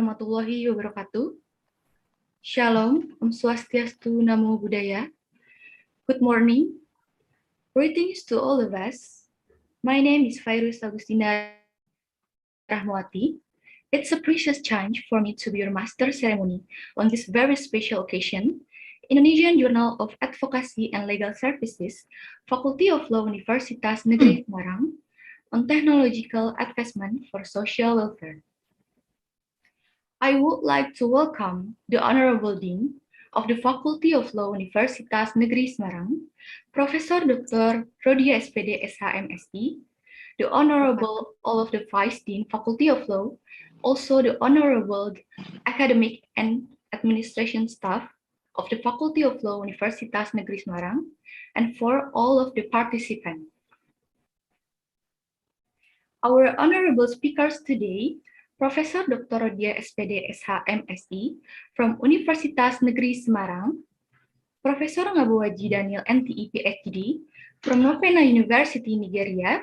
warahmatullahi wabarakatuh. Shalom, Om Swastiastu, Namo Buddhaya. Good morning. Greetings to all of us. My name is Fairuz Agustina Rahmawati. It's a precious chance for me to be your master ceremony on this very special occasion. Indonesian Journal of Advocacy and Legal Services, Faculty of Law Universitas Negeri Semarang, on technological advancement for social welfare. I would like to welcome the Honorable Dean of the Faculty of Law Universitas Negeri Semarang, Professor Dr. Rodia SPD SHMSI, the Honorable all of the Vice Dean Faculty of Law, also the Honorable Academic and Administration Staff of the Faculty of Law Universitas Negeri Semarang, and for all of the participants. Our honorable speakers today, Professor Dr. Rodia SPD SHMSI from Universitas Negeri Semarang, Professor Ngabuaji Daniel NTI PhD from Novena University Nigeria,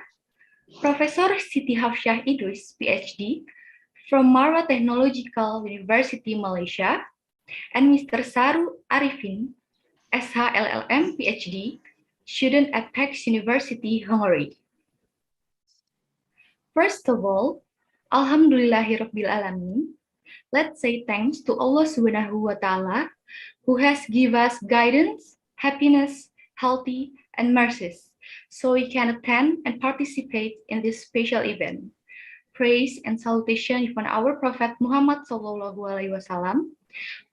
Professor Siti Hafsyah Idris PhD from Marwa Technological University Malaysia, and Mr. Saru Arifin SHLLM PhD, student at Pax University Hungary. First of all, Alhamdulillahirabbil alamin. Let's say thanks to Allah Subhanahu wa Ta'ala who has given us guidance, happiness, healthy, and mercies so we can attend and participate in this special event. Praise and salutation upon our Prophet Muhammad Sallallahu Alaihi Wasallam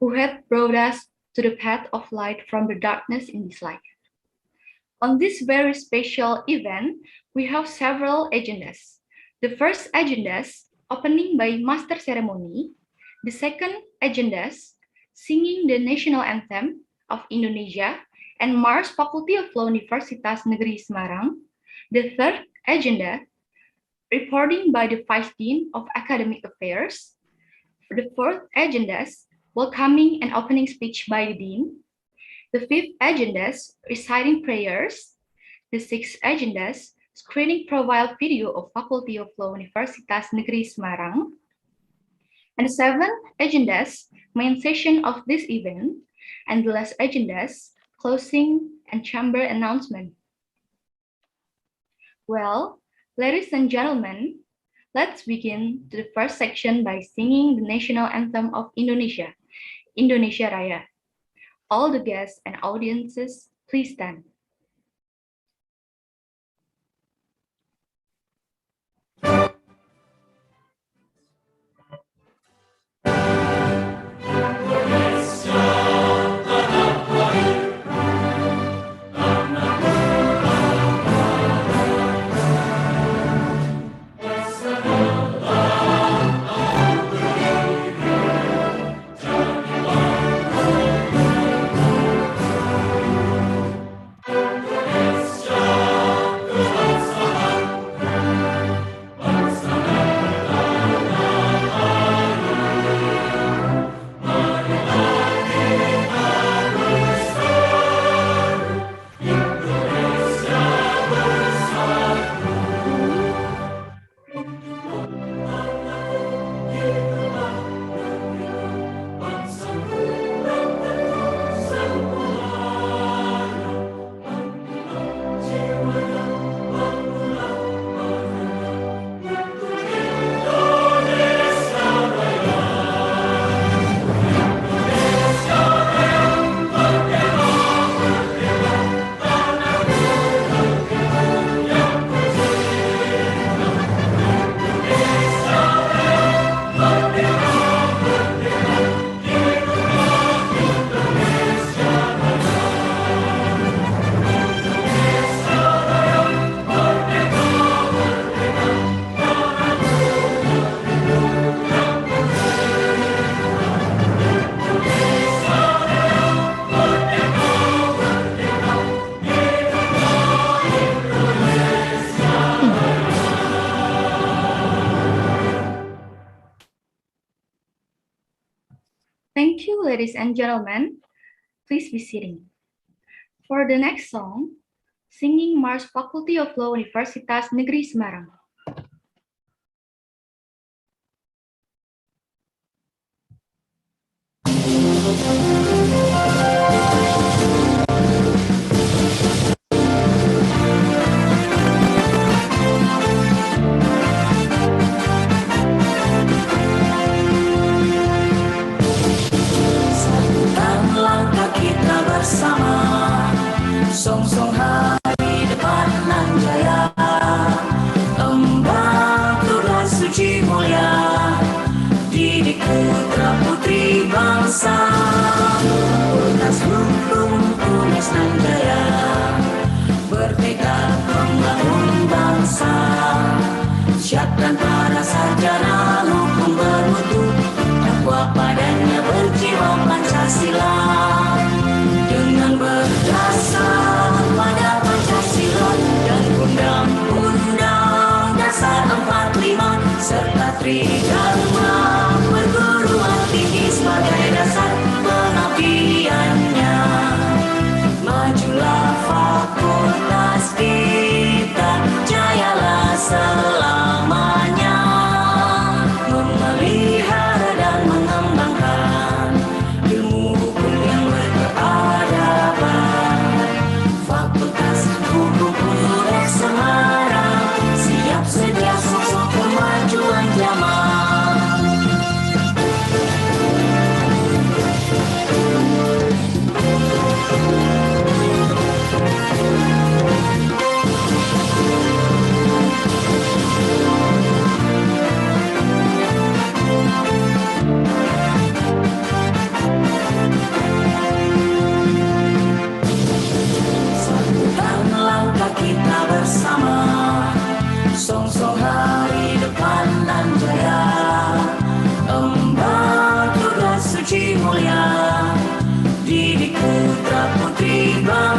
who had brought us to the path of light from the darkness in this life. On this very special event, we have several agendas. The first agendas, opening by master ceremony. The second agendas, singing the national anthem of Indonesia and Mars Faculty of Law Universitas Negeri Semarang. The third agenda, reporting by the Vice Dean of Academic Affairs. The fourth agendas, welcoming and opening speech by the Dean. The fifth agendas, reciting prayers. The sixth agendas, screening profile video of Faculty of Law Universitas Negeri Semarang. And the seventh agendas, main session of this event. And the last agendas, closing and chamber announcement. Well, ladies and gentlemen, let's begin to the first section by singing the national anthem of Indonesia, Indonesia Raya. All the guests and audiences, please stand. Thank you, ladies and gentlemen. Please be sitting. For the next song, singing Mars Faculty of Law Universitas Negeri Semarang.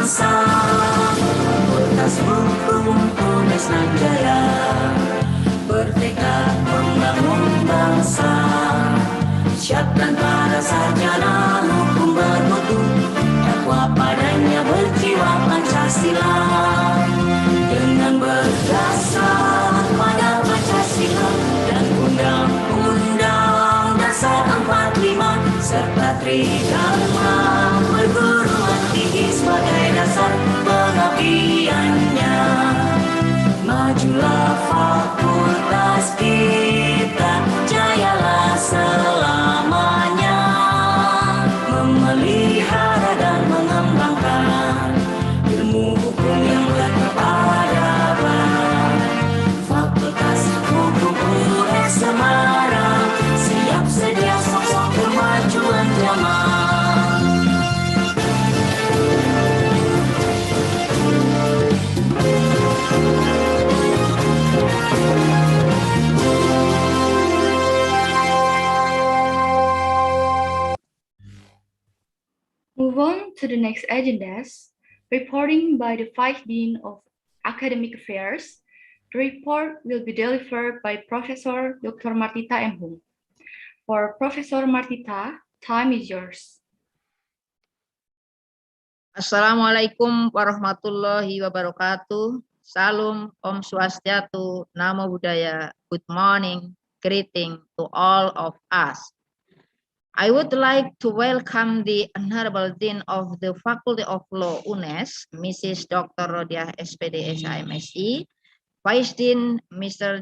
bangsa, atas hukum tunas nan jaya, bertekad membangun bangsa, siapkan pada sarjana hukum bermutu, takwa padanya berjiwa Pancasila, dengan berdasar pada Pancasila dan Undang-Undang Dasar 45 serta Tridharma perguruan tinggi sebagai dasar pengabdiannya. Majulah fakultas kita, jayalah selamanya, memelihara dan mengembangkan ilmu hukum yang berkeadaban. Fakultas Hukum UNES Semarang siap sedia sosok kemajuan zaman. Move on to the next agendas. Reporting by the Vice Dean of Academic Affairs. The report will be delivered by Professor Dr. Martita M. Hung. For Professor Martita, time is yours. Assalamualaikum warahmatullahi wabarakatuh. Salam, Om Swastiastu, Namo Buddhaya. Good morning, greeting to all of us. I would like to welcome the Honorable Dean of the Faculty of Law UNES, Mrs. Dr. Rodiah SPD SIMSI, Vice Dean Mr.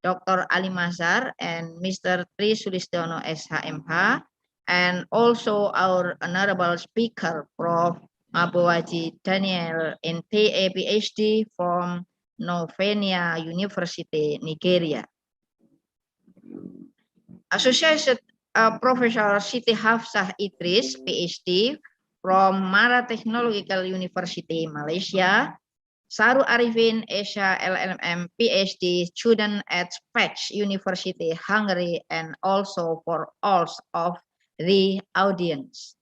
Dr. Ali Mazhar and Mr. Tri Sulistiono SHMH, and also our Honorable Speaker, Prof. Abuwaji Daniel, NTA PhD from Novena University, Nigeria. Associated Professor Siti Hafsah Idris, PhD from Mara Technological University, Malaysia. Saru Arifin Esha LLM, PhD, student at Spatch University, Hungary, and also for all of the audience.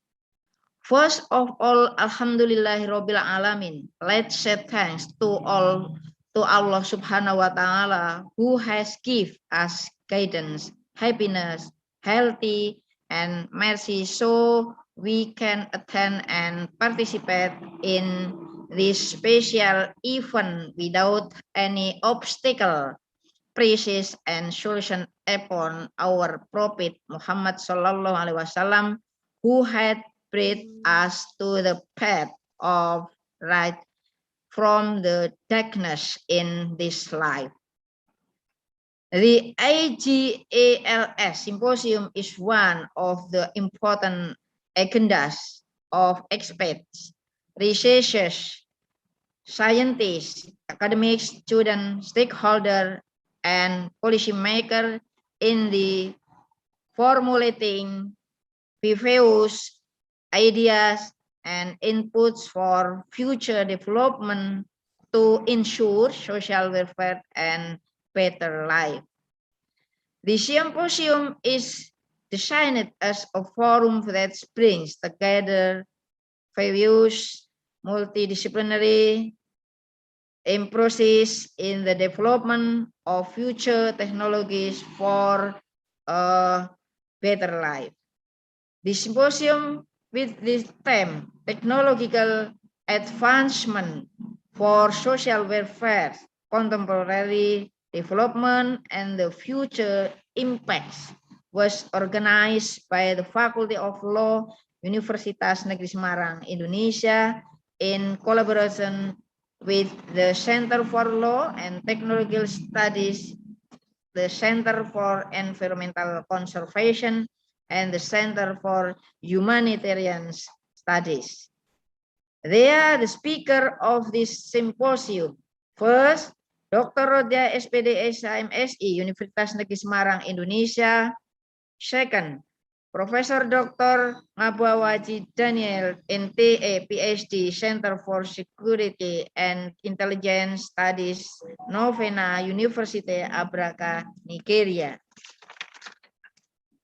First of all, Alhamdulillahirabbil alamin. Let's say thanks to Allah Subhanahu wa Ta'ala, who has given us guidance, happiness, healthy, and mercy, so we can attend and participate in this special event without any obstacle, praises and solution upon our Prophet Muhammad Sallallahu Alaihi Wasallam, who had brought us to the path of right from the darkness in this life. The IJALS Symposium is one of the important agendas of experts, researchers, scientists, academics, students, stakeholders, and policymakers in the formulating various ideas and inputs for future development to ensure social welfare and better life. The symposium is designed as a forum that brings together various multidisciplinary approaches in the development of future technologies for a better life. The symposium with this theme, Technological Advancement for Social Welfare, Contemporary Development and the Future Impacts, was organized by the Faculty of Law, Universitas Negeri Semarang, Indonesia, in collaboration with the Center for Law and Technological Studies, the Center for Environmental Conservation, and the Center for Humanitarian Studies. They are the speaker of this symposium. First, Dr. Rodiah SPD SIMSI, Universitas Negeri Semarang, Indonesia. Second, Professor Dr. Abuwaji Daniel, NTA PhD, Center for Security and Intelligence Studies, Novena University, Abraka, Nigeria.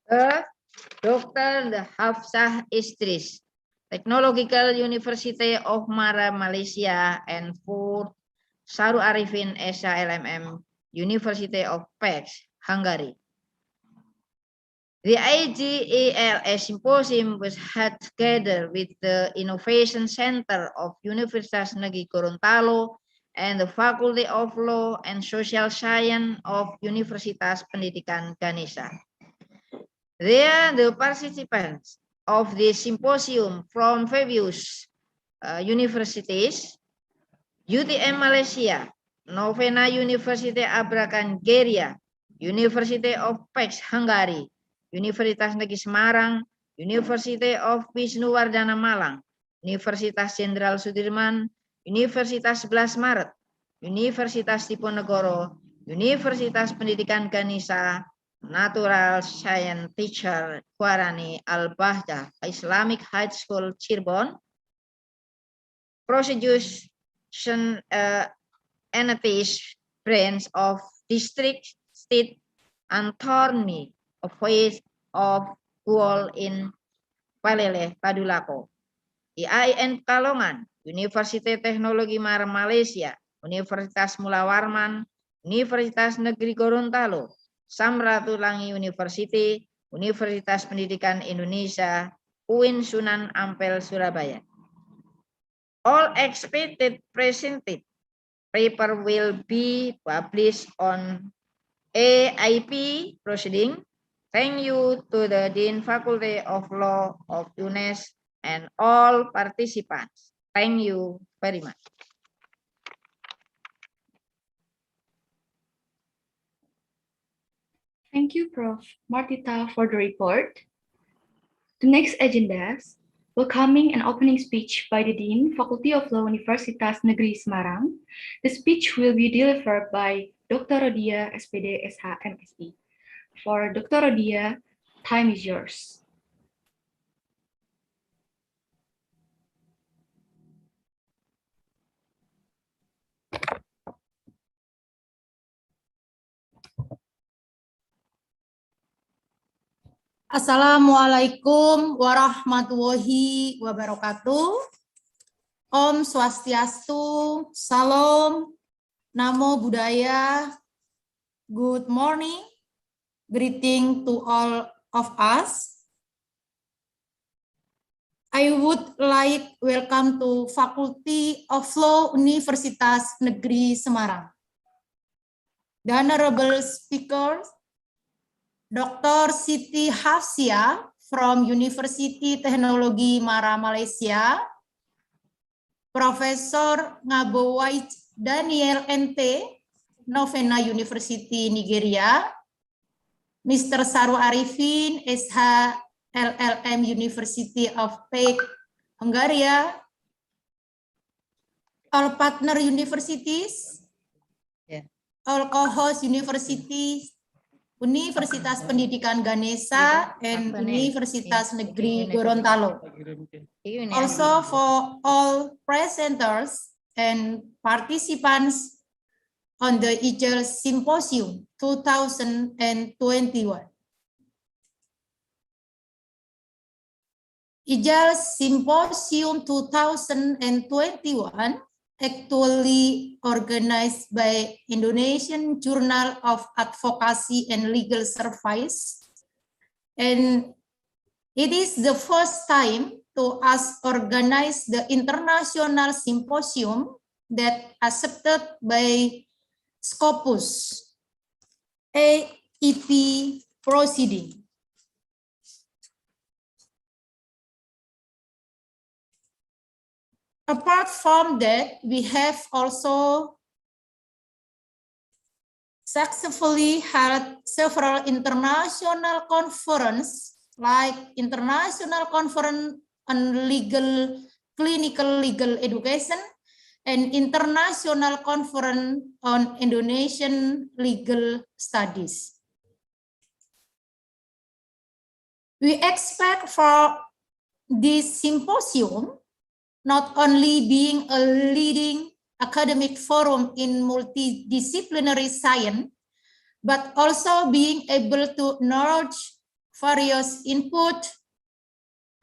Third, Dr. Hafsah Idris, Technological University of Mara, Malaysia, and 4th, Saru Arifin Esa LMM, University of Pécs, Hungary. The IJALS Symposium was held together with the Innovation Center of Universitas Negeri Gorontalo and the Faculty of Law and Social Science of Universitas Pendidikan Ganesha. There, the participants of the symposium from various universities, UTM Malaysia, Novena University Abrakan Geria, University of Pécs Hungary, Universitas Negeri Semarang, University of Wisnuwardana Malang, Universitas Jenderal Sudirman, Universitas 11 Maret, Universitas Diponegoro, Universitas Pendidikan Ganesha, Natural Science Teacher Guarani Al-Bahda Islamic High School Cirebon, Prosecution Entities Branch of District State Antony Office of Guol in Palele, Padulako, IAIN Pekalongan, Universitas Teknologi Mara Malaysia, Universitas Mula Warman, Universitas Negeri Gorontalo, Samratulangi University, Universitas Pendidikan Indonesia, UIN Sunan Ampel, Surabaya. All expected presented paper will be published on AIP proceeding. Thank you to the Dean Faculty of Law of UNES and all participants. Thank you very much. Thank you, Prof. Martita, for the report. The next agenda is welcoming and opening speech by the Dean, Faculty of Law, Universitas Negeri Semarang. The speech will be delivered by Dr. Rodia, SPD, SH, MSc. For Dr. Rodia, time is yours. Assalamualaikum warahmatullahi wabarakatuh. Om Swastiastu, Salam, Namo Buddhaya, good morning, greeting to all of us. I would like welcome to Faculty of Law Universitas Negeri Semarang. The honorable speakers, Dr. Siti Hafsia from University Teknologi Mara, Malaysia, Professor Ngabowai Daniel NT, Novena University, Nigeria, Mr. Saru Arifin, SH, LLM, University of Pécs, Hungary, all partner universities, all co-host universities, Universitas Pendidikan Ganesha and Universitas Negeri Gorontalo. Also for all presenters and participants on the IJALS Symposium 2021. IJALS Symposium 2021 actually organized by Indonesian Journal of Advocacy and Legal Service, and it is the first time to us organize the international symposium that accepted by Scopus AEP proceeding. Apart from that, we have also successfully held several international conferences, like International Conference on Clinical Legal Education and International Conference on Indonesian Legal Studies. We expect for this symposium not only being a leading academic forum in multidisciplinary science, but also being able to nourish various input,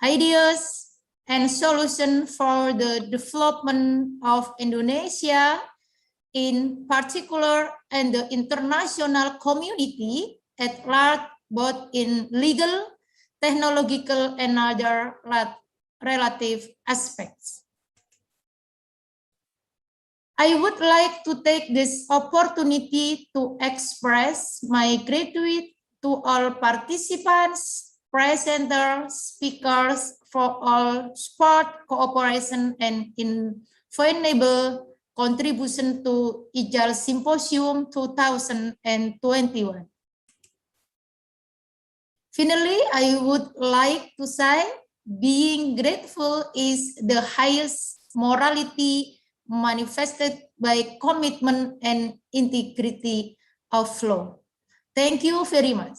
ideas, and solution for the development of Indonesia, in particular, and the international community at large, both in legal, technological, and other relative aspects. I would like to take this opportunity to express my gratitude to all participants, presenters, speakers for all support, cooperation, and invaluable contribution to IJALS Symposium 2021. Finally, I would like to say being grateful is the highest morality manifested by commitment and integrity of law. Thank you very much.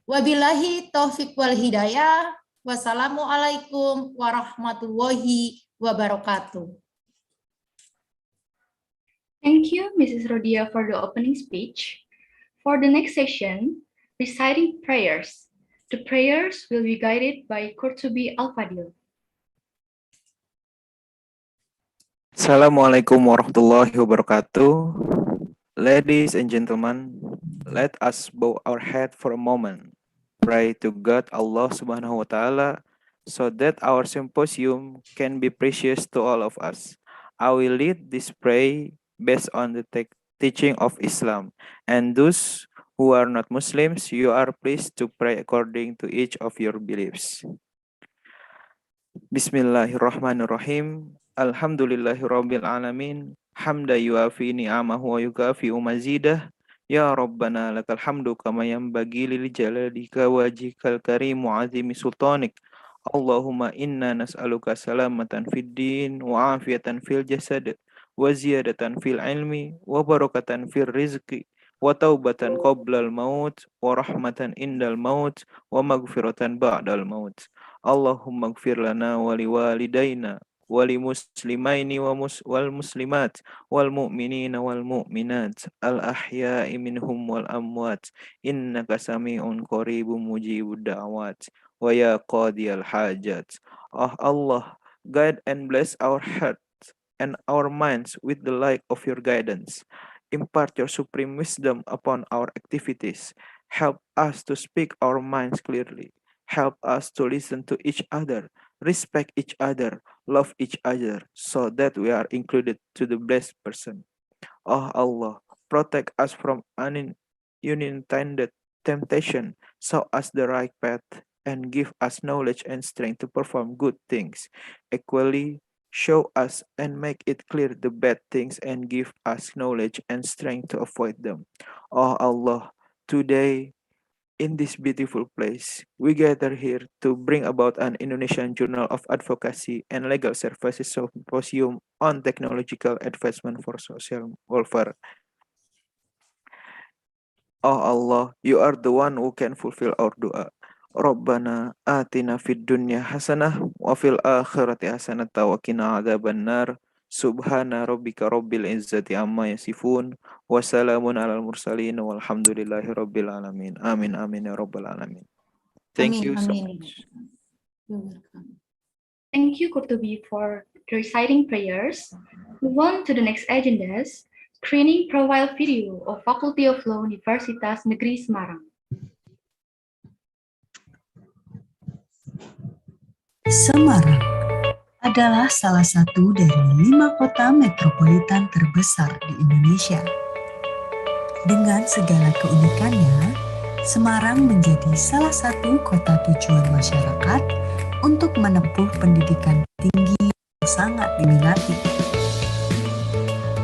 Wabillahi taufiq wal hidayah. Wassalamualaikum warahmatullahi wabarakatuh. Thank you, Mrs. Rodia, for the opening speech. For the next session, reciting prayers. The prayers will be guided by Qurtubi Al-Fadil. Assalamualaikum warahmatullahi wabarakatuh. Ladies and gentlemen, let us bow our head for a moment. Pray to God Allah Subhanahu wa Ta'ala so that our symposium can be precious to all of us. I will lead this prayer based on the teaching of Islam, and those who are not Muslims, you are pleased to pray according to each of your beliefs. Bismillahirrahmanirrahim. Alhamdulillahirabbil alamin. Hamda yuafi ni'amahu wa yukafi'u mazidah. Ya Rabbana lakal hamdu kama yanbaghi lil jalalika wajhikal karim wa azimi sultanik. Allahumma inna nas'aluka salamatan fid din wa afiyatan fil jasad wa ziyadatan fil ilmi wa barakatan fil rizqi wa taubatan qoblal maut wa rahmatan indal maut wa maghfiratan ba'dal maut. Allahumma gfir lana wa liwalidayna wa limuslimaini wal muslimat wal mu'minina wal mu'minat al ahya'i minhum wal amwat innaka sami'un qaribun mujibud da'awat wa ya qadiyal hajat. Oh Allah, guide and bless our hearts and our minds with the light of your guidance. Impart your supreme wisdom upon our activities. Help us to speak our minds clearly. Help us to listen to each other, respect each other, love each other, so that we are included to the blessed person. Oh Allah, protect us from unintended temptation, show us the right path, and give us knowledge and strength to perform good things. Equally, show us and make it clear the bad things and give us knowledge and strength to avoid them. Oh Allah, today, in this beautiful place, we gather here to bring about an Indonesian Journal of Advocacy and Legal Services Symposium on Technological Advancement for Social Welfare. Oh Allah, you are the one who can fulfill our dua. Rabbana atina fid dunya hasanah wa fil akhirati hasanah wa qina adzabannar. Subhana rabbika rabbil izzati amma yasifun wa salamun alal mursalin walhamdulillahi rabbil alamin. Amin amin ya rabbal alamin. Thank you so much. Thank you, Qurtubi, for reciting prayers. Move on to the next agendas. Screening profile video of Faculty of Law Universitas Negeri Semarang. Semarang adalah salah satu dari 5 kota metropolitan terbesar di Indonesia. Dengan segala keunikannya, Semarang menjadi salah satu kota tujuan masyarakat untuk menempuh pendidikan tinggi yang sangat diminati.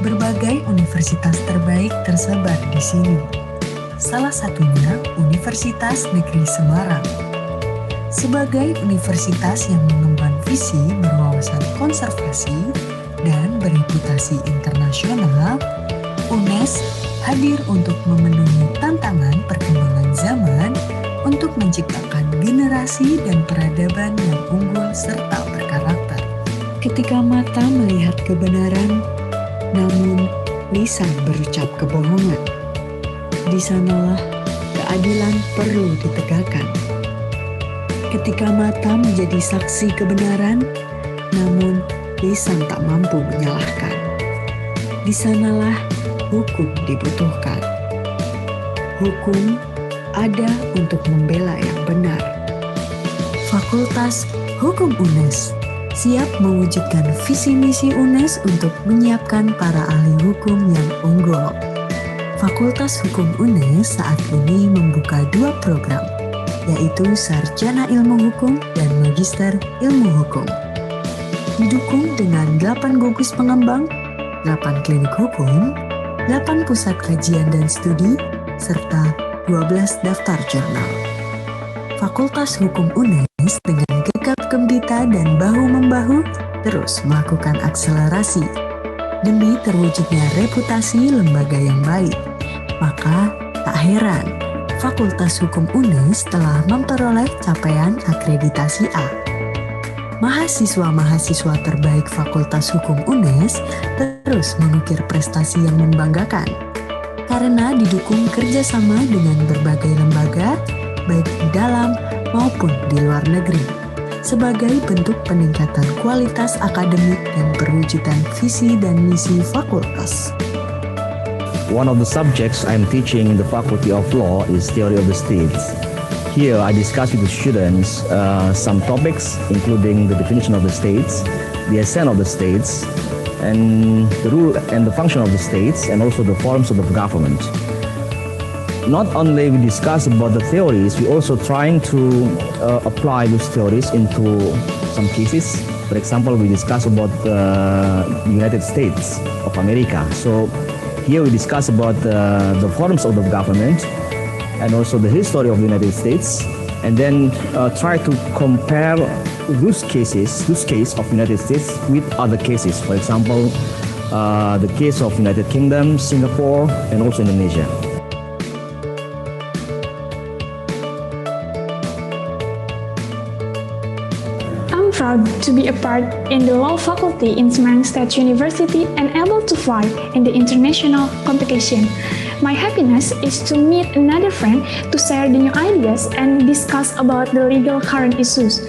Berbagai universitas terbaik tersebar di sini. Salah satunya Universitas Negeri Semarang. Sebagai universitas yang mengemban visi berwawasan konservasi dan bereputasi internasional, UNES hadir untuk memenuhi tantangan perkembangan zaman untuk menciptakan generasi dan peradaban yang unggul serta berkarakter. Ketika mata melihat kebenaran, namun lisan berucap kebohongan, di sanalah keadilan perlu ditegakkan. Ketika mata menjadi saksi kebenaran, namun lisan tak mampu menyalahkan. Di sanalah hukum dibutuhkan. Hukum ada untuk membela yang benar. Fakultas Hukum UNES siap mewujudkan visi misi UNES untuk menyiapkan para ahli hukum yang unggul. Fakultas Hukum UNES saat ini membuka 2 program, yaitu Sarjana Ilmu Hukum dan Magister Ilmu Hukum. Didukung dengan 8 gugus pengembang, 8 klinik hukum, 8 pusat kajian dan studi, serta 12 daftar jurnal. Fakultas Hukum UNES dengan gegap gempita dan bahu-membahu terus melakukan akselerasi demi terwujudnya reputasi lembaga yang baik. Maka tak heran Fakultas Hukum UNES telah memperoleh capaian akreditasi A. Mahasiswa-mahasiswa terbaik Fakultas Hukum UNES terus mengukir prestasi yang membanggakan karena didukung kerjasama dengan berbagai lembaga, baik di dalam maupun di luar negeri, sebagai bentuk peningkatan kualitas akademik dan perwujudan visi dan misi fakultas. One of the subjects I'm teaching in the Faculty of Law is Theory of the States. Here I discuss with the students some topics including the definition of the states, the essence of the states, and the rule and the function of the states, and also the forms of the government. Not only we discuss about the theories, we also trying to apply those theories into some cases. For example, we discuss about the United States of America. So here we discuss about the forms of the government and also the history of the United States, and then try to compare those case of United States with other cases. For example, the case of United Kingdom, Singapore, and also Indonesia. Proud to be a part in the law faculty in Semarang State University and able to fight in the international competition. My happiness is to meet another friend to share the new ideas and discuss about the legal current issues.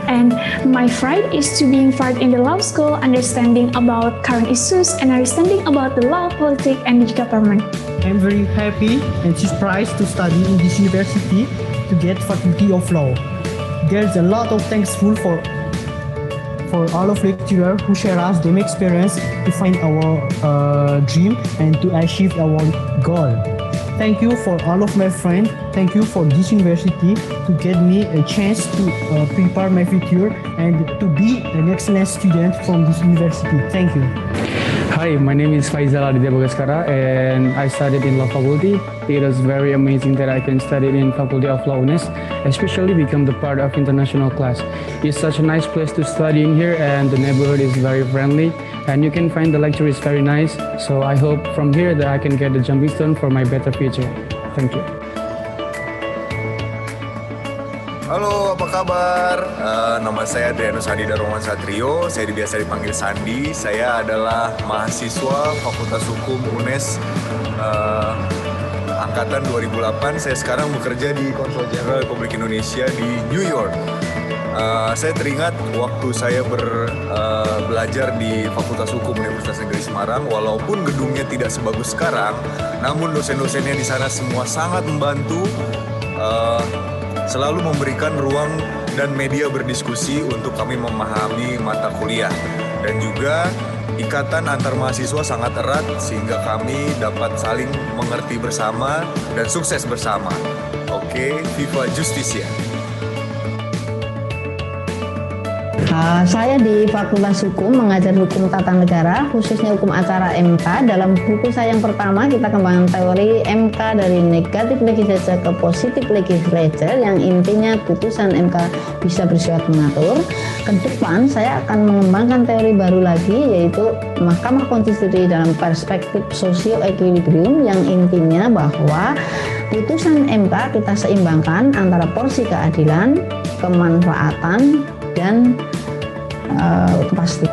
And my pride is to being part in the law school, understanding about current issues and understanding about the law, politics, and the government. I'm very happy and surprised to study in this university to get Faculty of Law. There's a lot of thankful for all of lecturers who share us their experience to find our dream and to achieve our goal. Thank you for all of my friends. Thank you for this university to get me a chance to prepare my future and to be an excellent student from this university. Thank you. Hi, my name is Faizal Aditya Bagaskara and I studied in Law Faculty. It is very amazing that I can study in Faculty of Law UNES, especially become the part of international class. It's such a nice place to study in here and the neighborhood is very friendly and you can find the lecture is very nice. So I hope from here that I can get the jumping stone for my better future. Thank you. Halo, apa kabar? Nama saya Adrianus Hadi Darmawan Satrio. Saya biasa dipanggil Sandi. Saya adalah mahasiswa Fakultas Hukum UNES angkatan 2008. Saya sekarang bekerja di Konsul Jenderal Republik Indonesia di New York. Saya teringat waktu saya belajar di Fakultas Hukum Universitas Negeri Semarang, walaupun gedungnya tidak sebagus sekarang, namun dosen-dosennya di sana semua sangat membantu, selalu memberikan ruang dan media berdiskusi untuk kami memahami mata kuliah. Dan juga ikatan antar mahasiswa sangat erat sehingga kami dapat saling mengerti bersama dan sukses bersama. Oke, Viva Justicia. Saya di Fakultas Hukum mengajar hukum tata negara, khususnya hukum acara MK. Dalam buku saya yang pertama kita kembangkan teori MK dari negatif legislature ke positif legislature, yang intinya putusan MK bisa bersifat mengatur. Ke depan saya akan mengembangkan teori baru lagi, yaitu Mahkamah Konstitusi dalam perspektif socio-equilibrium, yang intinya bahwa putusan MK kita seimbangkan antara porsi keadilan, kemanfaatan, dan pasti.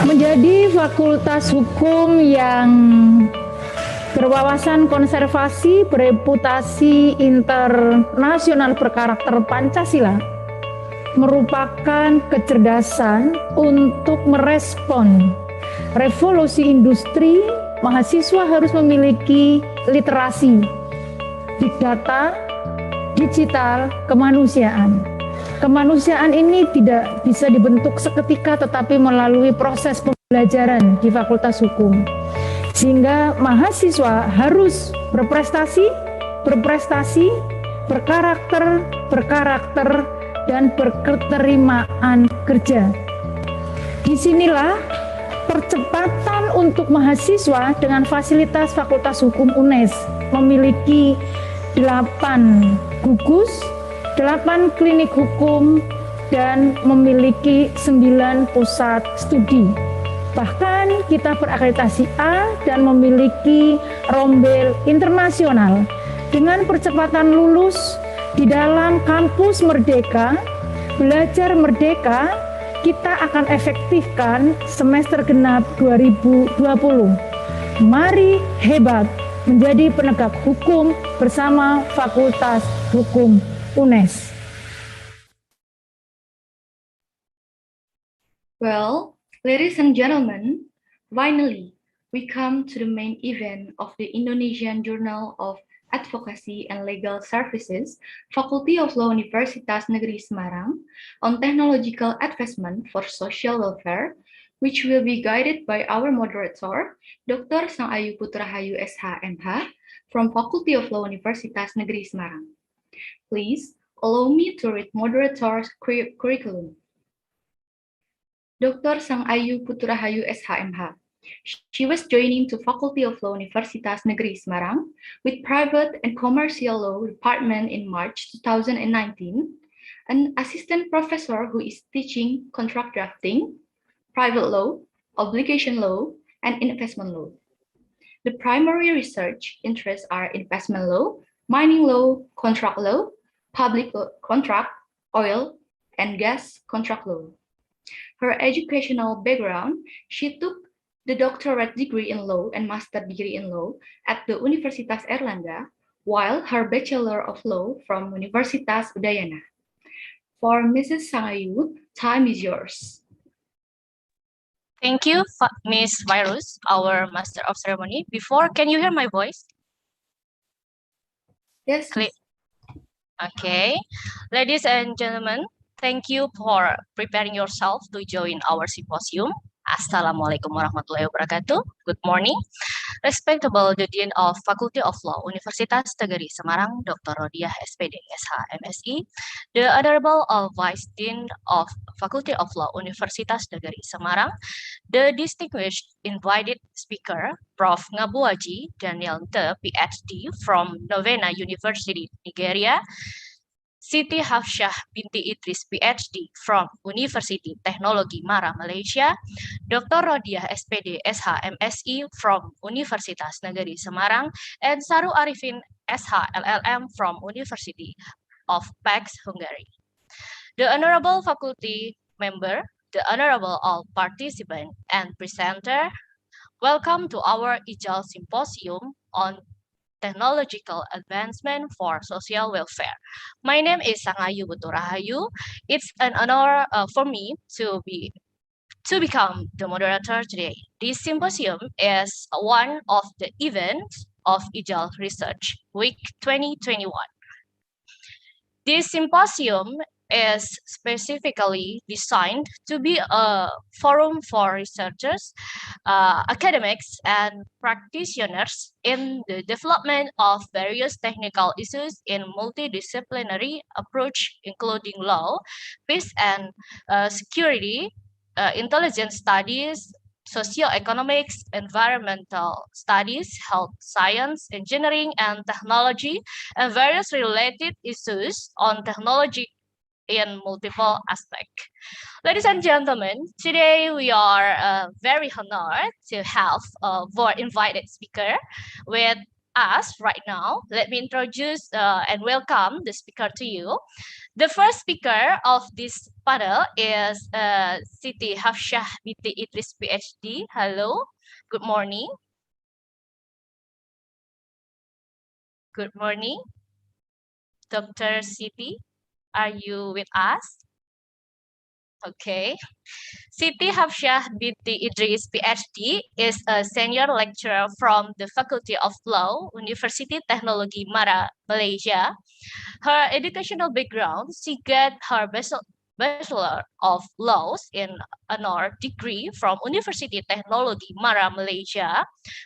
Menjadi fakultas hukum yang berwawasan konservasi, bereputasi internasional berkarakter Pancasila, merupakan kecerdasan untuk merespon revolusi industri. Mahasiswa harus memiliki literasi, big data, digital, kemanusiaan. Kemanusiaan ini tidak bisa dibentuk seketika tetapi melalui proses pembelajaran di Fakultas Hukum. Sehingga mahasiswa harus berprestasi, berkarakter, dan berketerimaan kerja. Disinilah percepatan untuk mahasiswa dengan fasilitas Fakultas Hukum UNES memiliki 8 gugus, 8 klinik hukum, dan memiliki 9 pusat studi. Bahkan kita berakreditasi A dan memiliki rombel internasional. Dengan percepatan lulus di dalam kampus merdeka, belajar merdeka, kita akan efektifkan semester genap 2020. Mari hebat menjadi penegak hukum bersama Fakultas Hukum UNES. Well, ladies and gentlemen, finally, we come to the main event of the Indonesian Journal of Advocacy and Legal Services, Faculty of Law Universitas Negeri Semarang, on technological advancement for social welfare, which will be guided by our moderator, Dr. Sangayu Putrahayu SH.MH, from Faculty of Law Universitas Negeri Semarang. Please allow me to read moderator's curriculum. Dr. Sangayu Putrahayu SH.MH. She was joining to Faculty of Law Universitas Negeri Semarang with Private and Commercial Law Department in March 2019, an assistant professor who is teaching contract drafting, private law, obligation law, and investment law. The primary research interests are investment law, mining law, contract law, public contract, oil, and gas contract law. Her educational background, she took the doctorate degree in law and master degree in law at the Universitas Erlangga, while her bachelor of law from Universitas Udayana. For Mrs. Sangayu, time is yours. Thank you, Ms. Virus, our Master of Ceremony. Can you hear my voice? Yes. Okay. Ladies and gentlemen, thank you for preparing yourself to join our symposium. Assalamualaikum warahmatullahi wabarakatuh. Good morning. Respectable Dean of Faculty of Law, Universitas Negeri Semarang, Dr. Rodiah SPD, SH, MSI, the Honorable Vice Dean of Faculty of Law, Universitas Negeri Semarang, the distinguished invited speaker, Prof. Ngabuaji Daniel Nte, PhD from Novena University, Nigeria, Siti Hafsyah binti Idris, PhD from University Teknologi Mara, Malaysia, Dr. Rodiah SPD, SH, MSI from Universitas Negeri Semarang, and Saru Arifin, SH, LLM from University of Pax, Hungary. The Honorable Faculty Member, the Honorable all participant and presenter, welcome to our IJALS Symposium on Technological Advancement for Social Welfare. My name is Sangayu Putrahayu. It's an honor for me to become the moderator today. This symposium is one of the events of IJALS Research Week 2021. This symposium is specifically designed to be a forum for researchers, academics, and practitioners in the development of various technical issues in multidisciplinary approach, including law, peace and security, intelligence studies, socioeconomics, environmental studies, health science, engineering and technology, and various related issues on technology in multiple aspects. Ladies and gentlemen, today we are very honored to have a invited speaker with us right now. Let me introduce and welcome the speaker to you. The first speaker of this panel is Siti Hafsyah binti Idris, PhD. Hello, good morning. Good morning, Dr. Siti. Are you with us? Okay. Siti Hafsyah binti Idris, PhD, is a senior lecturer from the Faculty of Law, University Teknologi Mara, Malaysia. Her educational background, she got her Bachelor of Laws in honor degree from University Teknologi Mara, Malaysia,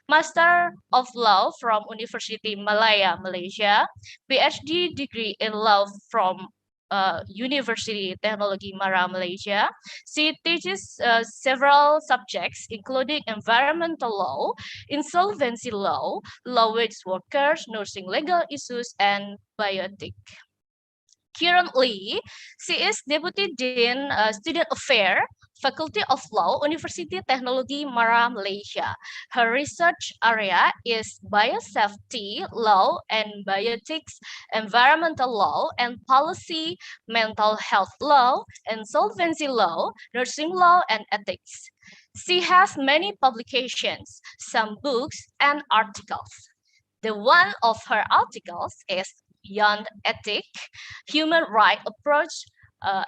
Master of Law from University Malaya, Malaysia, PhD degree in Law from University Teknologi Mara, Malaysia. She teaches several subjects, including environmental law, insolvency law, law with workers, nursing legal issues, and bioethics. Currently, she is Deputy Dean Student Affairs, Faculty of Law, University Teknologi Mara, Malaysia. Her research area is biosafety law and bioethics, environmental law and policy, mental health law, insolvency law, nursing law, and ethics. She has many publications, some books, and articles. The one of her articles is Beyond Ethic, Human Right Approach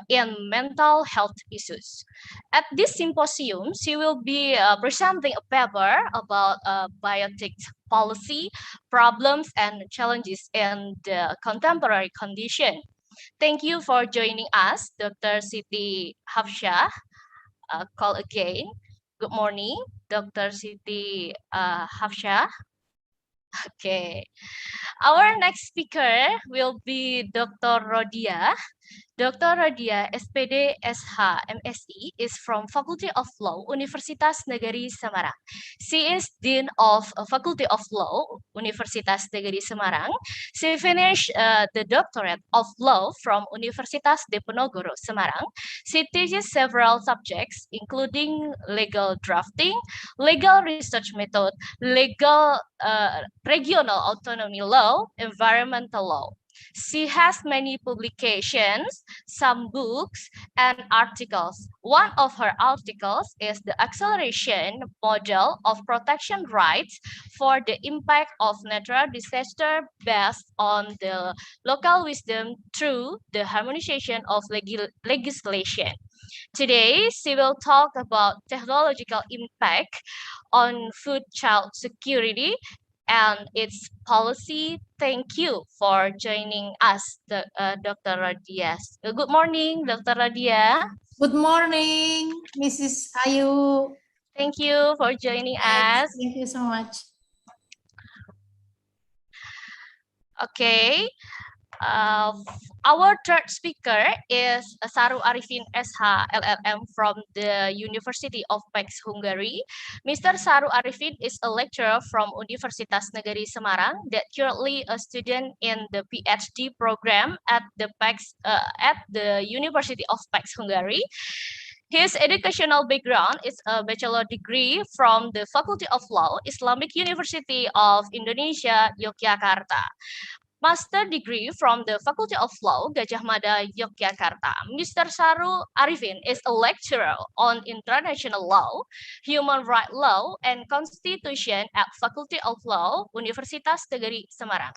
in Mental Health Issues. At this symposium, she will be presenting a paper about bioethics policy, problems, and challenges in the contemporary condition. Thank you for joining us, Dr. Siti Hafsyah. Call again. Good morning, Dr. Siti Hafsyah. Okay. Our next speaker will be Dr. Rodia. Dr. Rodia, SPD, SH, MSI, is from Faculty of Law, Universitas Negeri Semarang. She is Dean of Faculty of Law, Universitas Negeri Semarang. She finished the Doctorate of Law from Universitas Diponegoro, Semarang. She teaches several subjects, including legal drafting, legal research method, legal regional autonomy law, environmental law. She has many publications, some books, and articles. One of her articles is the acceleration model of protection rights for the impact of natural disaster based on the local wisdom through the harmonization of legislation. Today, she will talk about technological impact on food child security and its policy. Thank you for joining us, Dr. Radia. Good morning, Dr. Radia. Good morning, Mrs. Ayu. Thank you for joining us. Thank you so much. Okay. Our third speaker is Saru Arifin SH LLM from the University of Pax, Hungary. Mr. Saru Arifin is a lecturer from Universitas Negeri Semarang that currently a student in the PhD program at the University of Pax, Hungary. His educational background is a bachelor degree from the Faculty of Law, Islamic University of Indonesia, Yogyakarta. Master degree from the Faculty of Law, Gajah Mada, Yogyakarta. Mr. Saru Arifin is a lecturer on international law, human rights law, and constitution at Faculty of Law, Universitas Negeri Semarang.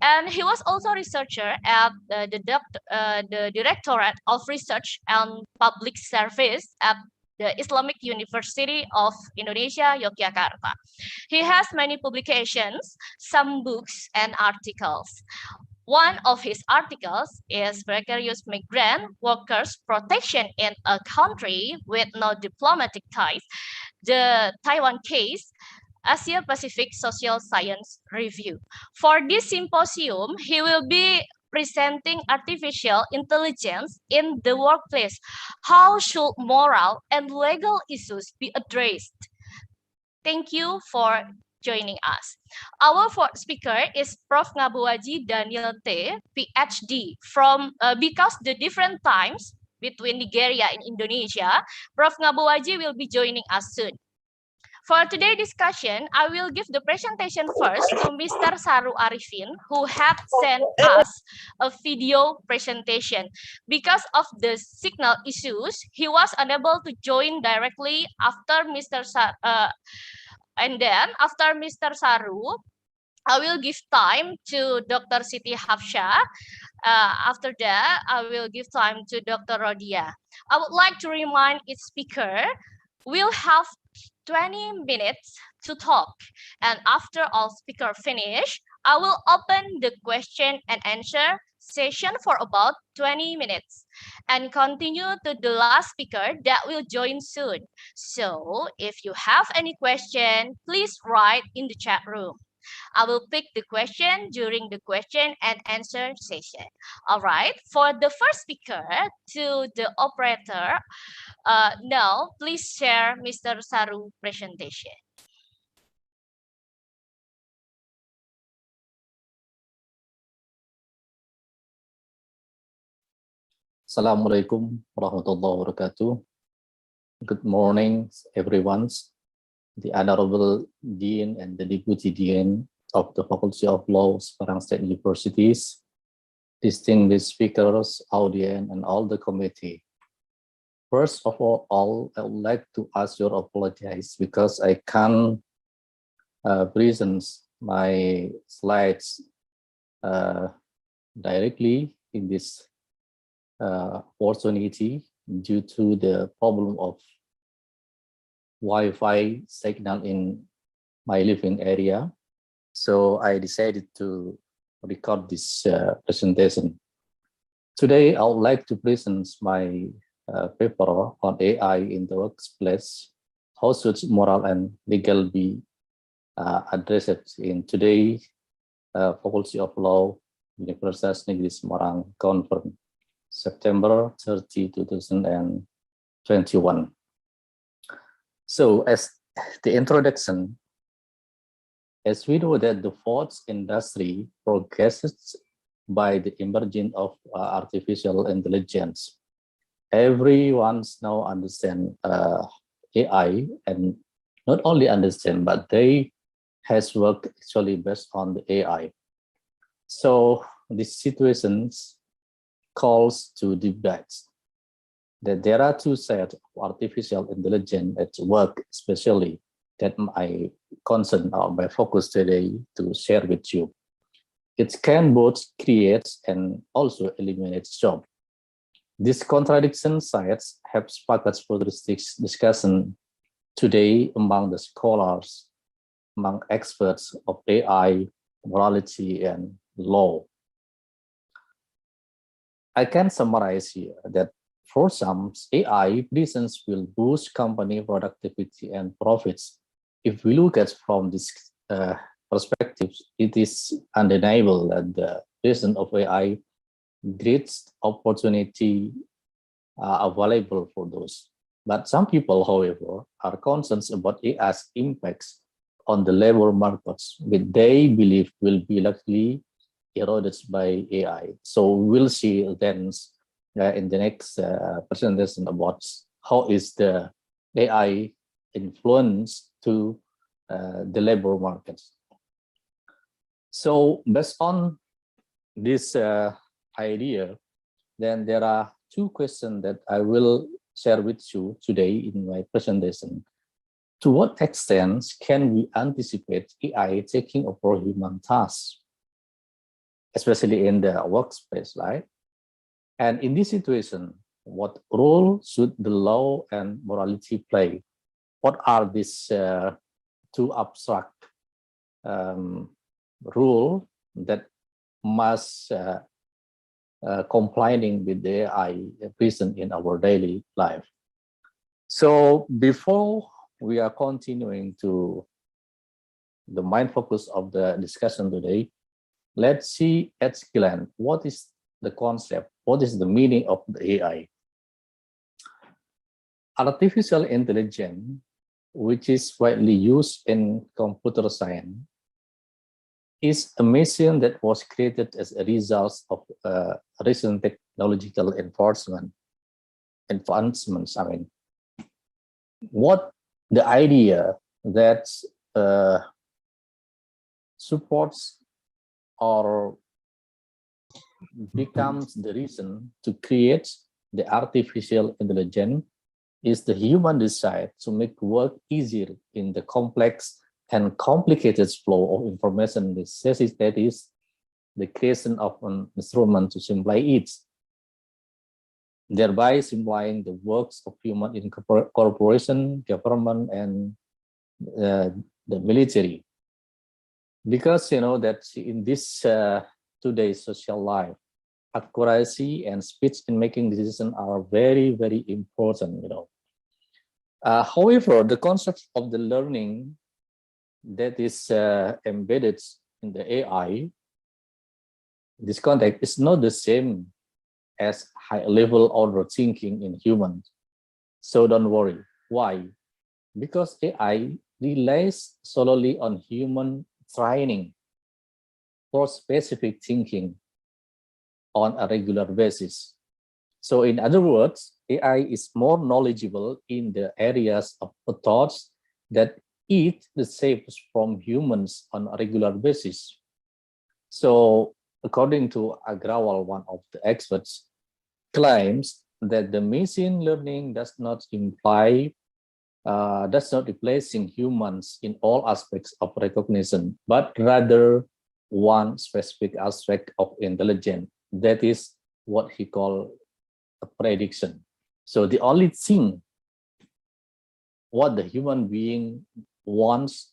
And he was also a researcher at the Directorate of Research and Public Service at the Islamic University of Indonesia, Yogyakarta. He has many publications, some books, and articles. One of his articles is Precarious Migrant Workers Protection in a Country with No Diplomatic Ties, the Taiwan Case, Asia Pacific Social Science Review. For this symposium, he will be presenting artificial intelligence in the workplace. How should moral and legal issues be addressed? Thank you for joining us. Our fourth speaker is Prof. Ngabuaji Daniel T, PhD. Because the different times between Nigeria and Indonesia, Prof. Ngabuaji will be joining us soon. For today's discussion, I will give the presentation first to Mr. Saru Arifin, who had sent us a video presentation. Because of the signal issues, he was unable to join directly after Mr. And then after Mr. Saru, I will give time to Dr. Siti Hafsyah After that, I will give time to Dr. Rodia. I would like to remind each speaker will have 20 minutes to talk. And after all speakers finish, I will open the question and answer session for about 20 minutes and continue to the last speaker that will join soon. So if you have any question, please write in the chat room. I will pick the question during the question and answer session. All right, for the first speaker to the operator, now please share Mr. Saru presentation. Assalamualaikum warahmatullahi wabarakatuh. Good morning, everyone. The Honorable Dean and the Deputy Dean of the Faculty of Law, Semarang State Universities, distinguished speakers, audience, and all the committee. First of all, I would like to ask your apologies because I can't present my slides directly in this opportunity due to the problem of Wi-Fi signal in my living area. So I decided to record this presentation. Today, I would like to present my paper on AI in the workplace. How should moral and legal be addressed in today's Faculty of Law, Universitas Negeri Semarang Conference, September 30, 2021. So as the introduction, as we know that the fourth industry progresses by the emergence of artificial intelligence. Everyone now understand AI, and not only understand, but they has worked actually based on the AI. So these situations calls to debate that there are two sides of artificial intelligence at work, especially that my concern or my focus today to share with you. It can both create and also eliminate jobs. These contradiction sides have sparked further discussion today among the scholars, among experts of AI, morality, and law. I can summarize here that for some, AI presence will boost company productivity and profits. If we look at from this perspective, it is undeniable that the presence of AI great opportunity available for those. But some people, however, are concerned about AI's impacts on the labor markets, which they believe will be likely eroded by AI. So we'll see then in the next presentation about how is the AI influence to the labor markets. So based on this idea, then there are two questions that I will share with you today in my presentation. To what extent can we anticipate AI taking over human tasks, especially in the workspace, right? And in this situation, what role should the law and morality play? What are these two abstract rules that must complying with the AI present in our daily life? So before we are continuing to the main focus of the discussion today, let's see at a glance what is the concept, what is the meaning of the AI. Artificial intelligence, which is widely used in computer science, is a machine that was created as a result of recent technological advancements. I mean, what the idea that supports or becomes the reason to create the artificial intelligence is the human desire to make work easier in the complex and complicated flow of information necessities the creation of an instrument to simplify it, thereby simplifying the works of human in corporation, government, and the military. Because that in this today's social life, accuracy and speed in making decisions are very, very important. However, the concept of the learning that is embedded in the AI, this context is not the same as high-level order thinking in humans. So don't worry. Why? Because AI relies solely on human training for specific thinking on a regular basis. So in other words, AI is more knowledgeable in the areas of thoughts that it receives from humans on a regular basis. So according to Agrawal, one of the experts, claims that the machine learning does not replacing humans in all aspects of recognition, but rather one specific aspect of intelligence. That is what he called a prediction. So the only thing what the human being wants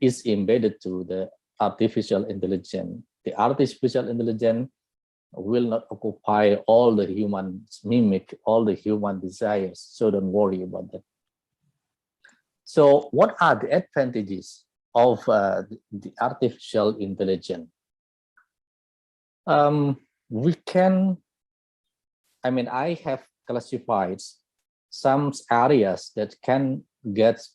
is embedded to the artificial intelligence. The artificial intelligence will not occupy all the human mimic, all the human desires. So don't worry about that. So what are the advantages of the artificial intelligence? I have classified some areas that can get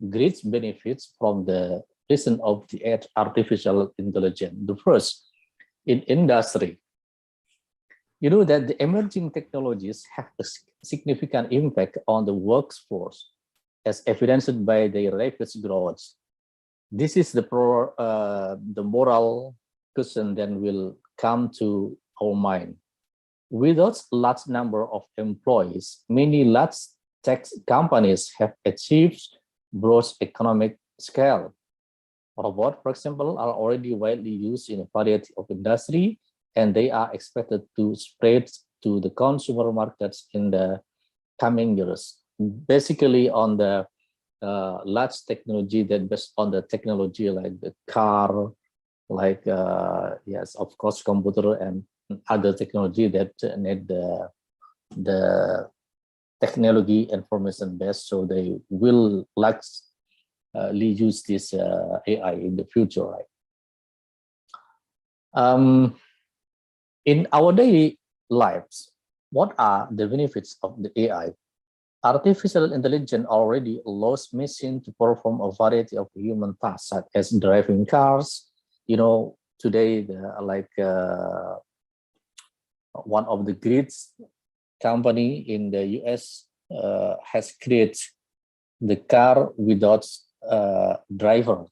great benefits from the presence of the artificial intelligence. The first, in industry, you know that the emerging technologies have a significant impact on the workforce, as evidenced by their rapid growth. This is the moral question that will come to our mind. Without large number of employees, many large tech companies have achieved broad economic scale. Robots, for example, are already widely used in a variety of industry, and they are expected to spread to the consumer markets in the coming years. Basically, on the large technology that based on the technology like the car, like yes, of course, computer and other technology that need the technology information based, so they will likely use this AI in the future, right? In our daily lives, what are the benefits of the AI? Artificial intelligence already allows machines to perform a variety of human tasks, such as driving cars. Today, one of the greatest company in the US has created the car without driver.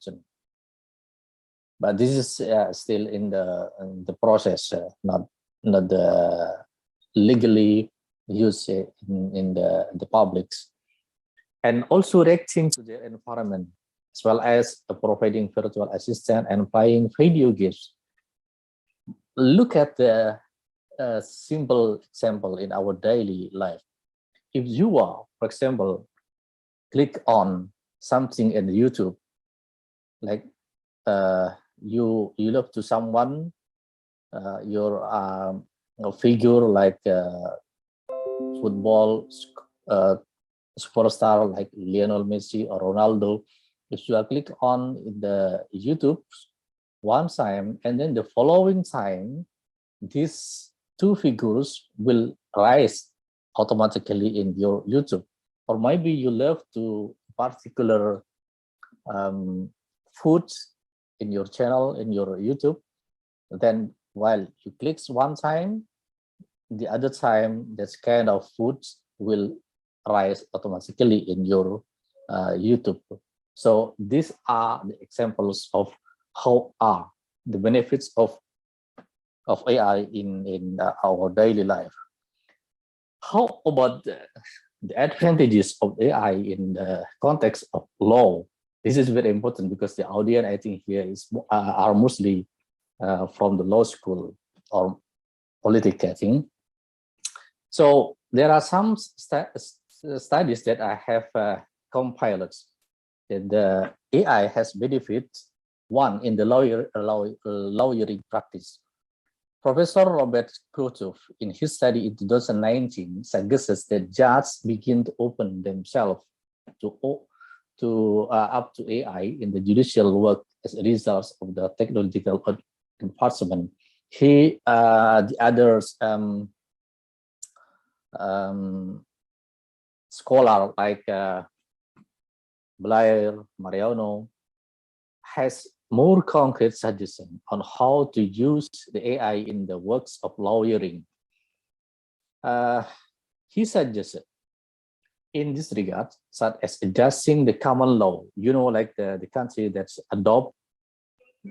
But this is still in the process, not the legally used in the publics, and also reacting to their environment, as well as providing virtual assistant and playing video games. Look at the simple example in our daily life. If you are, for example, click on something in YouTube, like you love to someone, your figure like football superstar like Lionel Messi or Ronaldo, if you click on the YouTube one time and then the following time, these two figures will rise automatically in your YouTube. Or maybe you love to particular foods in your channel, in your YouTube, then while you click one time, the other time that kind of foods will rise automatically in your YouTube. So these are the examples of how are the benefits of AI in our daily life. How about the advantages of AI in the context of law? This is very important because the audience, I think, here are mostly from the law school or politicking. So there are some studies that I have compiled that the AI has benefits. One, in the lawyering practice. Professor Robert Krutov, in his study in 2019, suggests that judges begin to open themselves to up to AI in the judicial work as a result of the technological advancement. The others scholar like Blair Mariano has more concrete suggestion on how to use the AI in the works of lawyering. He suggested in this regard, such as adjusting the common law, like the country that's adopt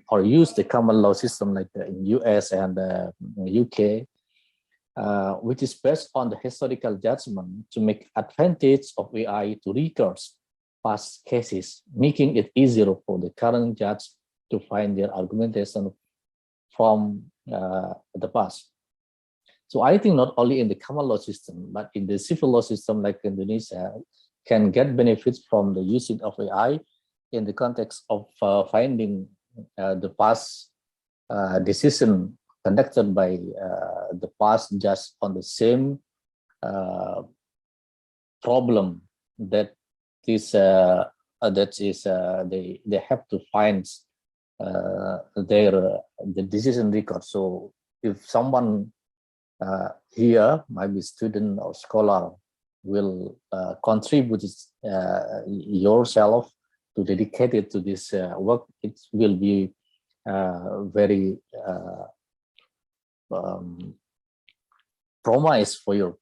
or use the common law system like in US and UK, which is based on the historical judgment to make advantage of AI to recurse past cases, making it easier for the current judge to find their argumentation from the past. So I think not only in the common law system, but in the civil law system like Indonesia can get benefits from the usage of AI in the context of finding the past decision conducted by the past judge on the same problem that they have to find the decision record. So if someone here, maybe student or scholar, will contribute yourself to dedicate it to this work, it will be very promise for your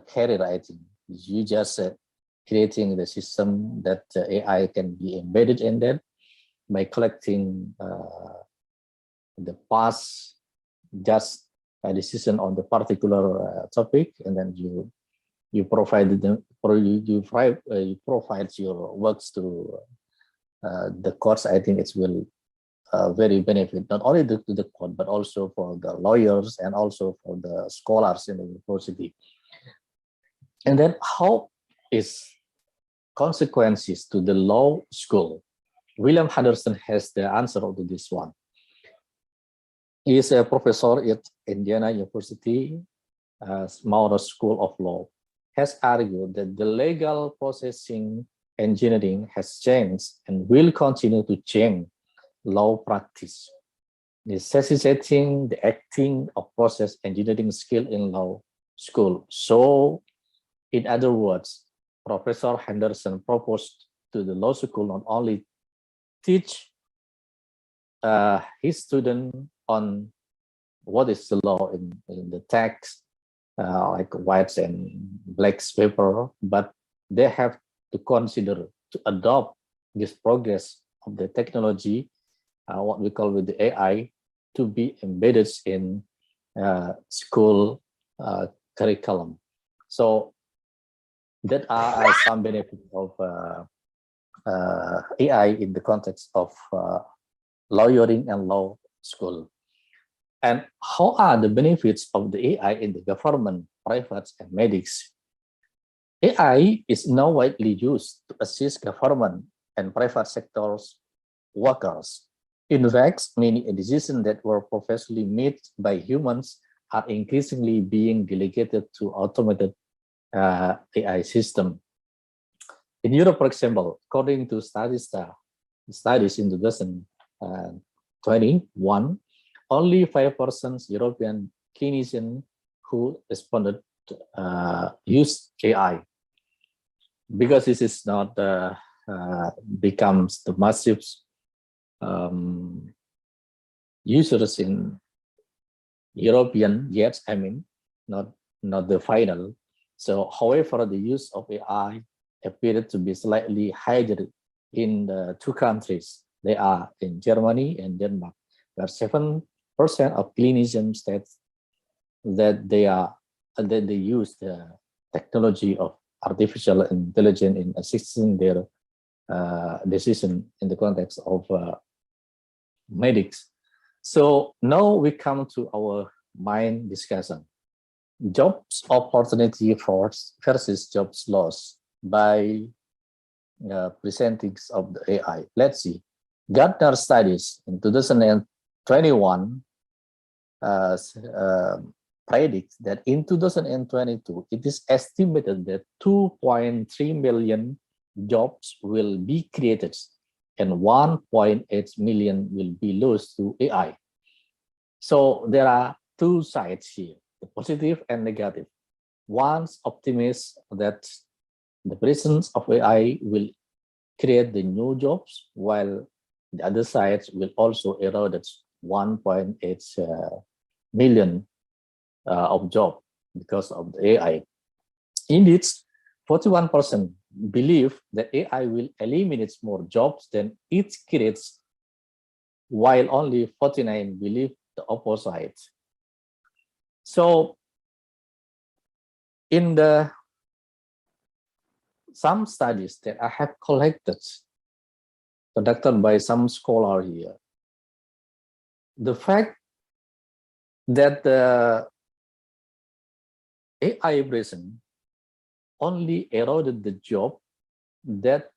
career, I think. You just creating the system that AI can be embedded in that by collecting the past just a decision on the particular topic, and then you provide them, or you provide your works to the courts. I think it will very benefit not only to the court but also for the lawyers and also for the scholars in the university. And then how is consequences to the law school? William Henderson has the answer to this one. He is a professor at Indiana University, Maurer School of Law, has argued that the legal processing engineering has changed and will continue to change law practice, necessitating the acting of process engineering skill in law school. So, in other words, Professor Henderson proposed to the law school not only teach his student on what is the law in the text, like whites and blacks paper, but they have to consider to adopt this progress of the technology, what we call with the AI, to be embedded in school curriculum. So that are some benefits of AI in the context of lawyering and law school. And how are the benefits of the AI in the government, private, and medics? AI is now widely used to assist government and private sectors workers. In fact, many decisions that were previously made by humans are increasingly being delegated to automated AI system. In Europe, for example, according to studies in 2021, only 5% European clinicians who responded used AI, because this is not becomes the massive users in European yet. I mean, not the final. So, however, the use of AI appeared to be slightly higher in the two countries. They are in Germany and Denmark, where 7% of clinicians state that they use the technology of artificial intelligence in assisting their decision in the context of medics. So now we come to our main discussion. Jobs opportunity versus jobs loss by presentings of the AI. Let's see. Gartner studies in 2021 predicts that in 2022, it is estimated that 2.3 million jobs will be created and 1.8 million will be lost to AI. So there are two sides here, the positive and negative. One's optimist that the presence of AI will create the new jobs, while the other side will also erode 1.8 million of jobs because of the AI. Indeed, 41% believe that AI will eliminate more jobs than it creates, while only 49% believe the opposite. So, in some studies that I have collected, conducted by some scholar here, the fact that the AI presence only eroded the job that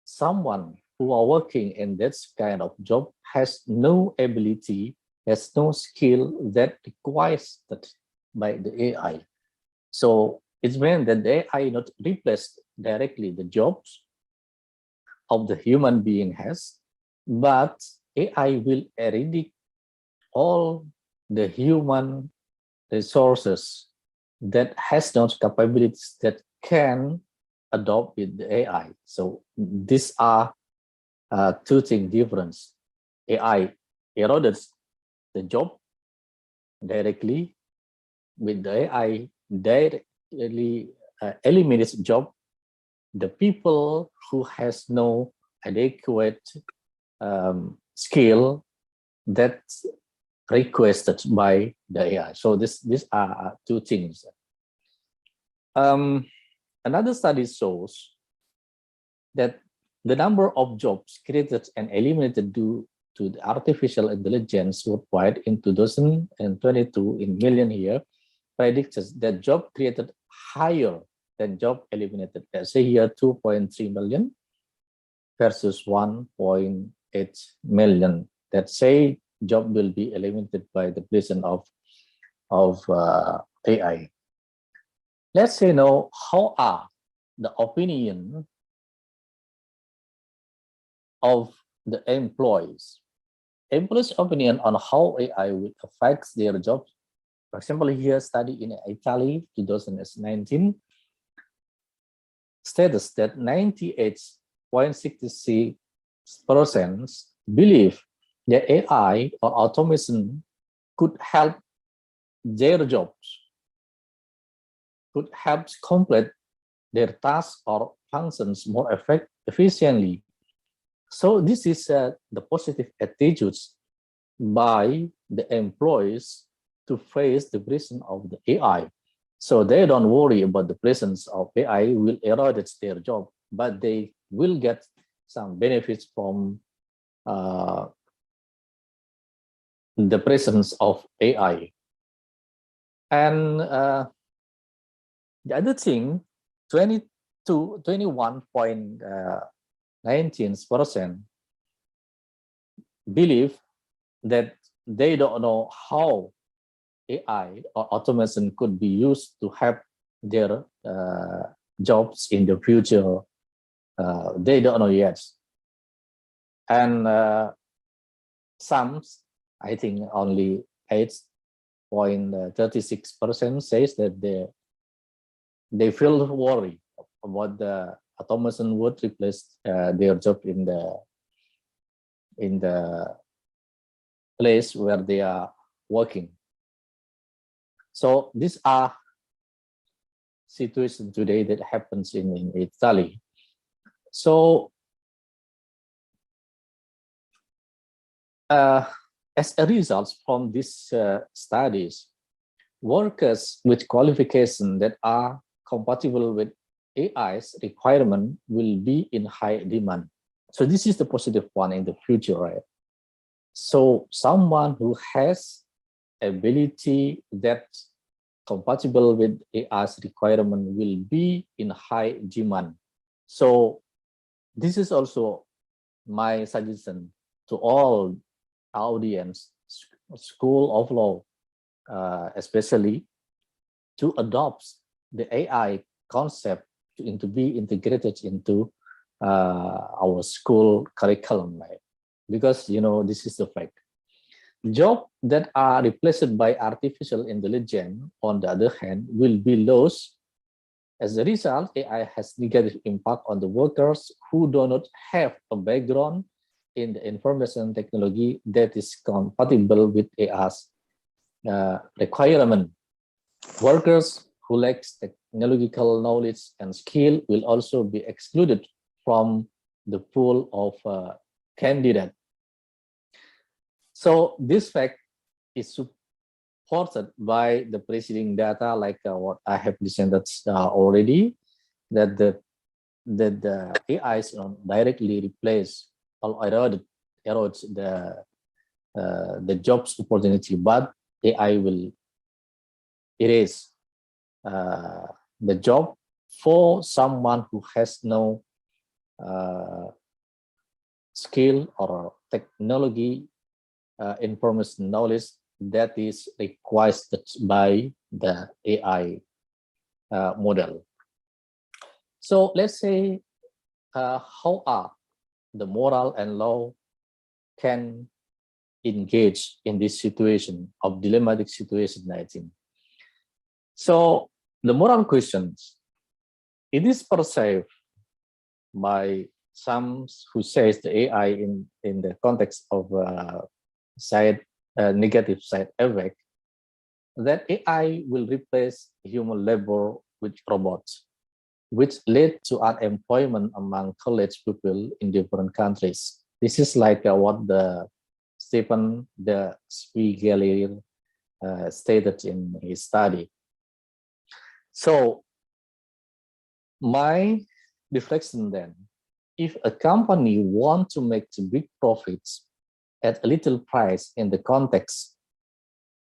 someone who are working in that kind of job has no ability, has no skill that requires that by the AI. So it means that the AI not replace directly the jobs of the human being has, but AI will eradicate all the human resources that has not capabilities that can adopt with the AI. So these are two things difference. AI eroded the job directly, with the AI directly eliminates job. The people who has no adequate skill that's requested by the AI. So these are two things. Another study shows that the number of jobs created and eliminated due to the artificial intelligence worldwide in 2022 in million year predicts that job created higher than job eliminated. Let's say here 2.3 million versus 1.8 million that say job will be eliminated by the presence of AI. Let's say now, how are the opinion of the employees? Employees' opinion on how AI will affect their jobs. For example, here study in Italy 2019 states that 98.66% believe that AI or automation could help their jobs, could help complete their tasks or functions more efficiently. So this is the positive attitudes by the employees to face the presence of the AI. So they don't worry about the presence of AI will erode their job, but they will get some benefits from the presence of AI. And the other thing, 21.19% believe that they don't know how AI or automation could be used to help their jobs in the future. They don't know yet. And some, I think only 8.36% says that they feel worried about the automation would replace their job in the place where they are working. So these are situations today that happens in Italy. So as a result from these studies, workers with qualifications that are compatible with AI's requirement will be in high demand. So this is the positive one in the future, right? So someone who has ability that compatible with AI's requirement will be in high demand. So this is also my suggestion to all audience, School of Law, especially to adopt the AI concept to be integrated into our school curriculum, right? Because this is the fact. Jobs that are replaced by artificial intelligence, on the other hand, will be lost. As a result, AI has negative impact on the workers who do not have a background in the information technology that is compatible with AI's requirement. Workers who lack technological knowledge and skill will also be excluded from the pool of candidates. So this fact is supported by the preceding data, like what I have presented already, that the AIs directly replace or erodes the jobs opportunity, but AI will erase the job for someone who has no skill or technology information knowledge that is requested by the AI model. So let's say how are the moral and law can engage in this situation of dilemmatic situation, I think. So the moral questions, it is perceived by some who says the AI in the context of negative side effect, that AI will replace human labor with robots, which led to unemployment among college people in different countries. This is like what the Stephen de Spiegel stated in his study. So my reflection then, if a company wants to make big profits at a little price in the context,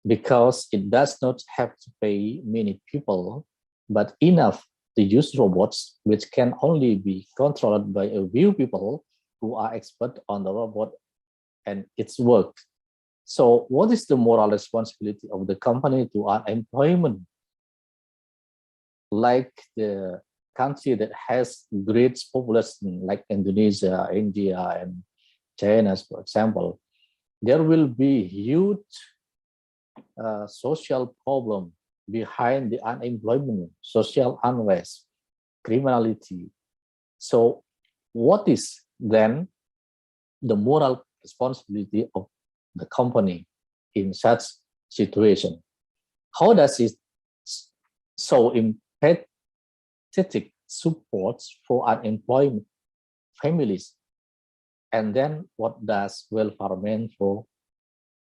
because it does not have to pay many people, but enough to use robots, which can only be controlled by a few people who are expert on the robot and its work. So what is the moral responsibility of the company to unemployment? Like the country that has great population, like Indonesia, India, and China, for example, there will be huge social problem behind the unemployment, social unrest, criminality. So what is then the moral responsibility of the company in such situation? How does it show empathetic support for unemployed families? And then what does welfare mean for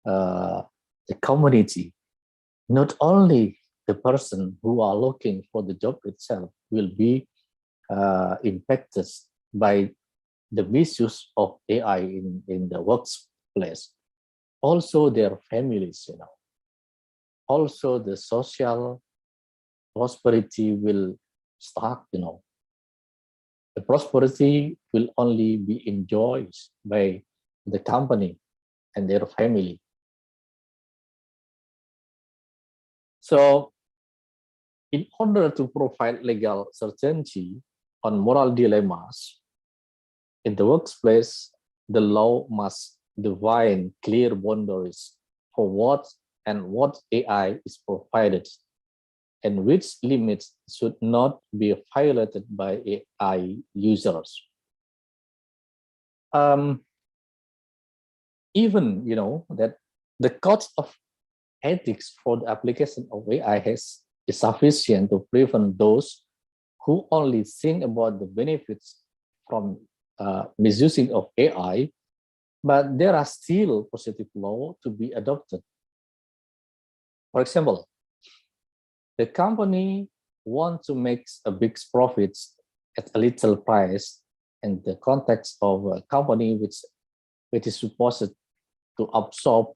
the community? Not only the person who are looking for the job itself will be impacted by the misuse of AI in the workplace, also their families, also the social prosperity will start, the prosperity will only be enjoyed by the company and their family. So in order to provide legal certainty on moral dilemmas in the workplace, the law must define clear boundaries for what AI is provided, and which limits should not be violated by AI users. Even, that the cost of ethics for the application of AI is sufficient to prevent those who only think about the benefits from misusing of AI, but there are still positive law to be adopted. For example, the company wants to make a big profit at a little price in the context of a company which is supposed to absorb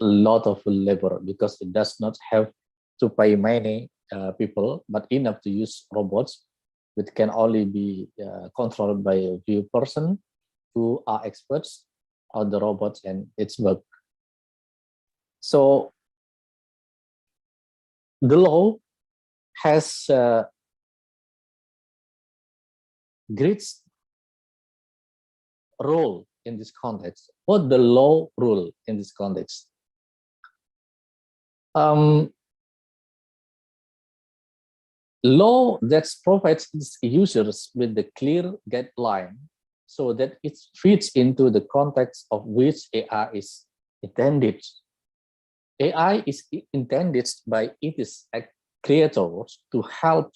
a lot of labor because it does not have to pay many people, but enough to use robots, which can only be controlled by a few persons who are experts on the robots and its work. So the law has great role in this context. What the law rule in this context? Law that provides its users with the clear guideline so that it fits into the context of which AI is intended. AI is intended by its creators to help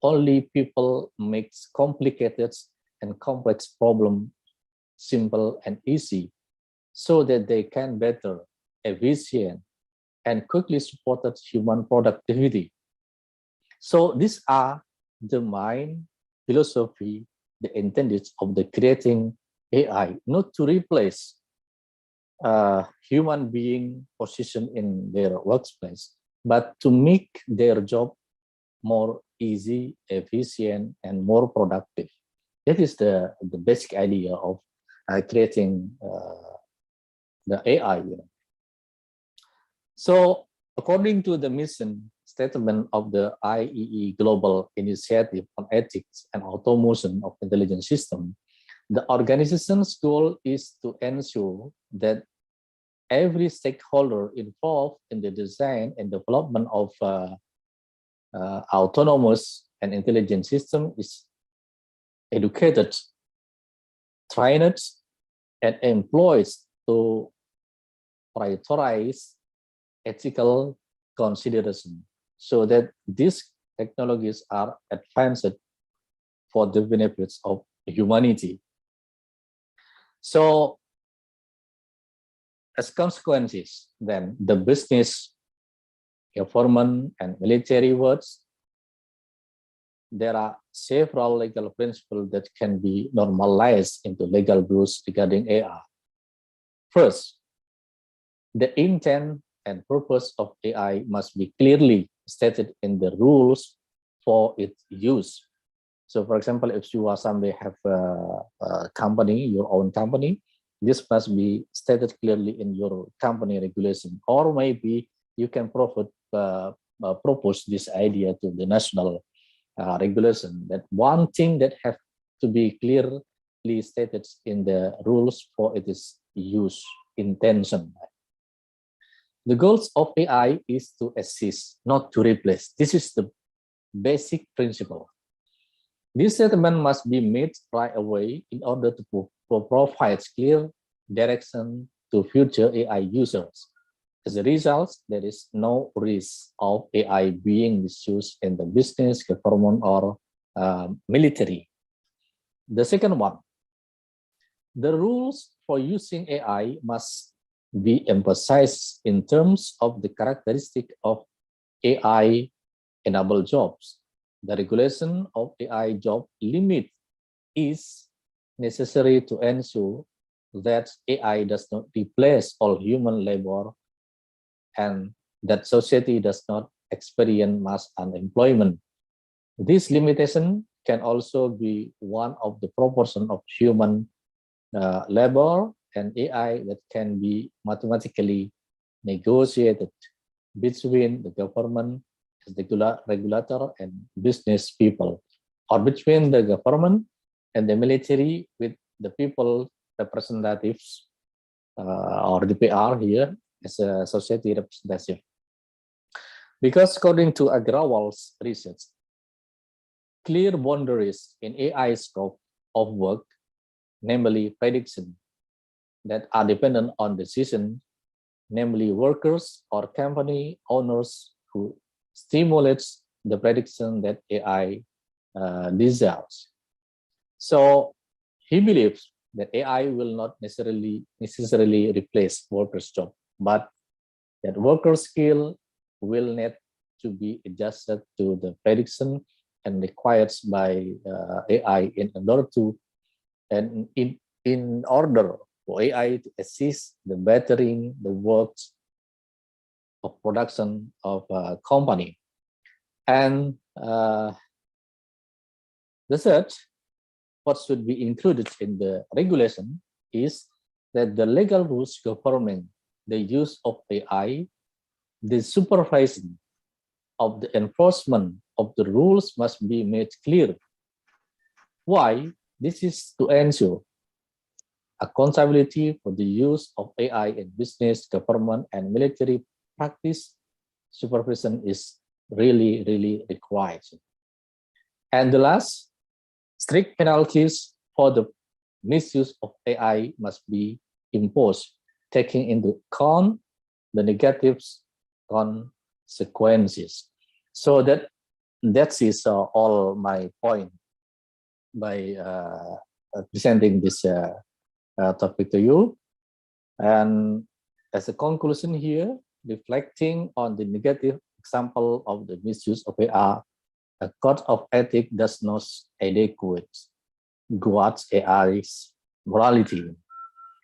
only people make complicated and complex problems simple and easy so that they can better, efficient, and quickly support human productivity. So these are the main philosophy, the intended of the creating AI, not to replace human being position in their workplace, but to make their job more easy, efficient, and more productive. That is the basic idea of creating the AI. So according to the mission statement of the IEE Global Initiative on Ethics and Automation of Intelligent Systems, the organization's goal is to ensure that every stakeholder involved in the design and development of autonomous and intelligent system is educated, trained, and employed to prioritize ethical consideration so that these technologies are advanced for the benefits of humanity. So as consequences, then the business, government, and military worlds, there are several legal principles that can be normalized into legal rules regarding AI. First, the intent and purpose of AI must be clearly stated in the rules for its use. So for example, if you are somebody have a company, your own company, this must be stated clearly in your company regulation, or maybe you can propose this idea to the national regulation, that one thing that have to be clearly stated in the rules for its use intention. The goals of AI is to assist, not to replace. This is the basic principle. This statement must be made right away in order to provide clear direction to future AI users. As a result, there is no risk of AI being misused in the business, government, or military. The second one, the rules for using AI must be emphasized in terms of the characteristic of AI-enabled jobs. The regulation of AI job limit is necessary to ensure that AI does not replace all human labor and that society does not experience mass unemployment. This limitation can also be one of the proportion of human labor and AI that can be mathematically negotiated between the government, the regulator, and business people, or between the government and the military with the people representatives or the PR here as a society representative. Because according to Agrawal's research, clear boundaries in AI scope of work, namely prediction, that are dependent on decision, namely workers or company owners who stimulates the prediction that AI deserves. So he believes that AI will not necessarily replace workers' job, but that worker skill will need to be adjusted to the prediction and required by AI in order for AI to assist the bettering the works of production of a company. And the third, what should be included in the regulation is that the legal rules governing the use of AI, the supervision of the enforcement of the rules must be made clear. Why? This is to ensure accountability for the use of AI in business, government, and military practice. Supervision is really, really required. And the last, strict penalties for the misuse of AI must be imposed, taking into account the negative consequences. So that is all my point by presenting this topic to you. And as a conclusion here, reflecting on the negative example of the misuse of AI, a code of ethics does not adequate guard AI's morality.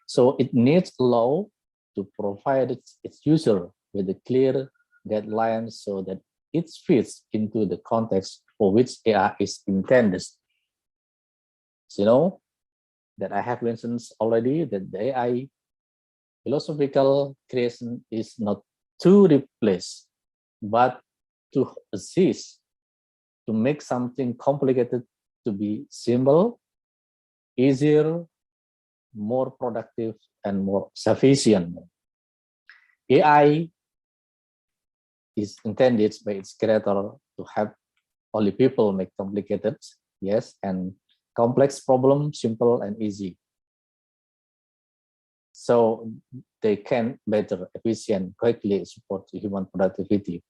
So it needs a law to provide its user with a clear guidelines so that it fits into the context for which AI is intended. So, you know, that I have mentioned already that the AI philosophical creation is not to replace, but to assist, to make something complicated to be simple, easier, more productive, and more sufficient. AI is intended by its creator to help only people make complicated, yes, and complex problems simple and easy. So they can better, efficient, quickly support human productivity.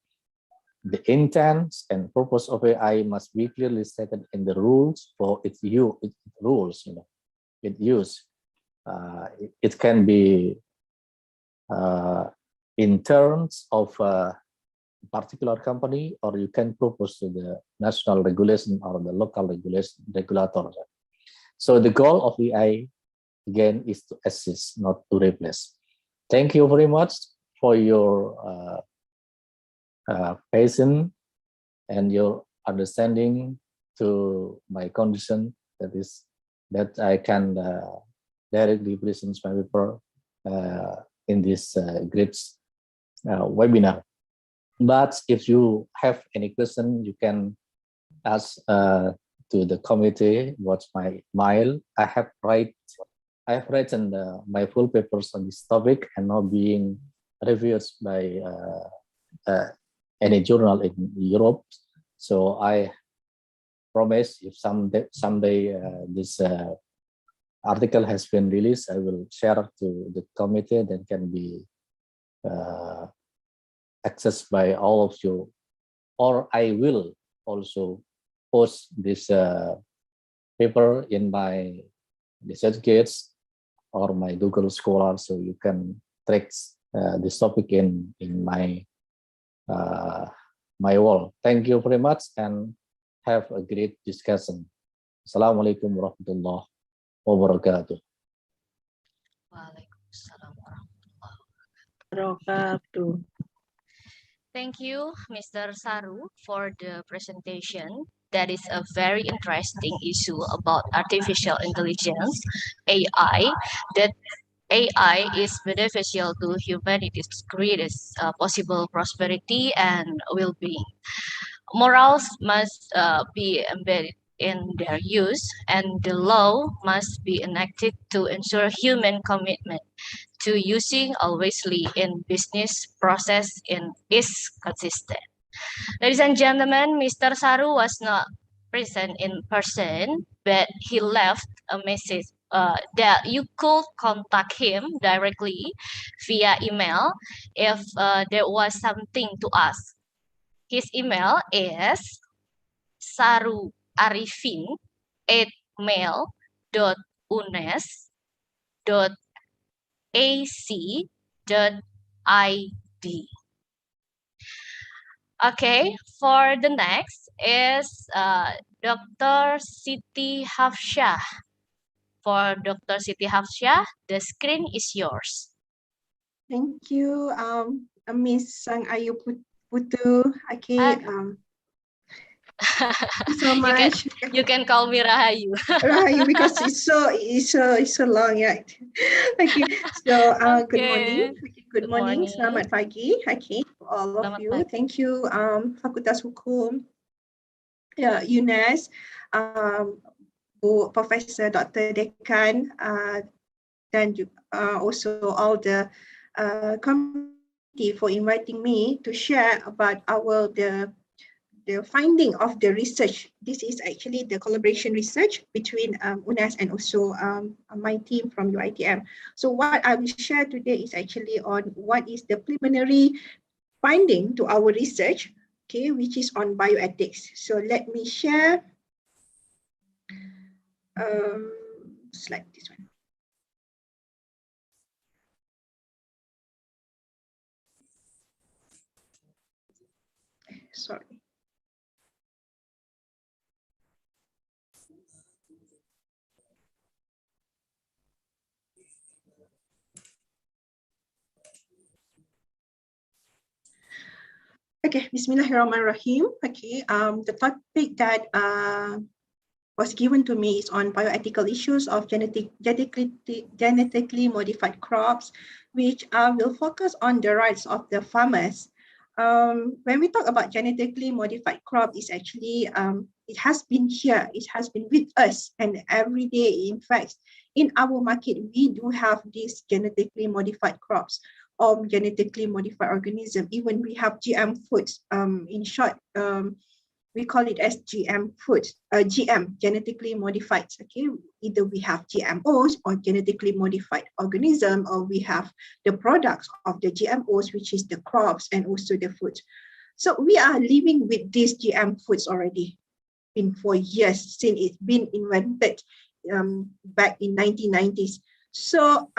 The intent and purpose of AI must be clearly stated in the rules for its use. It can be in terms of a particular company, or you can propose to the national regulation or the local regulators. So the goal of AI again is to assist, not to replace. Thank you very much for your patience and your understanding to my condition, that I can directly present my paper in this great webinar. But if you have any question, you can ask to the committee. What's my mail? I have written my full papers on this topic and now being reviewed by any journal in Europe. So I promise if someday this article has been released, I will share to the committee that can be accessed by all of you, or I will also post this paper in my research or my Google Scholar, so you can track this topic in my my wall. Thank you very much and have a great discussion. Assalamualaikum warahmatullahi wabarakatuh. Waalaikumsalam warahmatullahi wabarakatuh. Thank you, Mr. Saru, for the presentation. That is a very interesting issue about artificial intelligence, AI, that AI is beneficial to humanity's greatest possible prosperity and well-being. Morals must be embedded in their use, and the law must be enacted to ensure human commitment to using alwaysly in business process is consistent. Ladies and gentlemen, Mr. Saru was not present in person, but he left a message that you could contact him directly via email if there was something to ask. His email is saruarifin@mail.unes.ac.id. Okay, for the next is Dr. Siti Hafsyah. For Dr. Siti Hafsyah, the screen is yours. Thank you, Miss Sang Ayu Putu. Okay, thank you so much. You can call me Rahayu. Rahayu, because it's so long, yeah. Okay, so good morning. Okay, good morning. Selamat pagi. Okay, for all of you. Thank you, Fakultas Hukum, UNES, Bu Professor Dr. Dekan, dan also all the committee for inviting me to share about the finding of the research. This is actually the collaboration research between UNES and also my team from UITM. So what I will share today is actually on what is the preliminary finding to our research, okay, which is on bioethics. So let me share slide this one. Sorry. Okay, Bismillahirrahmanirrahim. Okay, the topic that was given to me is on bioethical issues of genetically modified crops, which will focus on the rights of the farmers. When we talk about genetically modified crop, it's actually it has been here, it has been with us, and every day, in fact, in our market, we do have these genetically modified crops or genetically modified organism. Even we have GM foods. In short, we call it as GM foods, GM, genetically modified. Okay, either we have GMOs or genetically modified organism, or we have the products of the GMOs, which is the crops and also the food. So we are living with these GM foods already been for years since it's been invented back in 1990s. So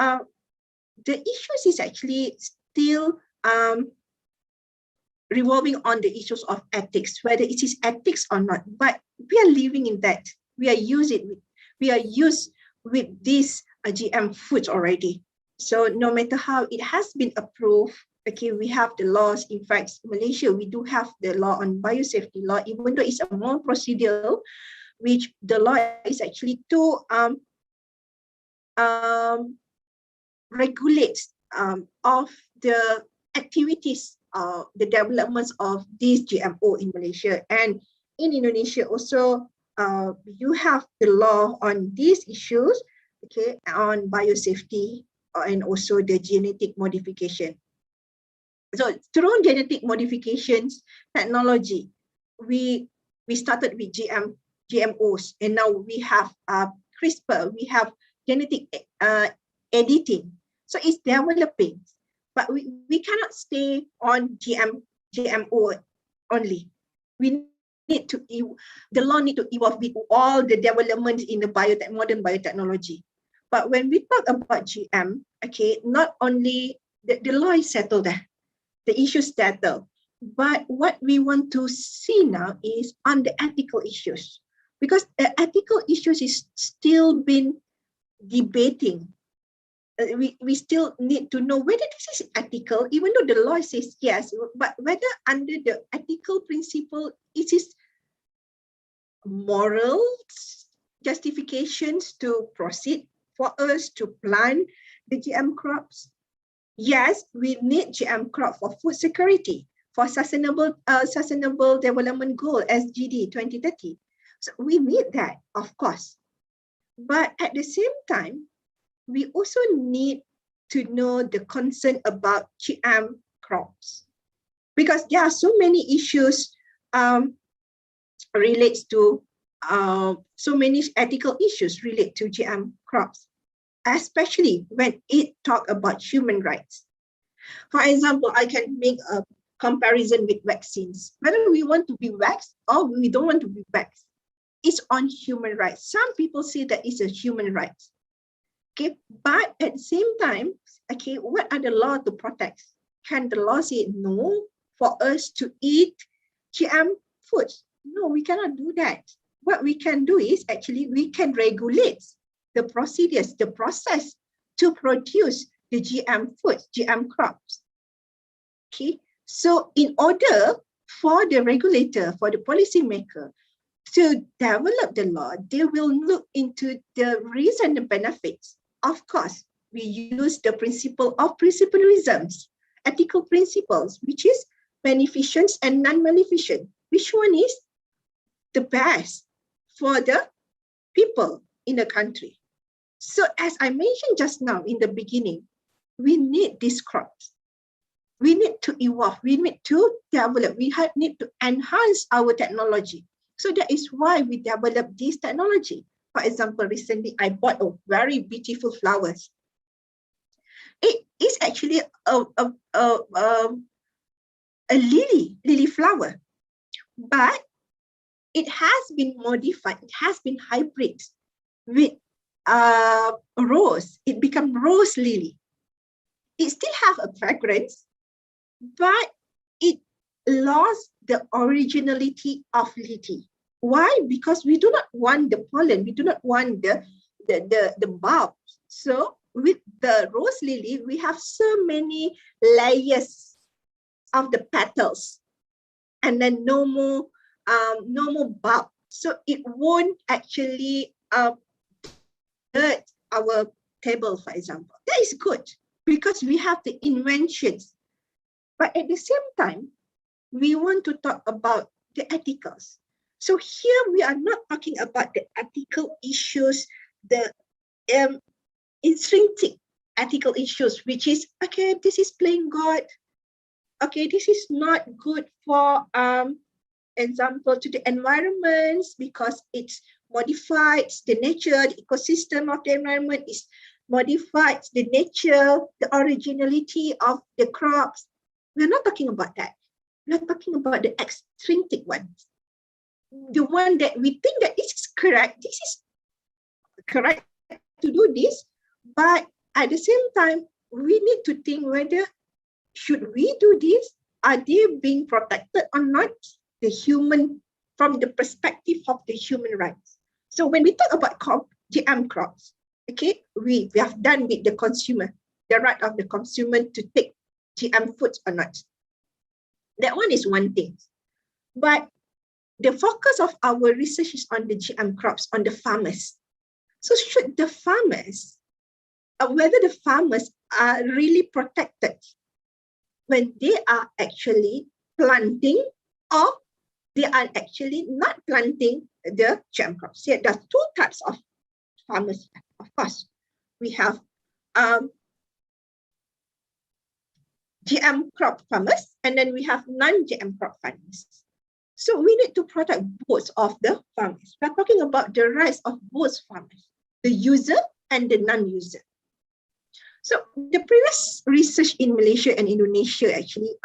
the issues is actually still revolving on the issues of ethics, whether it is ethics or not. But we are living in that. We are used with these GM foods already. So no matter how it has been approved, okay, we have the laws. In fact, Malaysia, we do have the law on biosafety law, even though it's a more procedural, which the law is actually to regulate of the activities, the developments of these GMO in Malaysia. And in Indonesia also, you have the law on these issues, okay, on biosafety and also the genetic modification. So through genetic modifications technology, we started with GMOs, and now we have CRISPR, we have genetic editing. So it's developing, but we cannot stay on GMO only. We need to, the law need to evolve with all the developments in the modern biotechnology. But when we talk about GM, okay, not only the law is settled there, the issues settled, but what we want to see now is on the ethical issues, because the ethical issues is still been debating. We still need to know whether this is ethical, even though the law says yes, but whether under the ethical principle, it is moral justifications to proceed for us to plant the GM crops. Yes, we need GM crop for food security, for sustainable development goal, SDG 2030. So we need that, of course. But at the same time, we also need to know the concern about GM crops, because there are so many issues relates to so many ethical issues relate to GM crops, especially when it talk about human rights. For example, I can make a comparison with vaccines. Whether we want to be vaxxed or we don't want to be vaxxed, it's on human rights. Some people say that it's a human right. Okay, but at the same time, okay, what are the laws to protect? Can the law say no for us to eat GM foods? No, we cannot do that. What we can do is actually we can regulate the procedures, the process to produce the GM foods, GM crops. Okay, so in order for the regulator, for the policymaker to develop the law, they will look into the risks and the benefits. Of course, we use the principle of principalisms, ethical principles, which is beneficent and non-maleficent. Which one is the best for the people in the country? So as I mentioned just now in the beginning, we need these crops. We need to evolve, we need to develop, we need to enhance our technology. So that is why we develop this technology. For example, recently I bought a very beautiful flowers. It is actually a lily flower, but it has been modified, it has been hybrid with rose. It become rose lily. It still have a fragrance, but it lost the originality of lily. Why? Because we do not want the pollen, we do not want the bulb. So with the rose lily, we have so many layers of the petals, and then no more bulb. So it won't actually hurt our table, for example. That is good because we have the inventions. But at the same time, we want to talk about the ethicals. So here we are not talking about the ethical issues, the intrinsic ethical issues, which is, okay, this is playing God. Okay, this is not good for, example, to the environments because it's modified the nature, the ecosystem of the environment is modified the nature, the originality of the crops. We're not talking about that. We're talking about the extrinsic ones. The one that we think that this is correct, this is correct to do this, but at the same time, we need to think whether should we do this? Are they being protected or not? The human, from the perspective of the human rights. So when we talk about GM crops, okay, we have done with the consumer, the right of the consumer to take GM foods or not. That one is one thing. But the focus of our research is on the GM crops, on the farmers. So should the farmers, whether the farmers are really protected when they are actually planting or they are actually not planting the GM crops. Here, there are two types of farmers. Of course, we have GM crop farmers, and then we have non-GM crop farmers. So we need to protect both of the farmers. We're talking about the rights of both farmers, the user and the non-user. So the previous research in Malaysia and Indonesia actually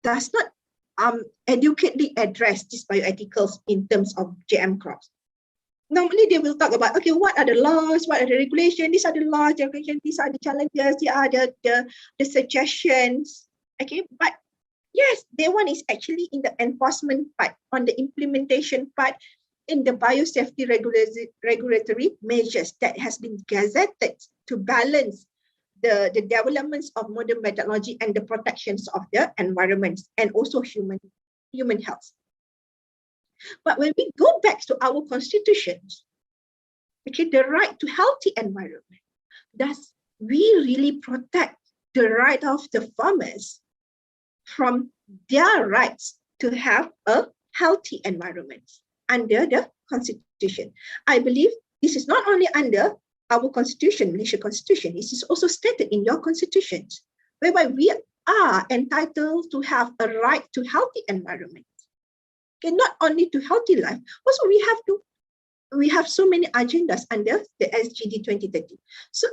does not adequately address these bioethicals in terms of GM crops. Normally they will talk about, okay, what are the laws, what are the regulations, these are the laws, the regulations, these are the challenges, these are the suggestions, okay? But yes, their one is actually in the enforcement part, on the implementation part, in the biosafety regulatory measures that has been gazetted to balance the developments of modern methodology and the protections of the environment and also human health. But when we go back to our constitutions, okay, the right to healthy environment, does we really protect the right of the farmers from their rights to have a healthy environment under the constitution? I believe this is not only under our constitution, Malaysia constitution, it is also stated in your constitutions, whereby we are entitled to have a right to healthy environment. Okay, not only to healthy life, also we have so many agendas under the SGD 2030. So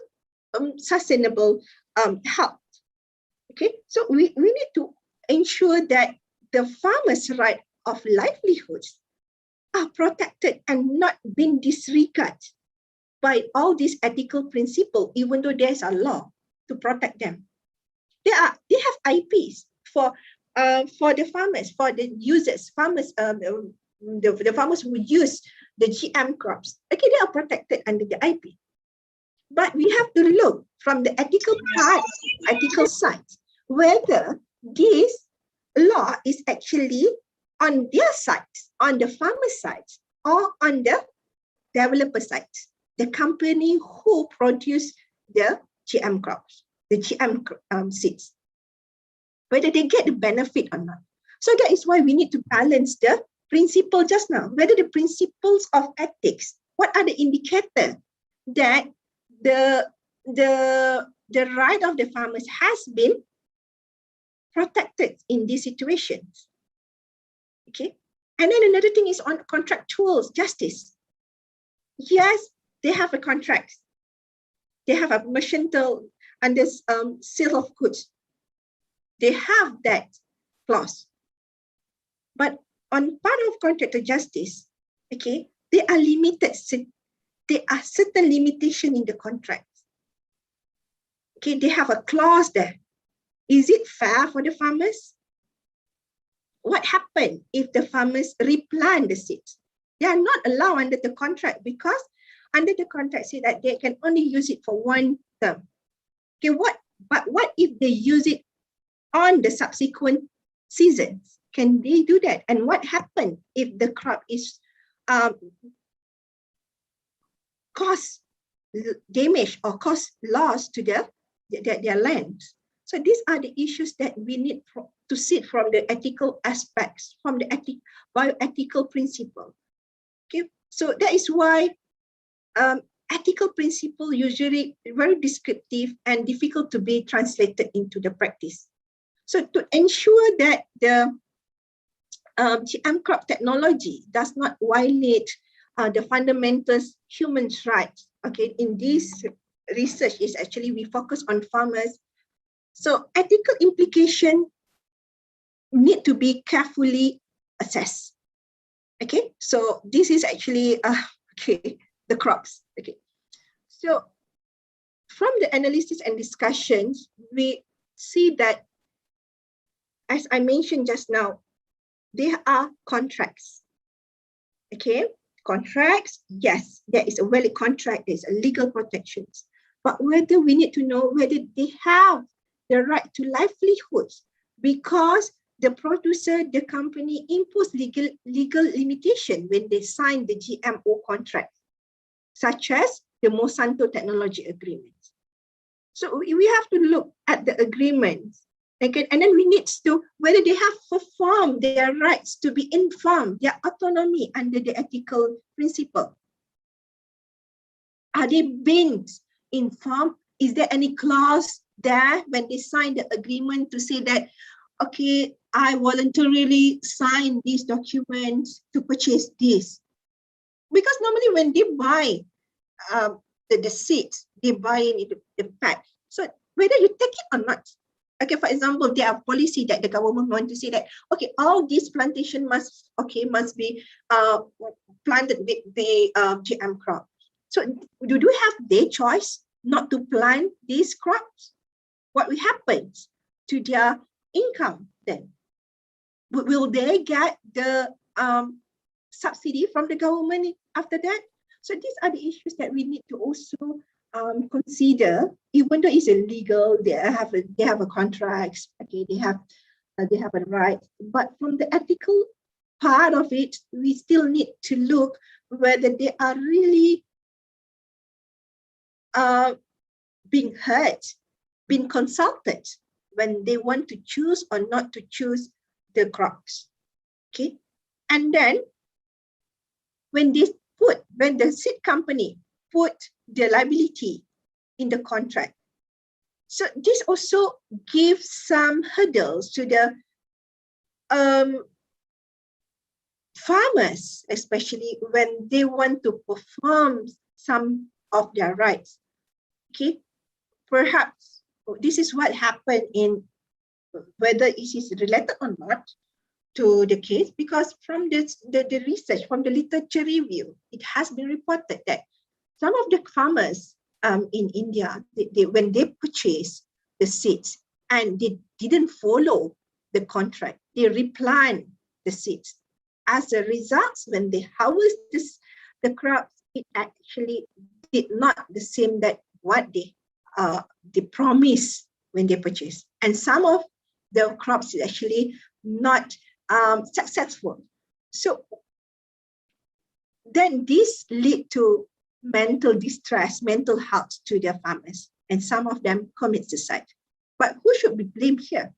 sustainable health. Okay, so we need to ensure that the farmers' right of livelihoods are protected and not being disregarded by all these ethical principles, even though there's a law to protect them. They have IPs for the farmers, for the users, farmers, the farmers who use the GM crops, okay, they are protected under the IP. But we have to look from the ethical part, ethical side, whether this law is actually on their side, on the farmer side, or on the developer side, the company who produce the GM crops, the GM seeds, whether they get the benefit or not. So that is why we need to balance the principle just now, whether the principles of ethics, what are the indicators that the right of the farmers has been protected in these situations. Okay. And then another thing is on contractual justice. Yes, they have a contract. They have a mercantile under sale of goods. They have that clause. But on part of contractual justice, okay, they are limited. There are certain limitations in the contract. Okay, they have a clause there. Is it fair for the farmers? What happens if the farmers replant the seeds? They are not allowed under the contract because under the contract say that they can only use it for one term. Okay, but what if they use it on the subsequent seasons? Can they do that? And what happens if the crop is cause damage or cause loss to their land? So these are the issues that we need to see from the ethical aspects, from the bioethical principle. Okay, so that is why ethical principle usually very descriptive and difficult to be translated into the practice. So to ensure that the GM crop technology does not violate the fundamental human rights, okay, in this research is actually we focus on farmers. So ethical implication need to be carefully assessed. Okay, so this is actually the crops. Okay, so from the analysis and discussions, we see that, as I mentioned just now, there are contracts. Okay, contracts, yes, there is a valid contract, there is a legal protections, but whether we need to know whether they have the right to livelihoods because the producer, the company impose legal limitation when they sign the GMO contract, such as the Monsanto technology agreement. So we have to look at the agreements, okay, and then we need to, whether they have performed their rights to be informed, their autonomy under the ethical principle. Are they being informed? Is there any clause there when they sign the agreement to say that, okay, I voluntarily sign these documents to purchase this? Because normally when they buy the seeds, they buy in the pack. So whether you take it or not, okay, for example, there are policy that the government want to say that, okay, all these plantation must be planted with the GM crop. So do you have their choice not to plant these crops? What will happen to their income then? Will they get the subsidy from the government after that? So these are the issues that we need to also consider, even though it's illegal, they have a contract, okay, they have a right, but from the ethical part of it, we still need to look whether they are really being heard, being consulted when they want to choose or not to choose the crops. Okay, and then when the seed company put the liability in the contract, so this also gives some hurdles to the farmers, especially when they want to perform some of their rights. Okay, perhaps this is what happened in, whether it is related or not to the case, because from the research, from the literature review, it has been reported that some of the farmers in India, when they purchase the seeds and they didn't follow the contract, they replant the seeds. As a result, when they harvest the crops, it actually did not the same that what they promised when they purchased. And some of the crops is actually not successful. So then this lead to mental distress, mental health to their farmers, and some of them commit suicide. But who should be blamed here?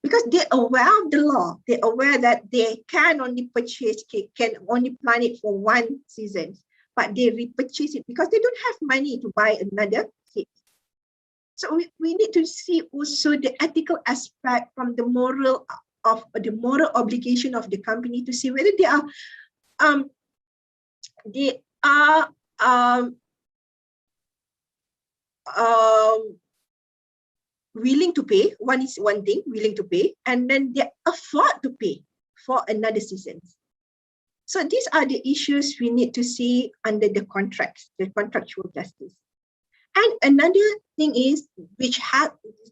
Because they're aware of the law, they're aware that they can only purchase, can only plant it for one season, but they repurchase it because they don't have money to buy another seed. So we need to see also the ethical aspect from the moral obligation of the company to see whether they are willing to pay. One is one thing, willing to pay, and then they afford to pay for another season. So these are the issues we need to see under the contracts, the contractual justice. And another thing is, which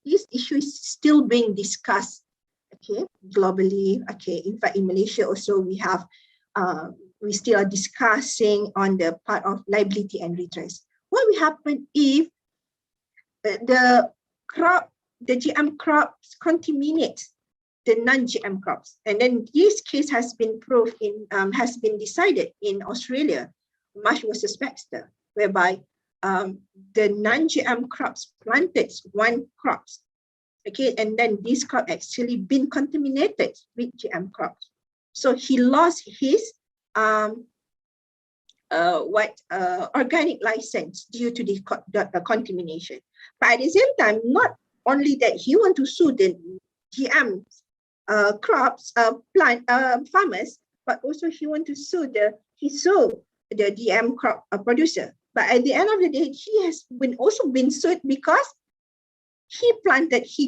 this issue is still being discussed, okay, globally. Okay, in fact, in Malaysia also we have, we still are discussing on the part of liability and redress. What will happen if the GM crops contaminate the non-GM crops? And then this case has been proved in, has been decided in Australia, Marsh versus Baxter, whereby the non-GM crops planted one crops, okay, and then this crop actually been contaminated with GM crops. So he lost his organic license due to the contamination. But at the same time, not only that he want to sue the GM crops farmers, but also he want to sue the GM crop producer. But at the end of the day, he has also been sued because he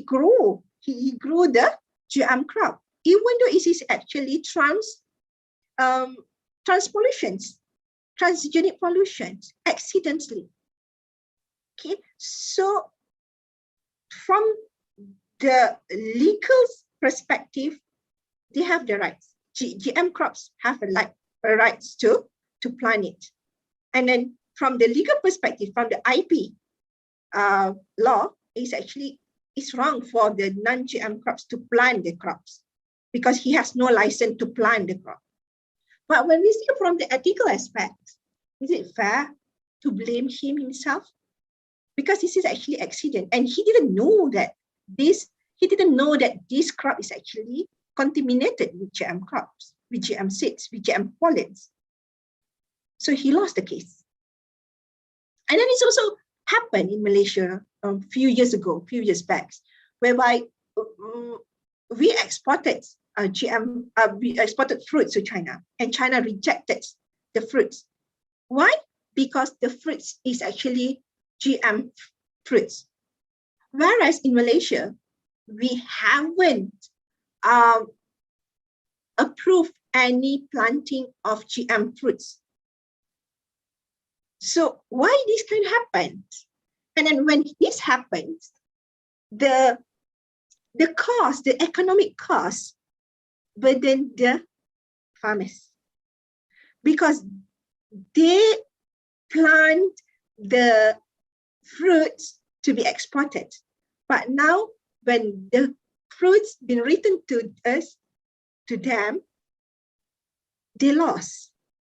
grew the GM crop, even though it is actually transpollutions, transgenic pollutions, accidentally. Okay, so from the legal perspective, they have the rights. GM crops have a rights to plant it. And then from the legal perspective, from the IP law, it's wrong for the non-GM crops to plant the crops because he has no license to plant the crop. But when we see from the ethical aspect, is it fair to blame him himself? Because this is actually accident, and he didn't know that this crop is actually contaminated with GM crops, with GM seeds, with GM pollens. So he lost the case. And then it's also happened in Malaysia a few years back, whereby we exported fruits to China, and China rejected the fruits. Why? Because the fruits is actually GM fruits. Whereas in Malaysia, we haven't approved any planting of GM fruits. So why this can happen? And then when this happens, the economic cost burden the farmers, because they plant the fruits to be exported. But now when the fruits been returned to us, to them, they lost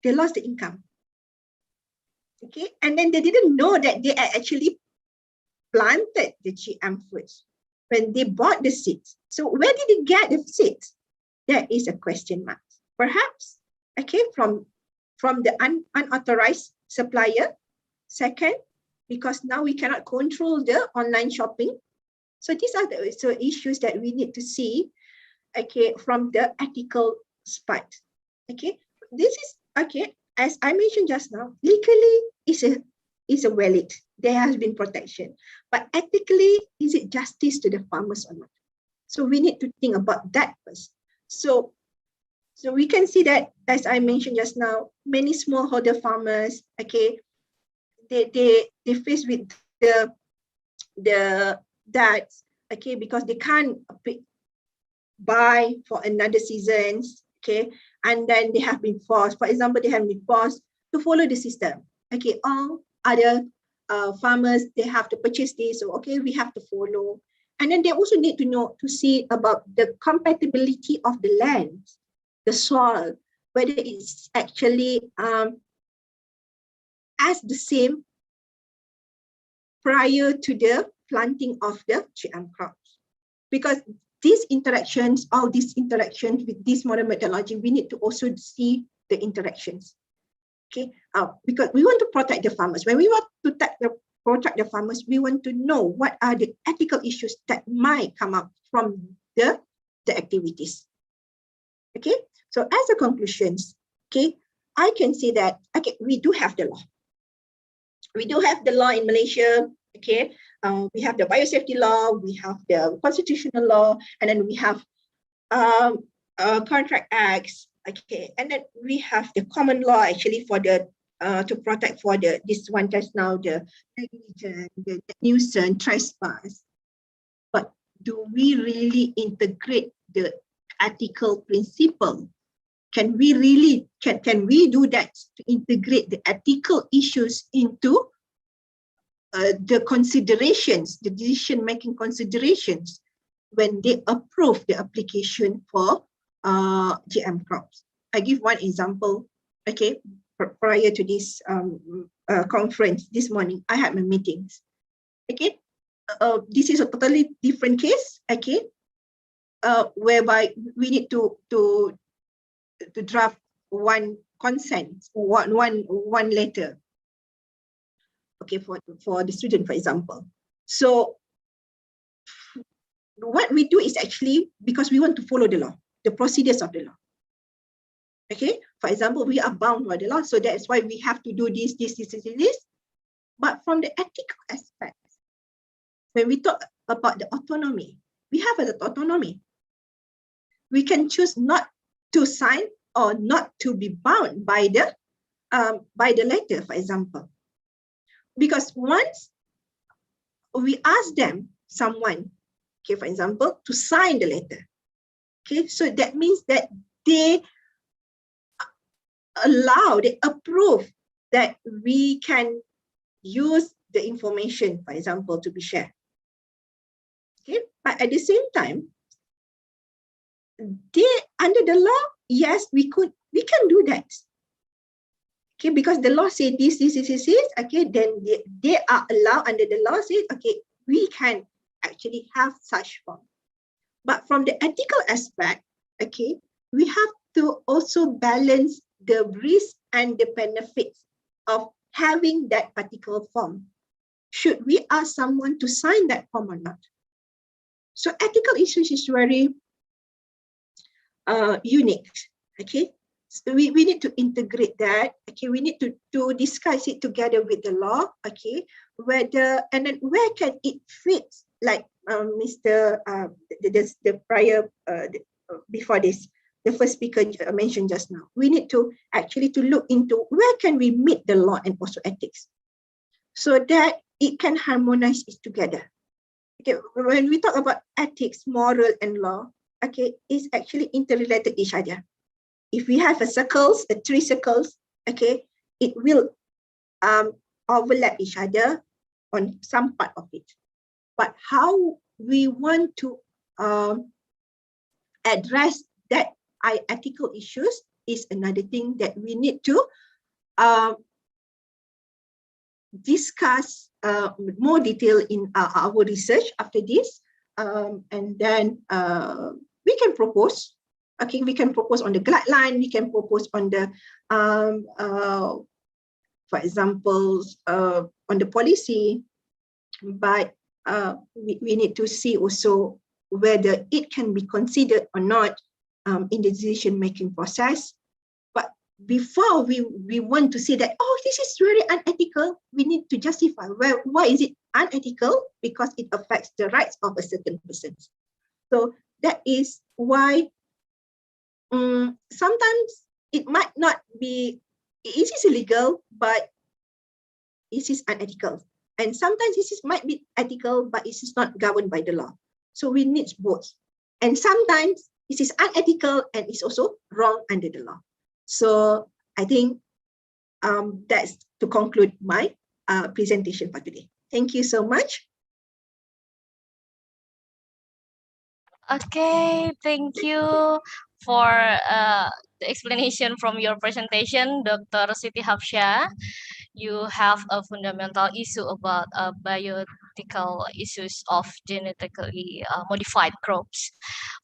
the income. Okay, and then they didn't know that they actually planted the GM fruits when they bought the seeds. So where did they get the seeds? There is a question mark. Perhaps, okay, from the unauthorized supplier. Second, because now we cannot control the online shopping. So these are the issues that we need to see, okay, from the ethical part. Okay, this is, okay, as I mentioned just now, legally is a valid. There has been protection, but ethically, is it justice to the farmers or not? So we need to think about that first. So we can see that, as I mentioned just now, many smallholder farmers, okay, they face with the debts, okay, because they can't buy for another seasons, okay, and then they have been forced. For example, they have been forced to follow the system. Okay, all other farmers, they have to purchase this, so okay, we have to follow. And then they also need to know, to see about the compatibility of the land, the soil, whether it's actually as the same prior to the planting of the GM crops. Because these interactions, all these interactions with this modern methodology, we need to also see the interactions. Okay, because we want to protect the farmers. When we want to protect the farmers, we want to know what are the ethical issues that might come up from the activities. Okay, so as a conclusions, okay, I can say that, okay, we do have the law. We do have the law in Malaysia. Okay, we have the biosafety law, we have the constitutional law, and then we have contract acts. Okay, and then we have the common law actually for the to protect for the this one just now, the negligence, the nuisance, trespass. But do we really integrate the ethical principle? Can we really can we do that to integrate the ethical issues into the considerations, the decision-making considerations when they approve the application for GM crops? I give one example. Okay, prior to this conference this morning, I had my meetings. Okay, this is a totally different case. Okay, whereby we need to draft one consent, one letter. Okay, for the student, for example. So what we do is actually because we want to follow the law, the procedures of the law. Okay, for example, we are bound by the law, so that's why we have to do this. But from the ethical aspect, when we talk about the autonomy, we have an autonomy. We can choose not to sign or not to be bound by the letter, for example. Because once we ask someone, okay, for example, to sign the letter, okay, so that means that they approve that we can use the information, for example, to be shared. Okay, but at the same time, under the law, yes, we can do that. Okay, because the law says this, okay, then they are allowed under the law says, okay, we can actually have such form. But from the ethical aspect, okay, we have to also balance the risk and the benefits of having that particular form. Should we ask someone to sign that form or not? So ethical issues is very unique. Okay, so we need to integrate that. Okay, we need to discuss it together with the law. Okay, and then where can it fit? Like the prior before this, the first speaker mentioned just now. We need to actually to look into where can we meet the law and also ethics, so that it can harmonize it together. Okay, when we talk about ethics, moral, and law, okay, it's actually interrelated each other. If we have three circles, okay, it will overlap each other on some part of it. But how we want to address that ethical issues is another thing that we need to discuss more detail in our research after this, and then we can propose. Okay, we can propose on the guideline. We can propose on the, for example, on the policy. But we need to see also whether it can be considered or not in the decision-making process. But before we want to say that, oh, this is very unethical, we need to justify why is it unethical? Because it affects the rights of a certain person. So that is why sometimes it might not be, it is illegal, but it is unethical. And sometimes this might be ethical, but it is not governed by the law. So we need both. And sometimes it is unethical and it's also wrong under the law. So I think that's to conclude my presentation for today. Thank you so much. Okay, thank you for the explanation from your presentation, Dr. Siti Hafsyah. You have a fundamental issue about bioethical issues of genetically modified crops.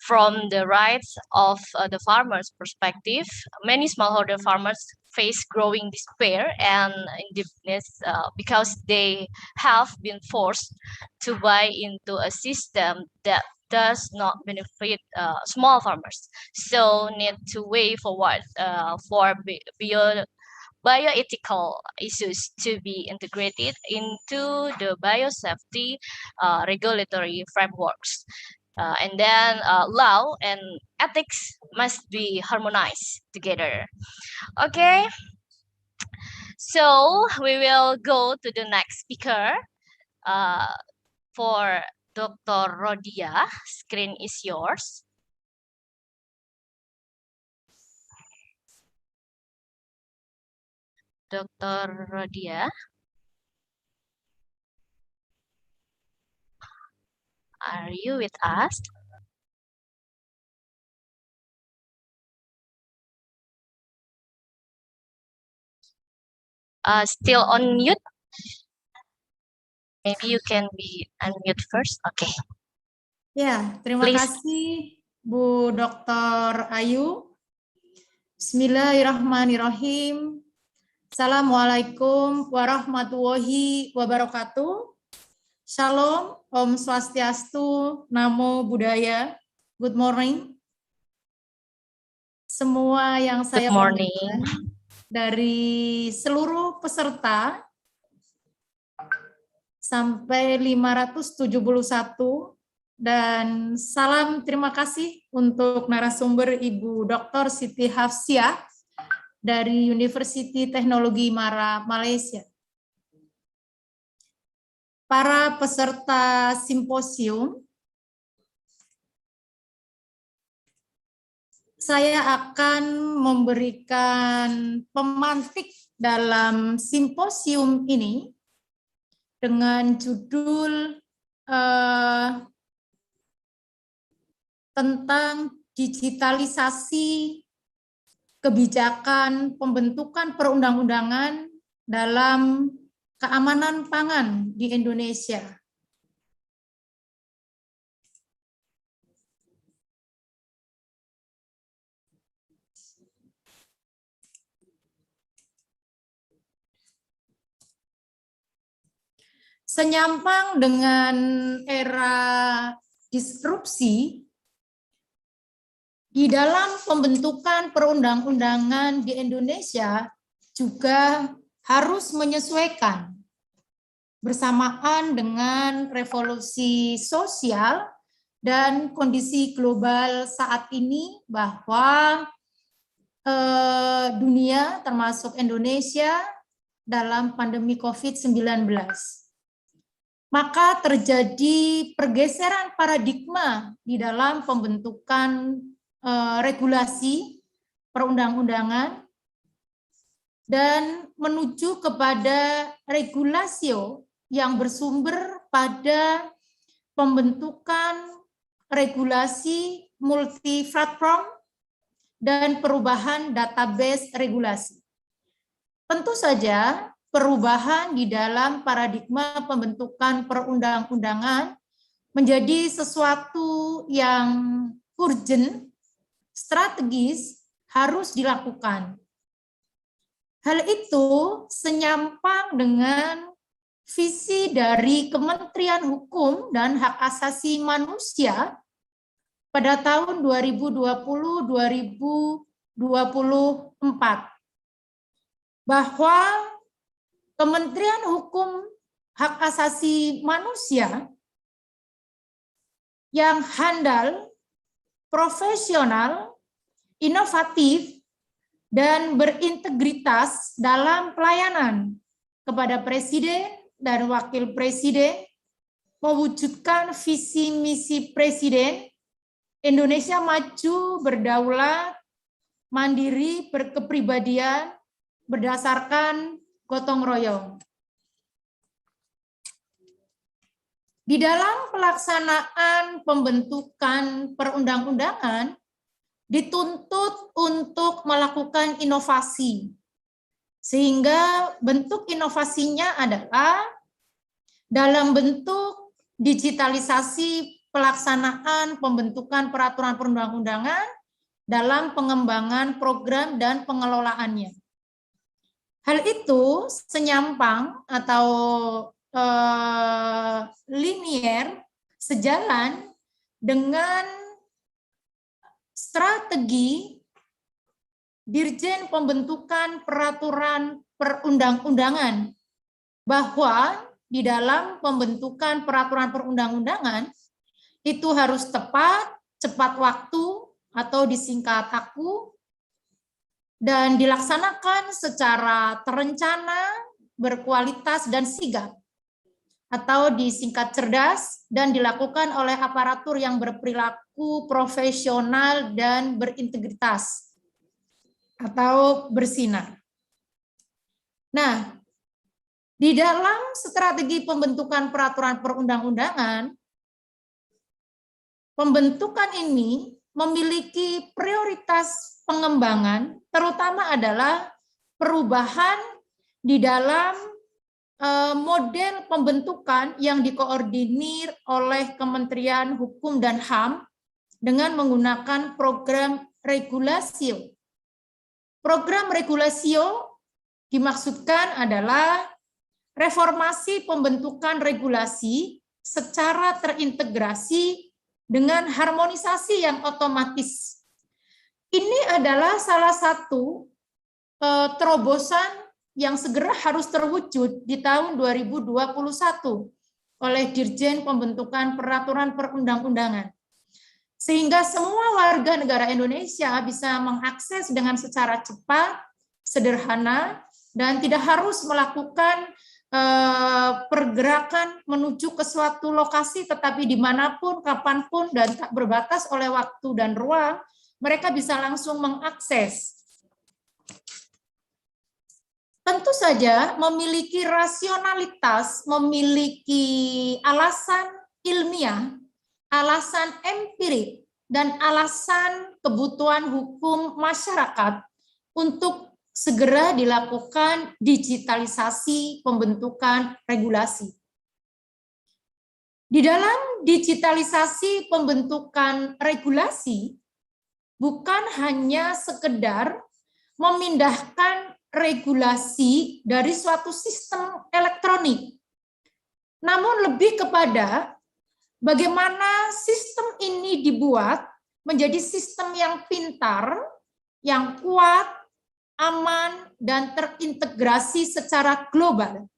From the rights of the farmers' perspective, many smallholder farmers face growing despair and indebtedness because they have been forced to buy into a system that does not benefit small farmers, so need to way forward for bioethical issues to be integrated into the biosafety regulatory frameworks. And then law and ethics must be harmonized together. Okay, so we will go to the next speaker for Dr. Rodia. Screen is yours. Dr. Rodia. Are you with us? Still on mute? Maybe you can be unmute first. Okay. Ya, terima kasih Bu Dr. Ayu. Bismillahirrahmanirrahim. Assalamualaikum warahmatullahi wabarakatuh. Shalom, Om Swastiastu, Namo Buddhaya. Good morning. Semua yang saya hormatkan dari seluruh peserta sampai 571 dan salam terima kasih untuk narasumber Ibu Dr. Siti Hafsyah dari University Teknologi Mara, Malaysia. Para peserta simposium, saya akan memberikan pemantik dalam simposium ini dengan judul tentang digitalisasi kebijakan pembentukan perundang-undangan dalam keamanan pangan di Indonesia. Senyampang dengan era disrupsi, di dalam pembentukan perundang-undangan di Indonesia juga harus menyesuaikan bersamaan dengan revolusi sosial dan kondisi global saat ini bahwa dunia termasuk Indonesia dalam pandemi COVID-19. Maka terjadi pergeseran paradigma di dalam pembentukan regulasi perundang-undangan dan menuju kepada regulasio yang bersumber pada pembentukan regulasi multi-platform dan perubahan database regulasi. Tentu saja perubahan di dalam paradigma pembentukan perundang-undangan menjadi sesuatu yang urgent, strategis, harus dilakukan. Hal itu senyampang dengan visi dari Kementerian Hukum dan Hak Asasi Manusia pada tahun 2020-2024, bahwa Kementerian Hukum Hak Asasi Manusia yang handal, profesional, inovatif, dan berintegritas dalam pelayanan kepada Presiden dan Wakil Presiden, mewujudkan visi misi Presiden Indonesia maju, berdaulat, mandiri, berkepribadian, berdasarkan gotong royong. Di dalam pelaksanaan pembentukan perundang-undangan dituntut untuk melakukan inovasi. Sehingga bentuk inovasinya adalah dalam bentuk digitalisasi pelaksanaan pembentukan peraturan perundang-undangan dalam pengembangan program dan pengelolaannya. Hal itu senyampang atau linier sejalan dengan strategi Dirjen Pembentukan Peraturan Perundang-undangan bahwa di dalam pembentukan peraturan perundang-undangan itu harus tepat, cepat waktu atau disingkat AKU, dan dilaksanakan secara terencana, berkualitas, dan sigap, atau disingkat cerdas, dan dilakukan oleh aparatur yang berperilaku profesional dan berintegritas, atau bersinar. Nah, di dalam strategi pembentukan peraturan perundang-undangan, pembentukan ini memiliki prioritas pengembangan, terutama adalah perubahan di dalam model pembentukan yang dikoordinir oleh Kementerian Hukum dan HAM dengan menggunakan program regulasio. Program regulasio dimaksudkan adalah reformasi pembentukan regulasi secara terintegrasi dengan harmonisasi yang otomatis. Ini adalah salah satu terobosan yang segera harus terwujud di tahun 2021 oleh Dirjen Pembentukan Peraturan Perundang-undangan. Sehingga semua warga negara Indonesia bisa mengakses dengan secara cepat, sederhana, dan tidak harus melakukan pergerakan menuju ke suatu lokasi, tetapi dimanapun, kapanpun, dan tak berbatas oleh waktu dan ruang, mereka bisa langsung mengakses. Tentu saja memiliki rasionalitas, memiliki alasan ilmiah, alasan empirik, dan alasan kebutuhan hukum masyarakat untuk segera dilakukan digitalisasi pembentukan regulasi. Di dalam digitalisasi pembentukan regulasi, bukan hanya sekedar memindahkan regulasi dari suatu sistem elektronik, namun lebih kepada bagaimana sistem ini dibuat menjadi sistem yang pintar, yang kuat, aman, dan terintegrasi secara global,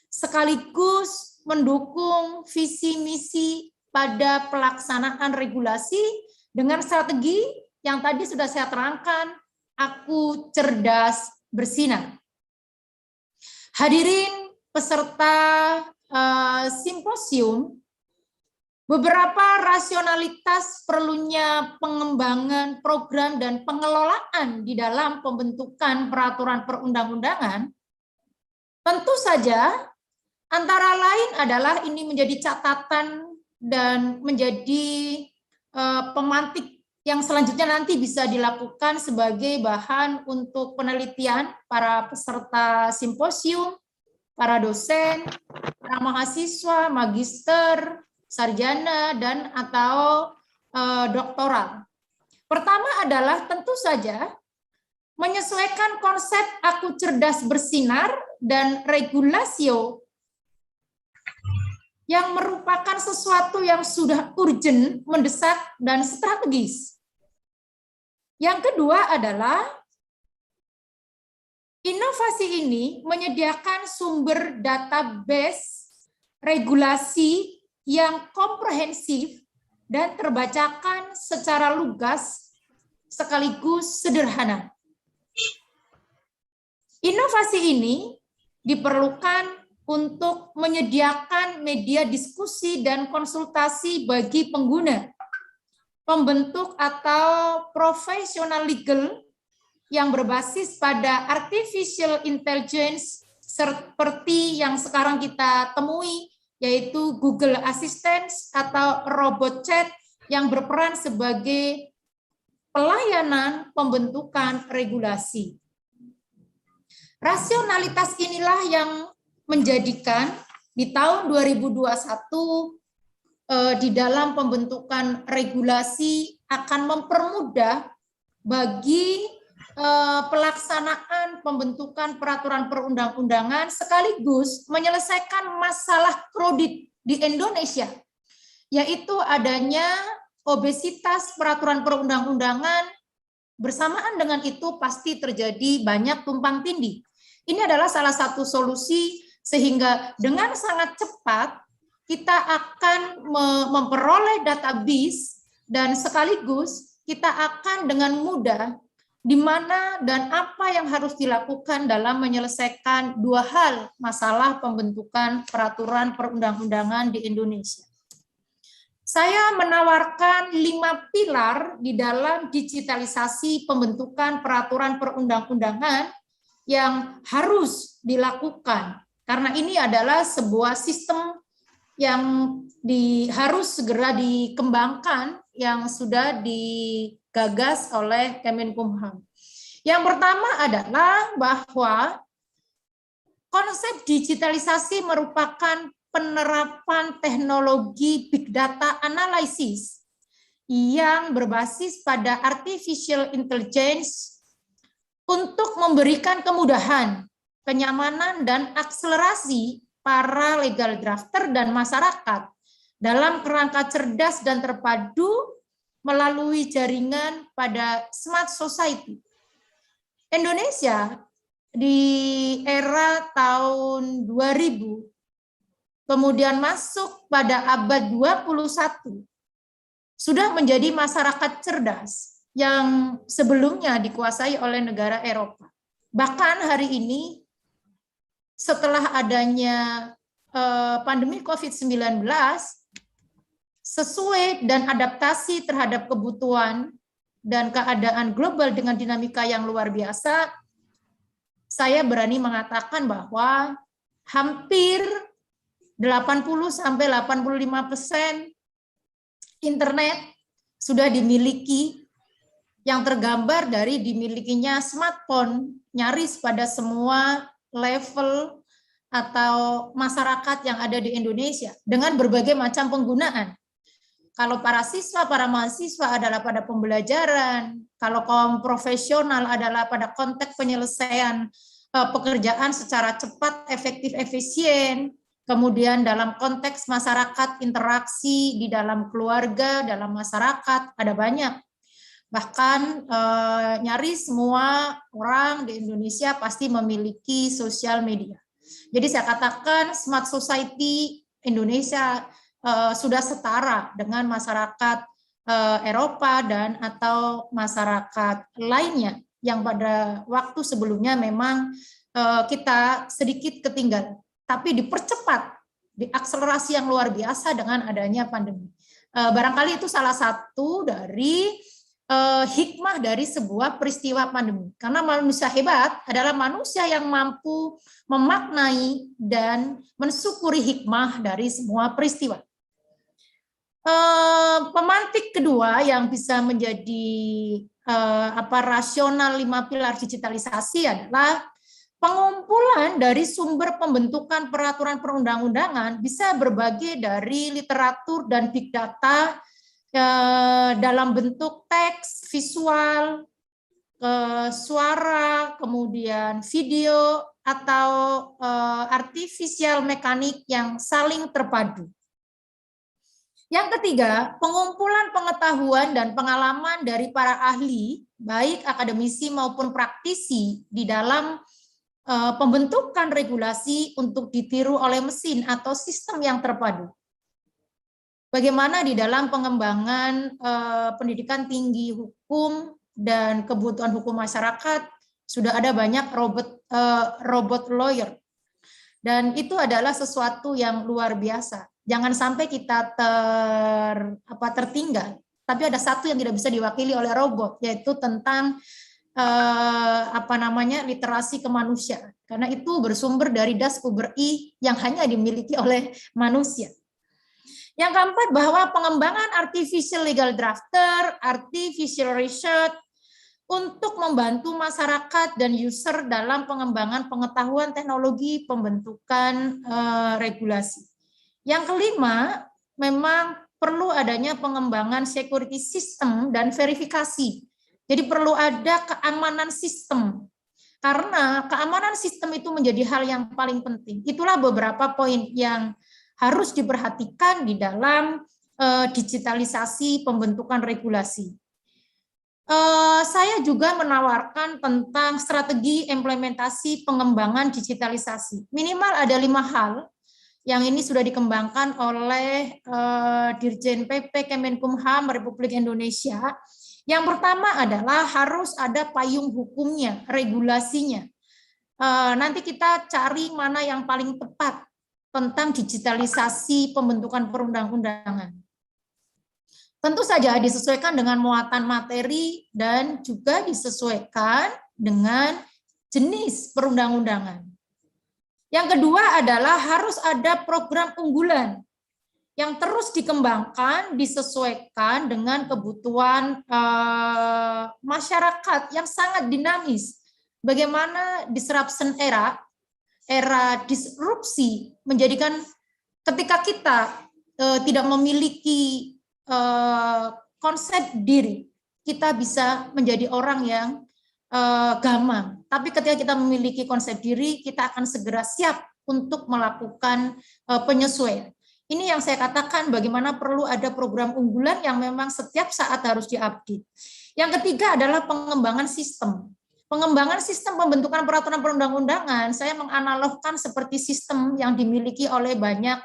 sekaligus mendukung visi misi pada pelaksanaan regulasi dengan strategi yang tadi sudah saya terangkan, aku cerdas bersinar. Hadirin peserta simposium, beberapa rasionalitas perlunya pengembangan program dan pengelolaan di dalam pembentukan peraturan perundang-undangan, tentu saja antara lain adalah ini menjadi catatan dan menjadi pemantik yang selanjutnya nanti bisa dilakukan sebagai bahan untuk penelitian para peserta simposium, para dosen, para mahasiswa, magister, sarjana, dan atau doktoral. Pertama adalah tentu saja menyesuaikan konsep aku cerdas bersinar dan regulasio yang merupakan sesuatu yang sudah urgent, mendesak, dan strategis. Yang kedua adalah inovasi ini menyediakan sumber database regulasi yang komprehensif dan terbacakan secara lugas sekaligus sederhana. Inovasi ini diperlukan untuk menyediakan media diskusi dan konsultasi bagi pengguna, pembentuk atau profesional legal yang berbasis pada artificial intelligence seperti yang sekarang kita temui, yaitu Google Assistant atau robot chat yang berperan sebagai pelayanan pembentukan regulasi. Rasionalitas inilah yang menjadikan di tahun 2021 di dalam pembentukan regulasi akan mempermudah bagi pelaksanaan pembentukan peraturan perundang-undangan sekaligus menyelesaikan masalah kredit di Indonesia, yaitu adanya obesitas peraturan perundang-undangan. Bersamaan dengan itu pasti terjadi banyak tumpang tindih. Ini adalah salah satu solusi sehingga dengan sangat cepat kita akan memperoleh database dan sekaligus kita akan dengan mudah di mana dan apa yang harus dilakukan dalam menyelesaikan dua hal masalah pembentukan peraturan perundang-undangan di Indonesia. Saya menawarkan 5 pilar di dalam digitalisasi pembentukan peraturan perundang-undangan yang harus dilakukan, karena ini adalah sebuah sistem yang harus segera dikembangkan yang sudah digagas oleh Kemenkumham. Yang pertama adalah bahwa konsep digitalisasi merupakan penerapan teknologi big data analysis yang berbasis pada artificial intelligence untuk memberikan kemudahan, kenyamanan, dan akselerasi para legal drafter dan masyarakat dalam kerangka cerdas dan terpadu melalui jaringan pada smart society. Indonesia di era tahun 2000 kemudian masuk pada abad 21 sudah menjadi masyarakat cerdas yang sebelumnya dikuasai oleh negara Eropa. Bahkan hari ini setelah adanya pandemi COVID-19, sesuai dan adaptasi terhadap kebutuhan dan keadaan global dengan dinamika yang luar biasa, saya berani mengatakan bahwa hampir 80-85% internet sudah dimiliki, yang tergambar dari dimilikinya smartphone nyaris pada semua level atau masyarakat yang ada di Indonesia dengan berbagai macam penggunaan. Kalau para siswa, para mahasiswa adalah pada pembelajaran, kalau kaum profesional adalah pada konteks penyelesaian pekerjaan secara cepat, efektif, efisien, kemudian dalam konteks masyarakat, interaksi di dalam keluarga, dalam masyarakat, ada banyak. Bahkan nyaris semua orang di Indonesia pasti memiliki sosial media. Jadi saya katakan smart society Indonesia sudah setara dengan masyarakat Eropa dan atau masyarakat lainnya yang pada waktu sebelumnya memang kita sedikit ketinggalan, tapi dipercepat, diakselerasi yang luar biasa dengan adanya pandemi. Barangkali itu salah satu dari hikmah dari sebuah peristiwa pandemi. Karena manusia hebat adalah manusia yang mampu memaknai dan mensyukuri hikmah dari semua peristiwa. Pemantik kedua yang bisa menjadi rasional 5 pilar digitalisasi adalah pengumpulan dari sumber pembentukan peraturan perundang-undangan bisa berbagai dari literatur dan big data dalam bentuk teks, visual, suara, kemudian video, atau artificial mekanik yang saling terpadu. Yang ketiga, pengumpulan pengetahuan dan pengalaman dari para ahli, baik akademisi maupun praktisi di dalam pembentukan regulasi untuk ditiru oleh mesin atau sistem yang terpadu. Bagaimana di dalam pengembangan pendidikan tinggi hukum dan kebutuhan hukum masyarakat sudah ada banyak robot lawyer, dan itu adalah sesuatu yang luar biasa. Jangan sampai kita tertinggal. Tapi ada satu yang tidak bisa diwakili oleh robot, yaitu tentang literasi kemanusiaan, karena itu bersumber dari das über I yang hanya dimiliki oleh manusia. Yang keempat, bahwa pengembangan artificial legal drafter, artificial research untuk membantu masyarakat dan user dalam pengembangan pengetahuan teknologi pembentukan regulasi. Yang kelima, memang perlu adanya pengembangan security system dan verifikasi. Jadi perlu ada keamanan sistem, karena keamanan sistem itu menjadi hal yang paling penting. Itulah beberapa poin yang harus diperhatikan di dalam digitalisasi pembentukan regulasi. Saya juga menawarkan tentang strategi implementasi pengembangan digitalisasi. Minimal ada 5 hal yang ini sudah dikembangkan oleh Dirjen PP Kemenkumham Republik Indonesia. Yang pertama adalah harus ada payung hukumnya, regulasinya. Nanti kita cari mana yang paling tepat tentang digitalisasi pembentukan perundang-undangan. Tentu saja disesuaikan dengan muatan materi dan juga disesuaikan dengan jenis perundang-undangan. Yang kedua adalah harus ada program unggulan yang terus dikembangkan, disesuaikan dengan kebutuhan masyarakat yang sangat dinamis. Bagaimana disruption era disrupsi menjadikan ketika kita tidak memiliki konsep diri, kita bisa menjadi orang yang gamang. Tapi ketika kita memiliki konsep diri, kita akan segera siap untuk melakukan penyesuaian. Ini yang saya katakan bagaimana perlu ada program unggulan yang memang setiap saat harus diupdate. Yang ketiga adalah pengembangan sistem. Pengembangan sistem pembentukan peraturan perundang-undangan, saya menganalogkan seperti sistem yang dimiliki oleh banyak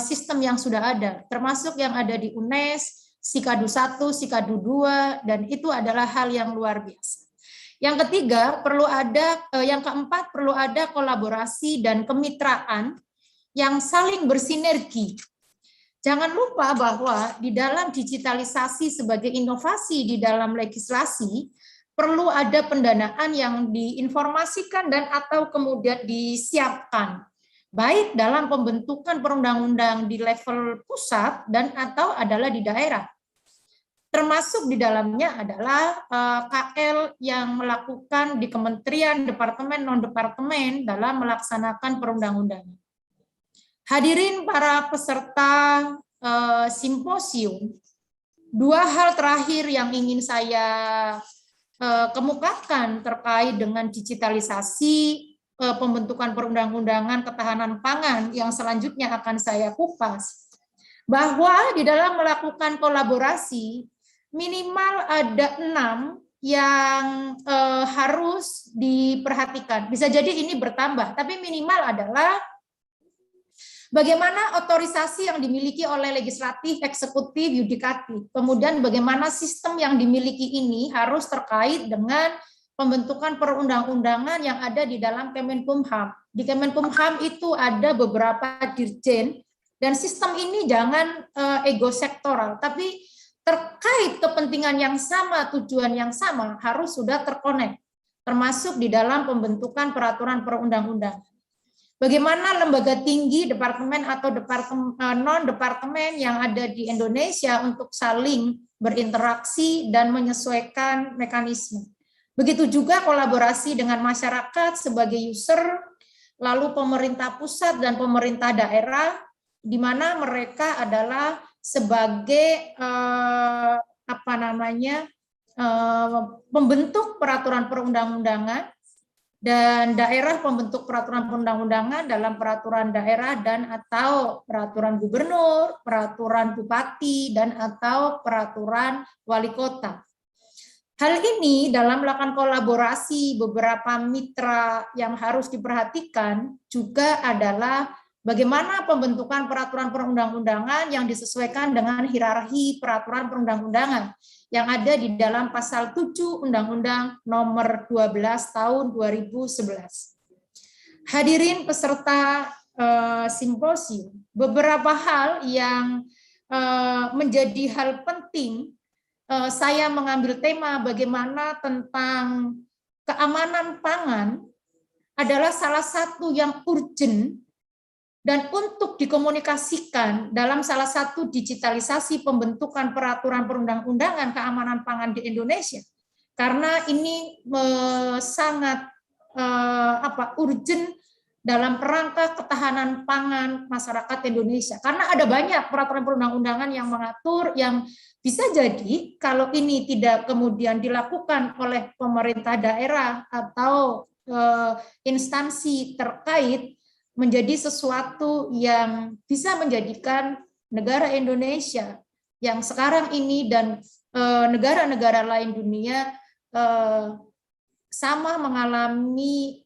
sistem yang sudah ada, termasuk yang ada di UNES, Sikadu 1, Sikadu 2, dan itu adalah hal yang luar biasa. Yang ketiga, yang keempat, perlu ada kolaborasi dan kemitraan yang saling bersinergi. Jangan lupa bahwa di dalam digitalisasi sebagai inovasi di dalam legislasi, perlu ada pendanaan yang diinformasikan dan atau kemudian disiapkan, baik dalam pembentukan perundang-undang di level pusat dan atau adalah di daerah. Termasuk di dalamnya adalah KL yang melakukan di kementerian, departemen, non-departemen dalam melaksanakan perundang-undangan. Hadirin para peserta simposium, 2 hal terakhir yang ingin saya kemukakan terkait dengan digitalisasi pembentukan perundang-undangan ketahanan pangan yang selanjutnya akan saya kupas, bahwa di dalam melakukan kolaborasi minimal ada 6 yang harus diperhatikan. Bisa jadi ini bertambah, tapi minimal adalah bagaimana otorisasi yang dimiliki oleh legislatif, eksekutif, yudikatif. Kemudian bagaimana sistem yang dimiliki ini harus terkait dengan pembentukan perundang-undangan yang ada di dalam Kemenkumham. Di Kemenkumham itu ada beberapa dirjen, dan sistem ini jangan ego sektoral, tapi terkait kepentingan yang sama, tujuan yang sama, harus sudah terkonek, termasuk di dalam pembentukan peraturan perundang-undangan. Bagaimana lembaga tinggi, departemen atau non-departemen yang ada di Indonesia untuk saling berinteraksi dan menyesuaikan mekanisme. Begitu juga kolaborasi dengan masyarakat sebagai user, lalu pemerintah pusat dan pemerintah daerah, di mana mereka adalah sebagai pembentuk peraturan perundang-undangan, dan daerah pembentuk peraturan perundang-undangan dalam peraturan daerah dan atau peraturan gubernur, peraturan bupati, dan atau peraturan wali kota. Hal ini dalam melakukan kolaborasi beberapa mitra yang harus diperhatikan juga adalah bagaimana pembentukan peraturan perundang-undangan yang disesuaikan dengan hierarki peraturan perundang-undangan yang ada di dalam pasal 7 Undang-Undang Nomor 12 Tahun 2011. Hadirin peserta simposium, beberapa hal yang menjadi hal penting saya mengambil tema bagaimana tentang keamanan pangan adalah salah satu yang urgent dan untuk dikomunikasikan dalam salah satu digitalisasi pembentukan peraturan perundang-undangan keamanan pangan di Indonesia. Karena ini sangat urgent dalam kerangka ketahanan pangan masyarakat Indonesia. Karena ada banyak peraturan perundang-undangan yang mengatur, yang bisa jadi kalau ini tidak kemudian dilakukan oleh pemerintah daerah atau instansi terkait, menjadi sesuatu yang bisa menjadikan negara Indonesia yang sekarang ini dan negara-negara lain dunia sama mengalami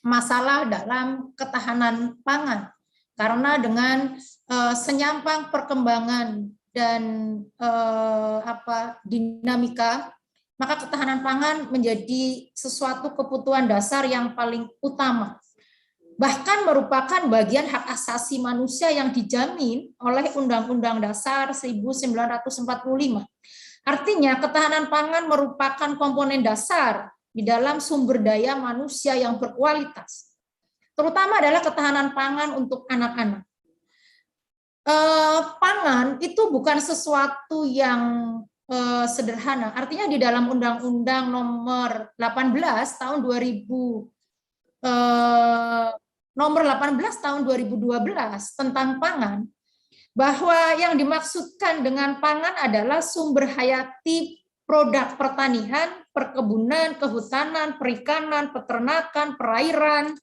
masalah dalam ketahanan pangan, karena dengan senyampang perkembangan dan dinamika, maka ketahanan pangan menjadi sesuatu kebutuhan dasar yang paling utama, bahkan merupakan bagian hak asasi manusia yang dijamin oleh Undang-Undang Dasar 1945. Artinya ketahanan pangan merupakan komponen dasar di dalam sumber daya manusia yang berkualitas, terutama adalah ketahanan pangan untuk anak-anak. Pangan itu bukan sesuatu yang sederhana. Artinya di dalam Undang-Undang Nomor 18 Tahun 2012 tentang pangan, bahwa yang dimaksudkan dengan pangan adalah sumber hayati produk pertanian, perkebunan, kehutanan, perikanan, peternakan, perairan,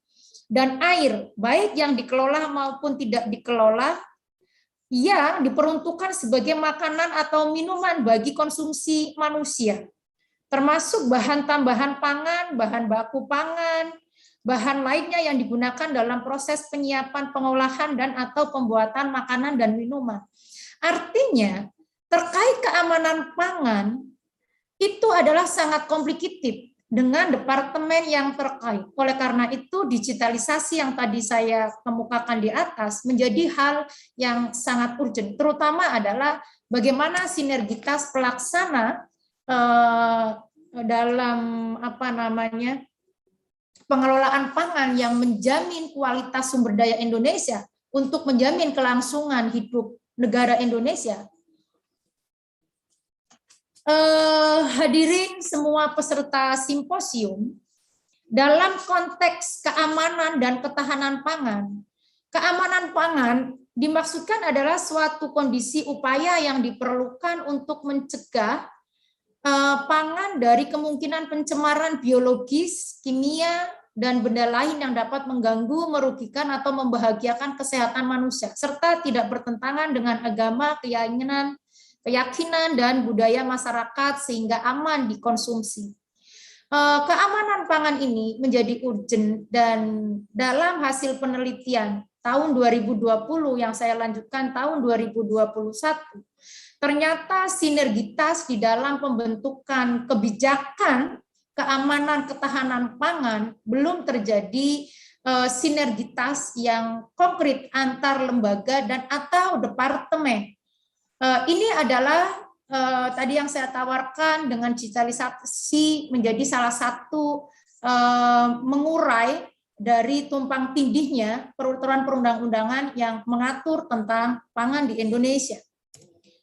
dan air, baik yang dikelola maupun tidak dikelola, yang diperuntukkan sebagai makanan atau minuman bagi konsumsi manusia, termasuk bahan tambahan pangan, bahan baku pangan, bahan lainnya yang digunakan dalam proses penyiapan, pengolahan, dan atau pembuatan makanan dan minuman. Artinya, terkait keamanan pangan, itu adalah sangat complicated dengan departemen yang terkait. Oleh karena itu, digitalisasi yang tadi saya kemukakan di atas menjadi hal yang sangat urgent, terutama adalah bagaimana sinergitas pelaksana dalam pengelolaan pangan yang menjamin kualitas sumber daya Indonesia untuk menjamin kelangsungan hidup negara Indonesia. Hadirin semua peserta simposium, dalam konteks keamanan dan ketahanan pangan dimaksudkan adalah suatu kondisi upaya yang diperlukan untuk mencegah pangan dari kemungkinan pencemaran biologis, kimia, dan benda lain yang dapat mengganggu, merugikan, atau membahagiakan kesehatan manusia, serta tidak bertentangan dengan agama, keyakinan, dan budaya masyarakat sehingga aman dikonsumsi. Keamanan pangan ini menjadi urgent, dan dalam hasil penelitian tahun 2020 yang saya lanjutkan tahun 2021, ternyata sinergitas di dalam pembentukan kebijakan keamanan ketahanan pangan belum terjadi sinergitas yang konkret antar lembaga dan atau departemen. Ini adalah tadi yang saya tawarkan dengan digitalisasi menjadi salah satu mengurai dari tumpang tindihnya peraturan perundang-undangan yang mengatur tentang pangan di Indonesia.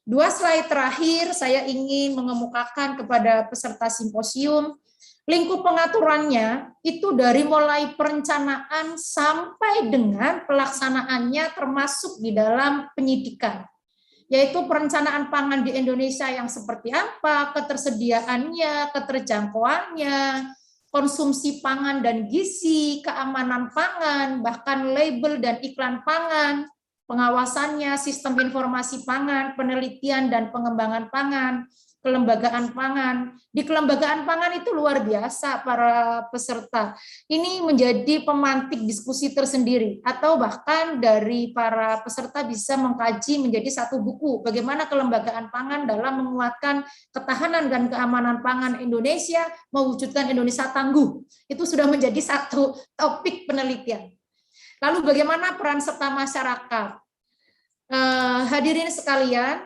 2 slide terakhir saya ingin mengemukakan kepada peserta simposium, lingkup pengaturannya itu dari mulai perencanaan sampai dengan pelaksanaannya termasuk di dalam penyidikan, yaitu perencanaan pangan di Indonesia yang seperti apa, ketersediaannya, keterjangkauannya, konsumsi pangan dan gizi, keamanan pangan, bahkan label dan iklan pangan, pengawasannya, sistem informasi pangan, penelitian dan pengembangan pangan, kelembagaan pangan. Di kelembagaan pangan itu luar biasa para peserta. Ini menjadi pemantik diskusi tersendiri, atau bahkan dari para peserta bisa mengkaji menjadi satu buku bagaimana kelembagaan pangan dalam menguatkan ketahanan dan keamanan pangan Indonesia, mewujudkan Indonesia tangguh. Itu sudah menjadi satu topik penelitian. Lalu bagaimana peran serta masyarakat? Hadirin sekalian,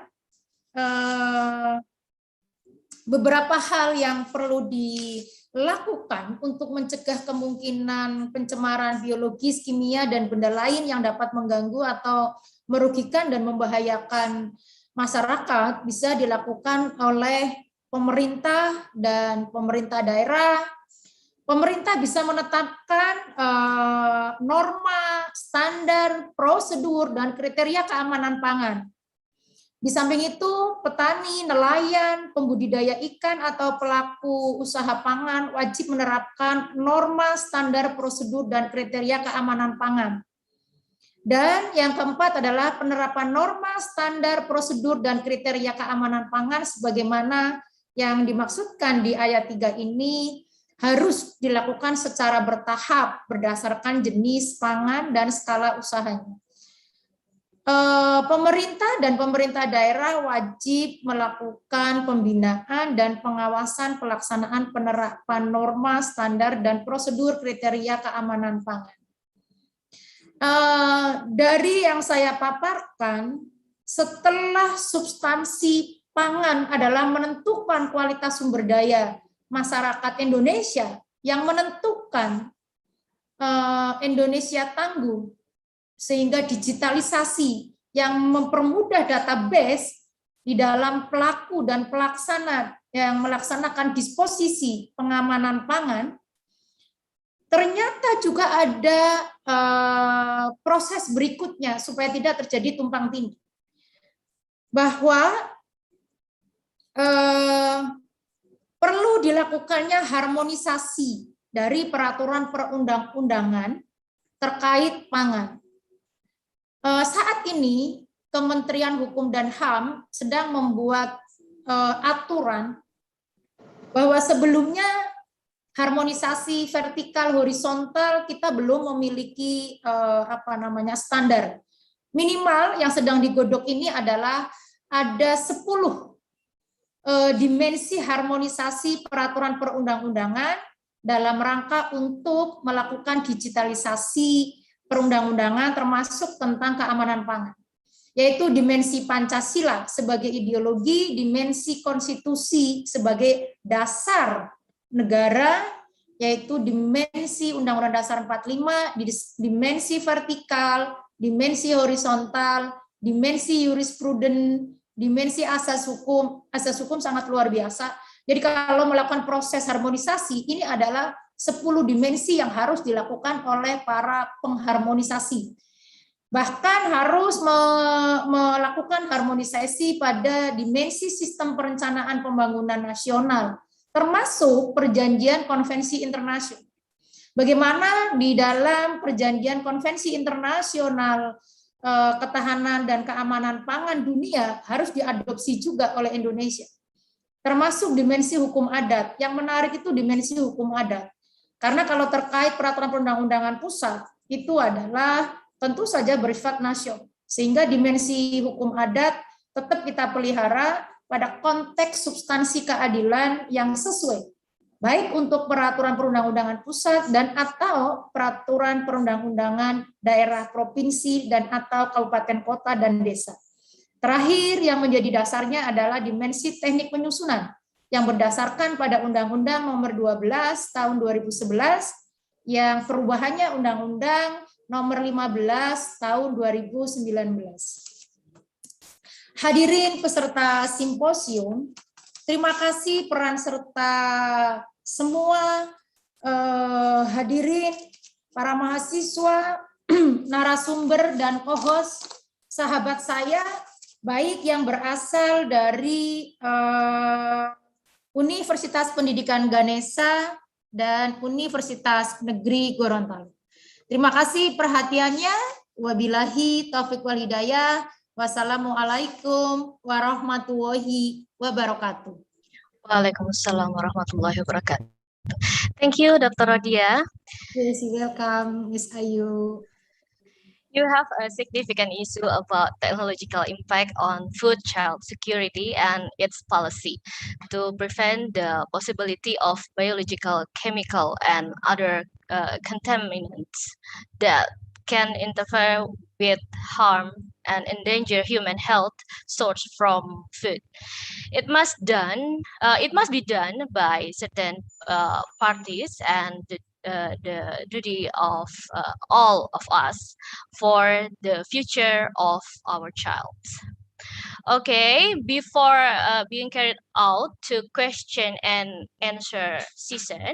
beberapa hal yang perlu dilakukan untuk mencegah kemungkinan pencemaran biologis, kimia, dan benda lain yang dapat mengganggu atau merugikan dan membahayakan masyarakat bisa dilakukan oleh pemerintah dan pemerintah daerah. Pemerintah bisa menetapkan norma, standar, prosedur, dan kriteria keamanan pangan. Di samping itu, petani, nelayan, pembudidaya ikan, atau pelaku usaha pangan wajib menerapkan norma, standar, prosedur, dan kriteria keamanan pangan. Dan yang keempat adalah penerapan norma, standar, prosedur, dan kriteria keamanan pangan sebagaimana yang dimaksudkan di ayat 3 ini harus dilakukan secara bertahap berdasarkan jenis pangan dan skala usahanya. Pemerintah dan pemerintah daerah wajib melakukan pembinaan dan pengawasan pelaksanaan penerapan norma, standar, dan prosedur kriteria keamanan pangan. Dari yang saya paparkan, setelah substansi pangan adalah menentukan kualitas sumber daya masyarakat Indonesia, yang menentukan Indonesia tangguh, sehingga digitalisasi yang mempermudah database di dalam pelaku dan pelaksana yang melaksanakan disposisi pengamanan pangan, ternyata juga ada proses berikutnya supaya tidak terjadi tumpang tindih. Bahwa perlu dilakukannya harmonisasi dari peraturan perundang-undangan terkait pangan. Saat ini Kementerian Hukum dan HAM sedang membuat aturan bahwa sebelumnya harmonisasi vertikal horizontal kita belum memiliki standar. Minimal yang sedang digodok ini adalah ada 10 dimensi harmonisasi peraturan perundang-undangan dalam rangka untuk melakukan digitalisasi perundang-undangan termasuk tentang keamanan pangan, yaitu dimensi Pancasila sebagai ideologi, dimensi konstitusi sebagai dasar negara, yaitu dimensi Undang-Undang Dasar 45, dimensi vertikal, dimensi horizontal, dimensi jurispruden, dimensi asas hukum. Asas hukum sangat luar biasa. Jadi kalau melakukan proses harmonisasi, ini adalah 10 dimensi yang harus dilakukan oleh para pengharmonisasi. Bahkan harus melakukan harmonisasi pada dimensi sistem perencanaan pembangunan nasional, termasuk perjanjian konvensi internasional. Bagaimana di dalam perjanjian konvensi internasional ketahanan dan keamanan pangan dunia harus diadopsi juga oleh Indonesia. Termasuk dimensi hukum adat. Yang menarik itu dimensi hukum adat. Karena kalau terkait peraturan perundang-undangan pusat, itu adalah tentu saja bersifat nasional. Sehingga dimensi hukum adat tetap kita pelihara pada konteks substansi keadilan yang sesuai. Baik untuk peraturan perundang-undangan pusat dan atau peraturan perundang-undangan daerah, provinsi, dan atau kabupaten, kota, dan desa. Terakhir yang menjadi dasarnya adalah dimensi teknik penyusunan yang berdasarkan pada Undang-Undang Nomor 12 Tahun 2011 yang perubahannya Undang-Undang Nomor 15 Tahun 2019. Hadirin peserta simposium, terima kasih peran serta semua hadirin, para mahasiswa, narasumber, dan co-host, sahabat saya, baik yang berasal dari Universitas Pendidikan Ganesha dan Universitas Negeri Gorontalo. Terima kasih perhatiannya. Wabillahi taufiq wal hidayah. Wassalamualaikum warahmatullahi wabarakatuh. Waalaikumsalam warahmatullahi wabarakatuh. Thank you, Dr. Rodia. Yes, welcome, Ms. Ayu. You have a significant issue about technological impact on food child security and its policy to prevent the possibility of biological, chemical, and other contaminants that can interfere with harm and endanger human health sourced from food. It must be done by certain parties, and the duty of all of us for the future of our child. Okay, before being carried out to question and answer season,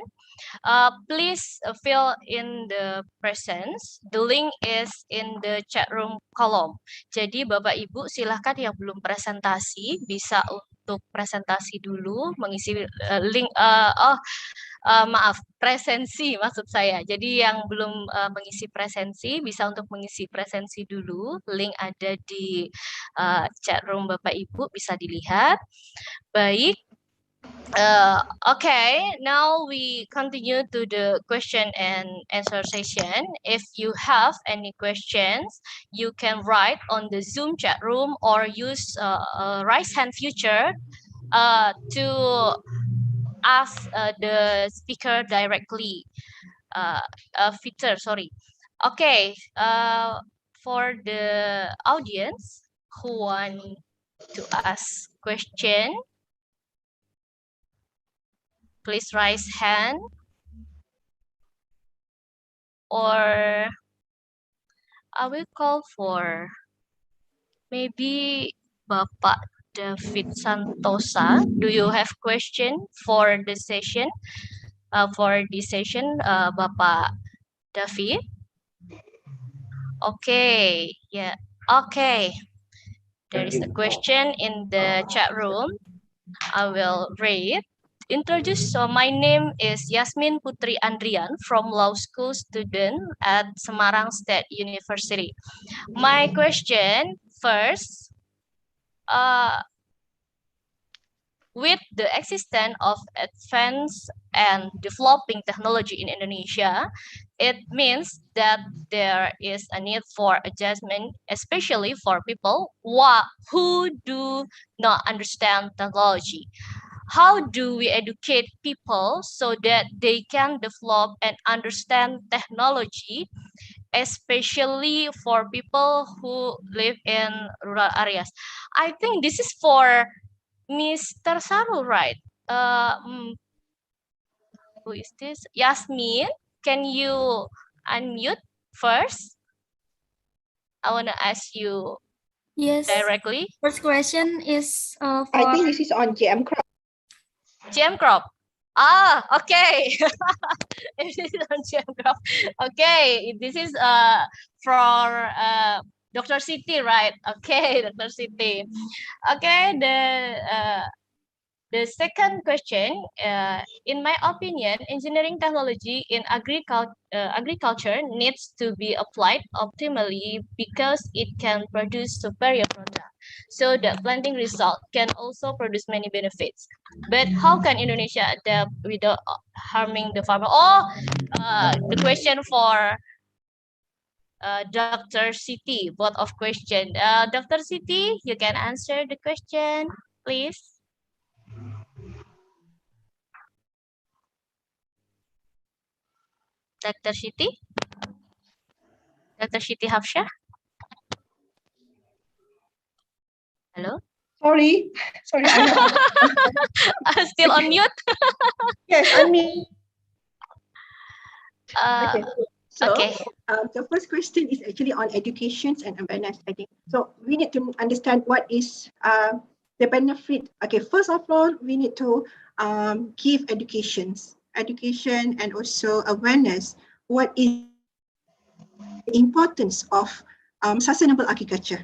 please fill in the presence. The link is in the chat room column. Jadi Bapak Ibu silahkan yang belum presentasi bisa untuk presentasi dulu, mengisi link. Maaf, presensi maksud saya. Jadi yang belum mengisi presensi bisa untuk mengisi presensi dulu. Link ada di chat room Bapak Ibu, bisa dilihat. Baik. Okay, now we continue to the question and answer session. If you have any questions, you can write on the Zoom chat room or use raise hand feature to ask the speaker directly. Feature, sorry. Okay, for the audience who want to ask question, please raise hand, or I will call for maybe Bapak David Santosa. Do you have question for the session? Bapak David. Okay, yeah, okay. There is a question in the chat room. I will read. Introduce. So my name is Yasmin Putri Andrian from law school student at Semarang State University. My question first, with the existence of advanced and developing technology in Indonesia, it means that there is a need for adjustment, especially for people who do not understand technology. How do we educate people so that they can develop and understand technology, especially for people who live in rural areas? I think this is for Mr. Sarul, right? Who is this? Yasmin, can you unmute first? I want to ask you directly. First question is for... I think this is on GM Crop. GM Crop. Ah, okay. This is on GM Crop. Okay, this is for Dr. Siti, right? Okay, Dr. Siti. Okay, the second question, in my opinion, engineering technology in agriculture needs to be applied optimally because it can produce superior product, so the planting result can also produce many benefits. But how can Indonesia adapt without harming the farmer? The question for Dr. Siti, both of question. Dr. Siti, you can answer the question, please. Dr. Siti? Dr. Siti Hafsyah? Hello? Sorry. I'm still on mute? Yes, unmute. Okay. So, okay. The first question is actually on education and awareness, I think. So we need to understand what is the benefit. Okay, first of all, we need to give education and also awareness what is the importance of sustainable agriculture.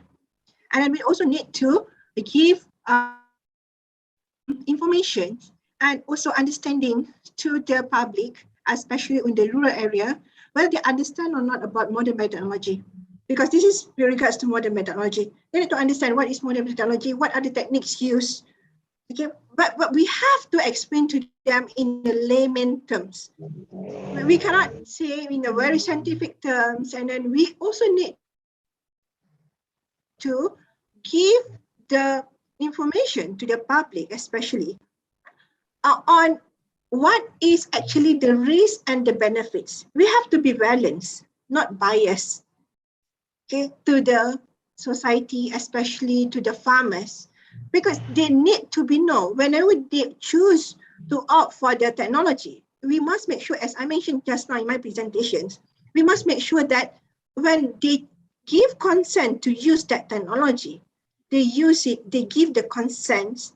And then we also need to give information and also understanding to the public, especially in the rural area, whether they understand or not about modern methodology. Because this is with regards to modern methodology. They need to understand what is modern methodology, what are the techniques used. Okay, but we have to explain to them in the layman terms. We cannot say in the very scientific terms, and then we also need to give the information to the public, especially on what is actually the risk and the benefits. We have to be balanced, not biased, okay, to the society, especially to the farmers, because they need to be known. Whenever they choose to opt for the technology, we must make sure, as I mentioned just now in my presentations, we must make sure that when they give consent to use that technology, they use it, they give the consent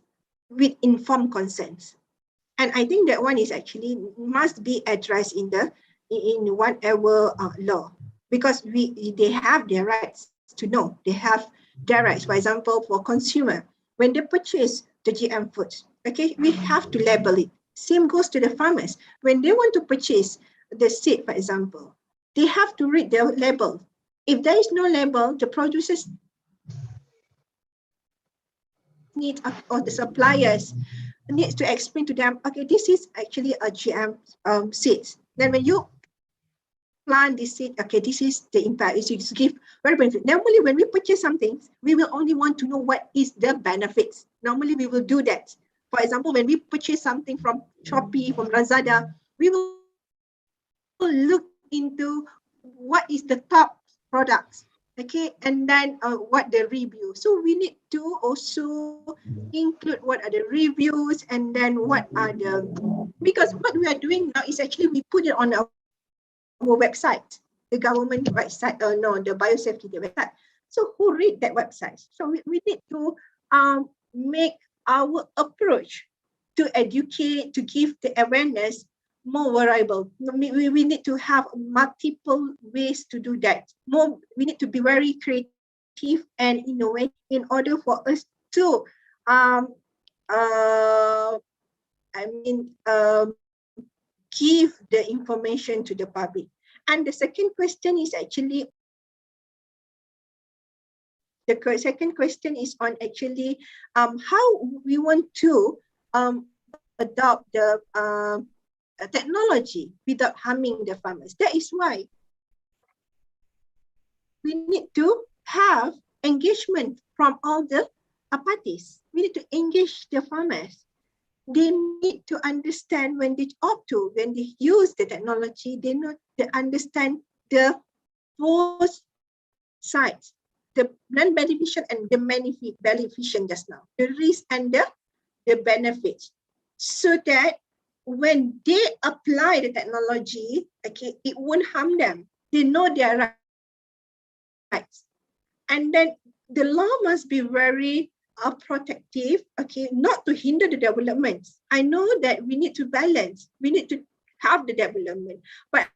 with informed consent. And I think that one is actually must be addressed in whatever law, because they have their rights to know. They have their rights. For example, for consumer, when they purchase the GM food, okay, we have to label it. Same goes to the farmers. When they want to purchase the seed, for example, they have to read the label. If there is no label, the producers need, or the suppliers needs to explain to them, okay, this is actually a GM seed. Then when you plant this seed, okay, this is the impact. Is to give very benefit. Normally, when we purchase something, we will only want to know what is the benefits. Normally, we will do that. For example, when we purchase something from Shopee, from Lazada, we will look into what is the top products, okay, and then what the review. So we need to also include what are the reviews, and then what are the, because what we are doing now is actually we put it on our website, the government website, the biosafety website. So who read that website? So we need to make our approach to educate, to give the awareness more variable. We need to have multiple ways to do that. We need to be very creative and innovative in order for us to give the information to the public. And the second question is actually, on actually how we want to adopt the technology without harming the farmers. That is why we need to have engagement from all the parties. We need to engage the farmers. They need to understand when they when they use the technology, they know to understand the both sides, the non-beneficial and the beneficial just now, the risk and the benefits, so that when they apply the technology, okay, it won't harm them. They know their rights. And then the law must be very protective, okay, not to hinder the development. I know that we need to balance, we need to have the development, but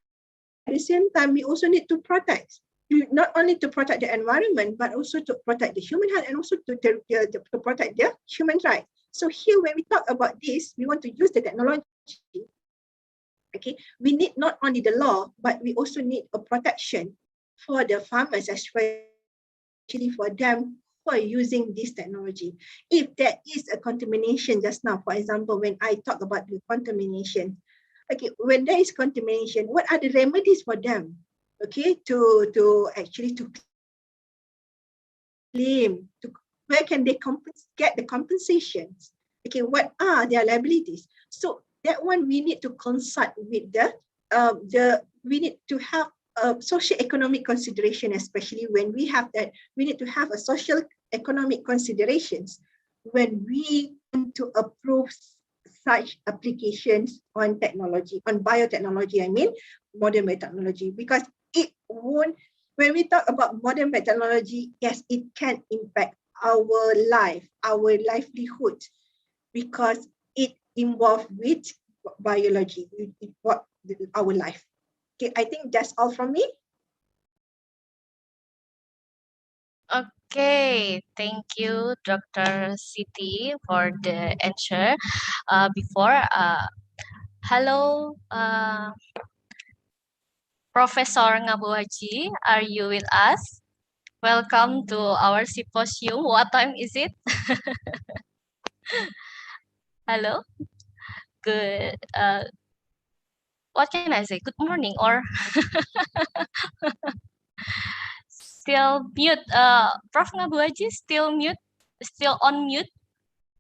at the same time, we also need to protect. Not only to protect the environment, but also to protect the human health and also to protect the human rights. So here, when we talk about this, we want to use the technology. Okay, we need not only the law, but we also need a protection for the farmers, especially for them who are using this technology. If there is a contamination just now, for example, when I talk about the contamination, okay, when there is contamination, what are the remedies for them? Okay, to actually to claim, where can they get the compensations? Okay, what are their liabilities? So that one we need to consult with we need to have a socio-economic consideration, especially when we have that. We need to have a social economic considerations when we want to approve such applications on technology, on biotechnology, I mean modern biotechnology, because it won't, when we talk about modern biotechnology, yes, it can impact our life, our livelihood, because it involves with biology, our life. Okay, I think that's all from me. Okay, thank you, Dr. Siti, for the answer. Hello, Professor Ngabuaji, are you with us? Welcome to our symposium. What time is it? Hello. Good. What can I say? Good morning or still mute. Prof Ngabuaji still mute. Still on mute.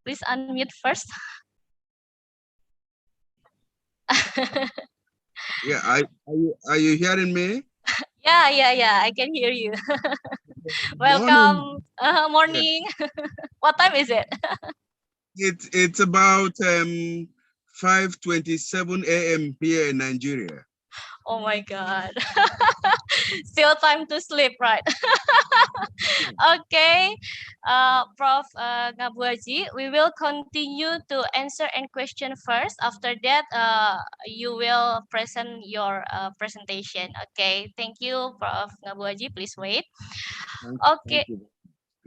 Please unmute first. Yeah, are you hearing me? Yeah. I can hear you. Welcome. Morning. What time is it? It's about 5:27 a.m. here in Nigeria. Oh my God. Still time to sleep, right? Okay. Prof. Ngabuaji, we will continue to answer and question first. After that, you will present your presentation. Okay. Thank you, Prof. Ngabuaji. Please wait. Okay.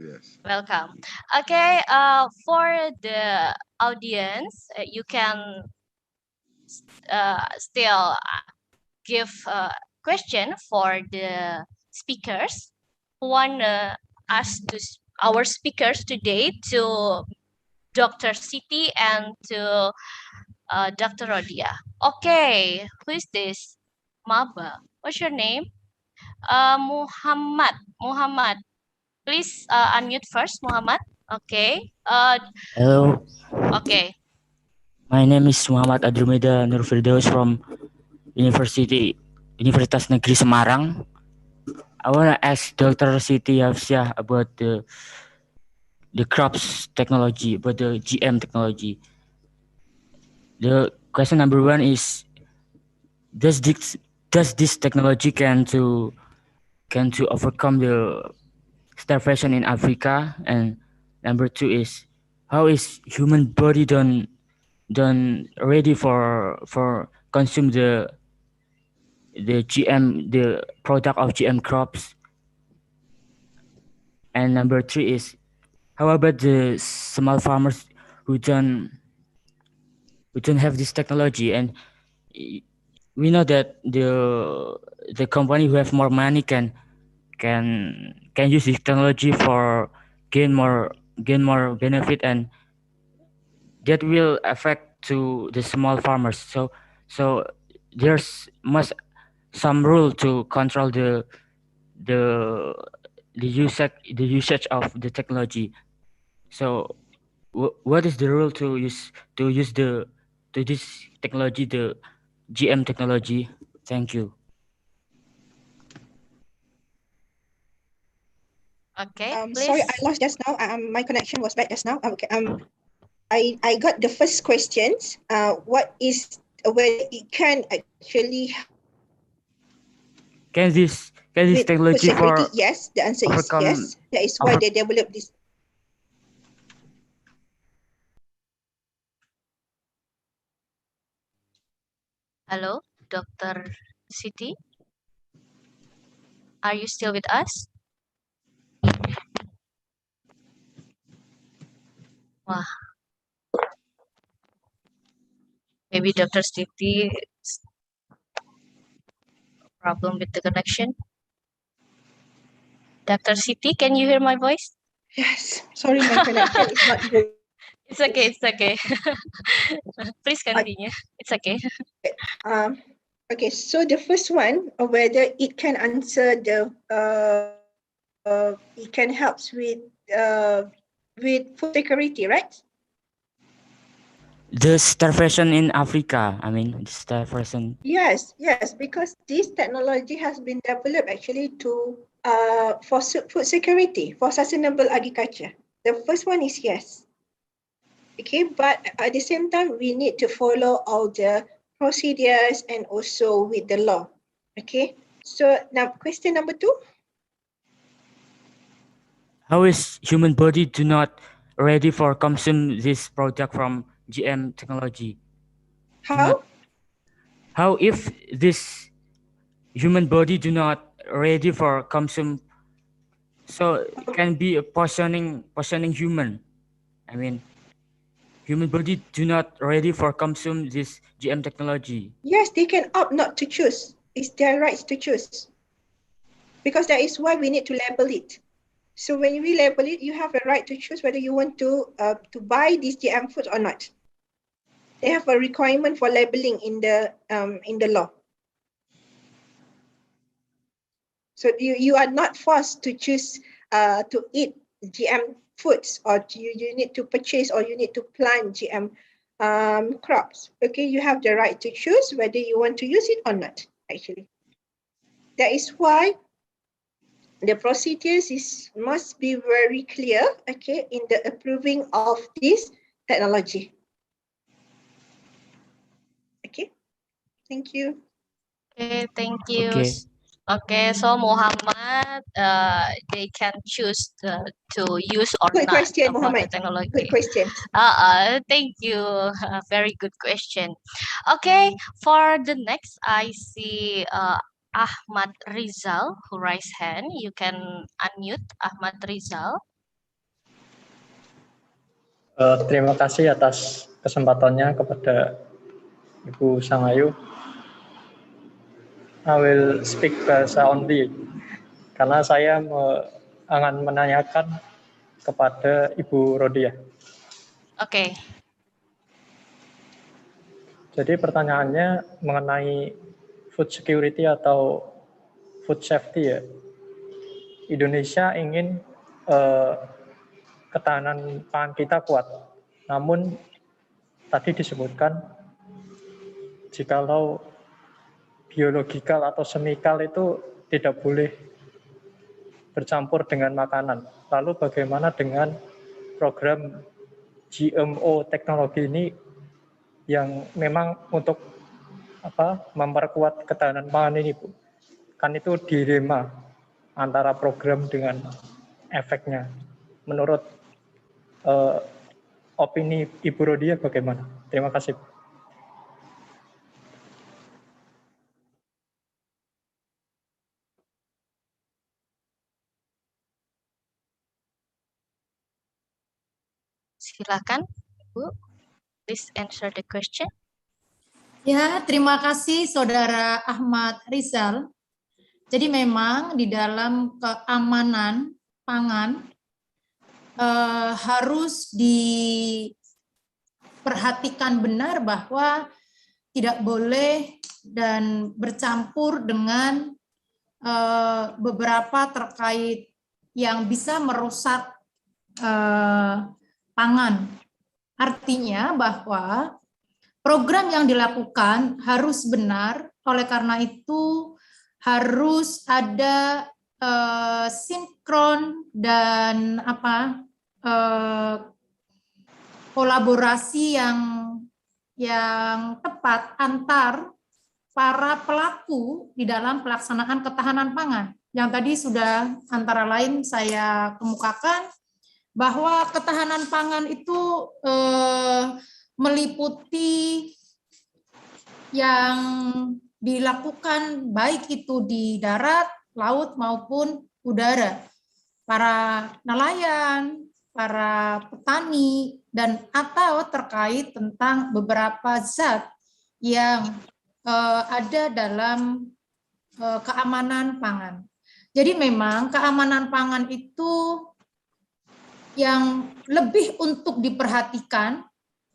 Yes. Welcome. Okay. For the audience, you can still give a question for the speakers who want to ask to our speakers today, to Dr. Siti and to Dr. Rodia. Okay, who is this? Maba. What's your name? Muhammad. Please unmute first, Muhammad. Okay. Hello, Okay. my name is Muhammad Adrumeda Nur Firdaus from Universitas Negeri Semarang. I want to ask Dr. Siti Hafsyah about the crops technology, about the GM technology. The question number one is, does this technology can to overcome the starvation in Africa? And number two is, how is human body done ready for consume the product of GM crops? And number three is, how about the small farmers who don't have this technology? And we know that the company who have more money can use this technology for gain more benefit, and that will affect to the small farmers. So there's must some rule to control the usage of the technology. So what is the rule to use this technology, the GM technology? Thank you. Okay. Sorry, I lost just now. My connection was bad just now. Okay. I got the first questions. What is whether it can actually Can this with food technology security? for Yes, the answer is overcome yes. That is why they developed this. Hello, Dr. Siti. Are you still with us? Wah. Maybe Dr. Siti problem with the connection. Dr. Siti, can you hear my voice? Yes. Sorry, my connection is not good. It's okay. Please continue. It's okay. Okay, so the first one, whether it can answer the it can help with food security, right? the starvation in Africa? I mean, the starvation. Yes, because this technology has been developed actually to for food security, for sustainable agriculture. The first one is yes. Okay, but at the same time, we need to follow all the procedures and also with the law. Okay, so now question number 2. How is human body do not ready for consume this product from GM technology? How if this human body do not ready for consume, so it can be a positioning human. I mean, human body do not ready for consume this GM technology. Yes, they can opt not to choose. It's their rights to choose. Because that is why we need to label it. So when we label it, you have a right to choose whether you want to buy these GM foods or not. They have a requirement for labeling in the law. So you are not forced to choose to eat GM foods, or you need to purchase or you need to plant GM crops. Okay, you have the right to choose whether you want to use it or not, actually. That is why the procedures must be very clear, okay, in the approving of this technology. Okay, thank you. Okay, thank you. Okay. Okay, so Muhammad, they can choose to use or Good not question, about Muhammad. the technology. Good question. Thank you. Very good question. Okay, for the next, I see Ahmad Rizal who raised hand. You can unmute Ahmad Rizal. Terima kasih atas kesempatannya kepada Ibu Sangayu. I will speak bahasa only karena saya akan menanyakan kepada Ibu Rodia. Oke. Jadi pertanyaannya mengenai food security atau food safety ya. Indonesia ingin ketahanan pangan kita kuat. Namun tadi disebutkan jikalau biologikal atau semikal itu tidak boleh bercampur dengan makanan. Lalu bagaimana dengan program GMO teknologi ini yang memang untuk memperkuat ketahanan pangan ini, Bu? Kan itu dilema antara program dengan efeknya. Menurut opini Ibu Rodia bagaimana? Terima kasih. Silakan, Bu. Please answer the question. Ya, terima kasih Saudara Ahmad Rizal. Jadi memang di dalam keamanan pangan harus diperhatikan benar bahwa tidak boleh dan bercampur dengan beberapa terkait yang bisa merusak pangan. Artinya bahwa program yang dilakukan harus benar, oleh karena itu harus ada sinkron dan kolaborasi yang tepat antar para pelaku di dalam pelaksanaan ketahanan pangan. Yang tadi sudah antara lain saya kemukakan bahwa ketahanan pangan itu meliputi yang dilakukan baik itu di darat, laut maupun udara. Para nelayan, para petani, dan atau terkait tentang beberapa zat yang ada dalam keamanan pangan. Jadi memang keamanan pangan itu yang lebih untuk diperhatikan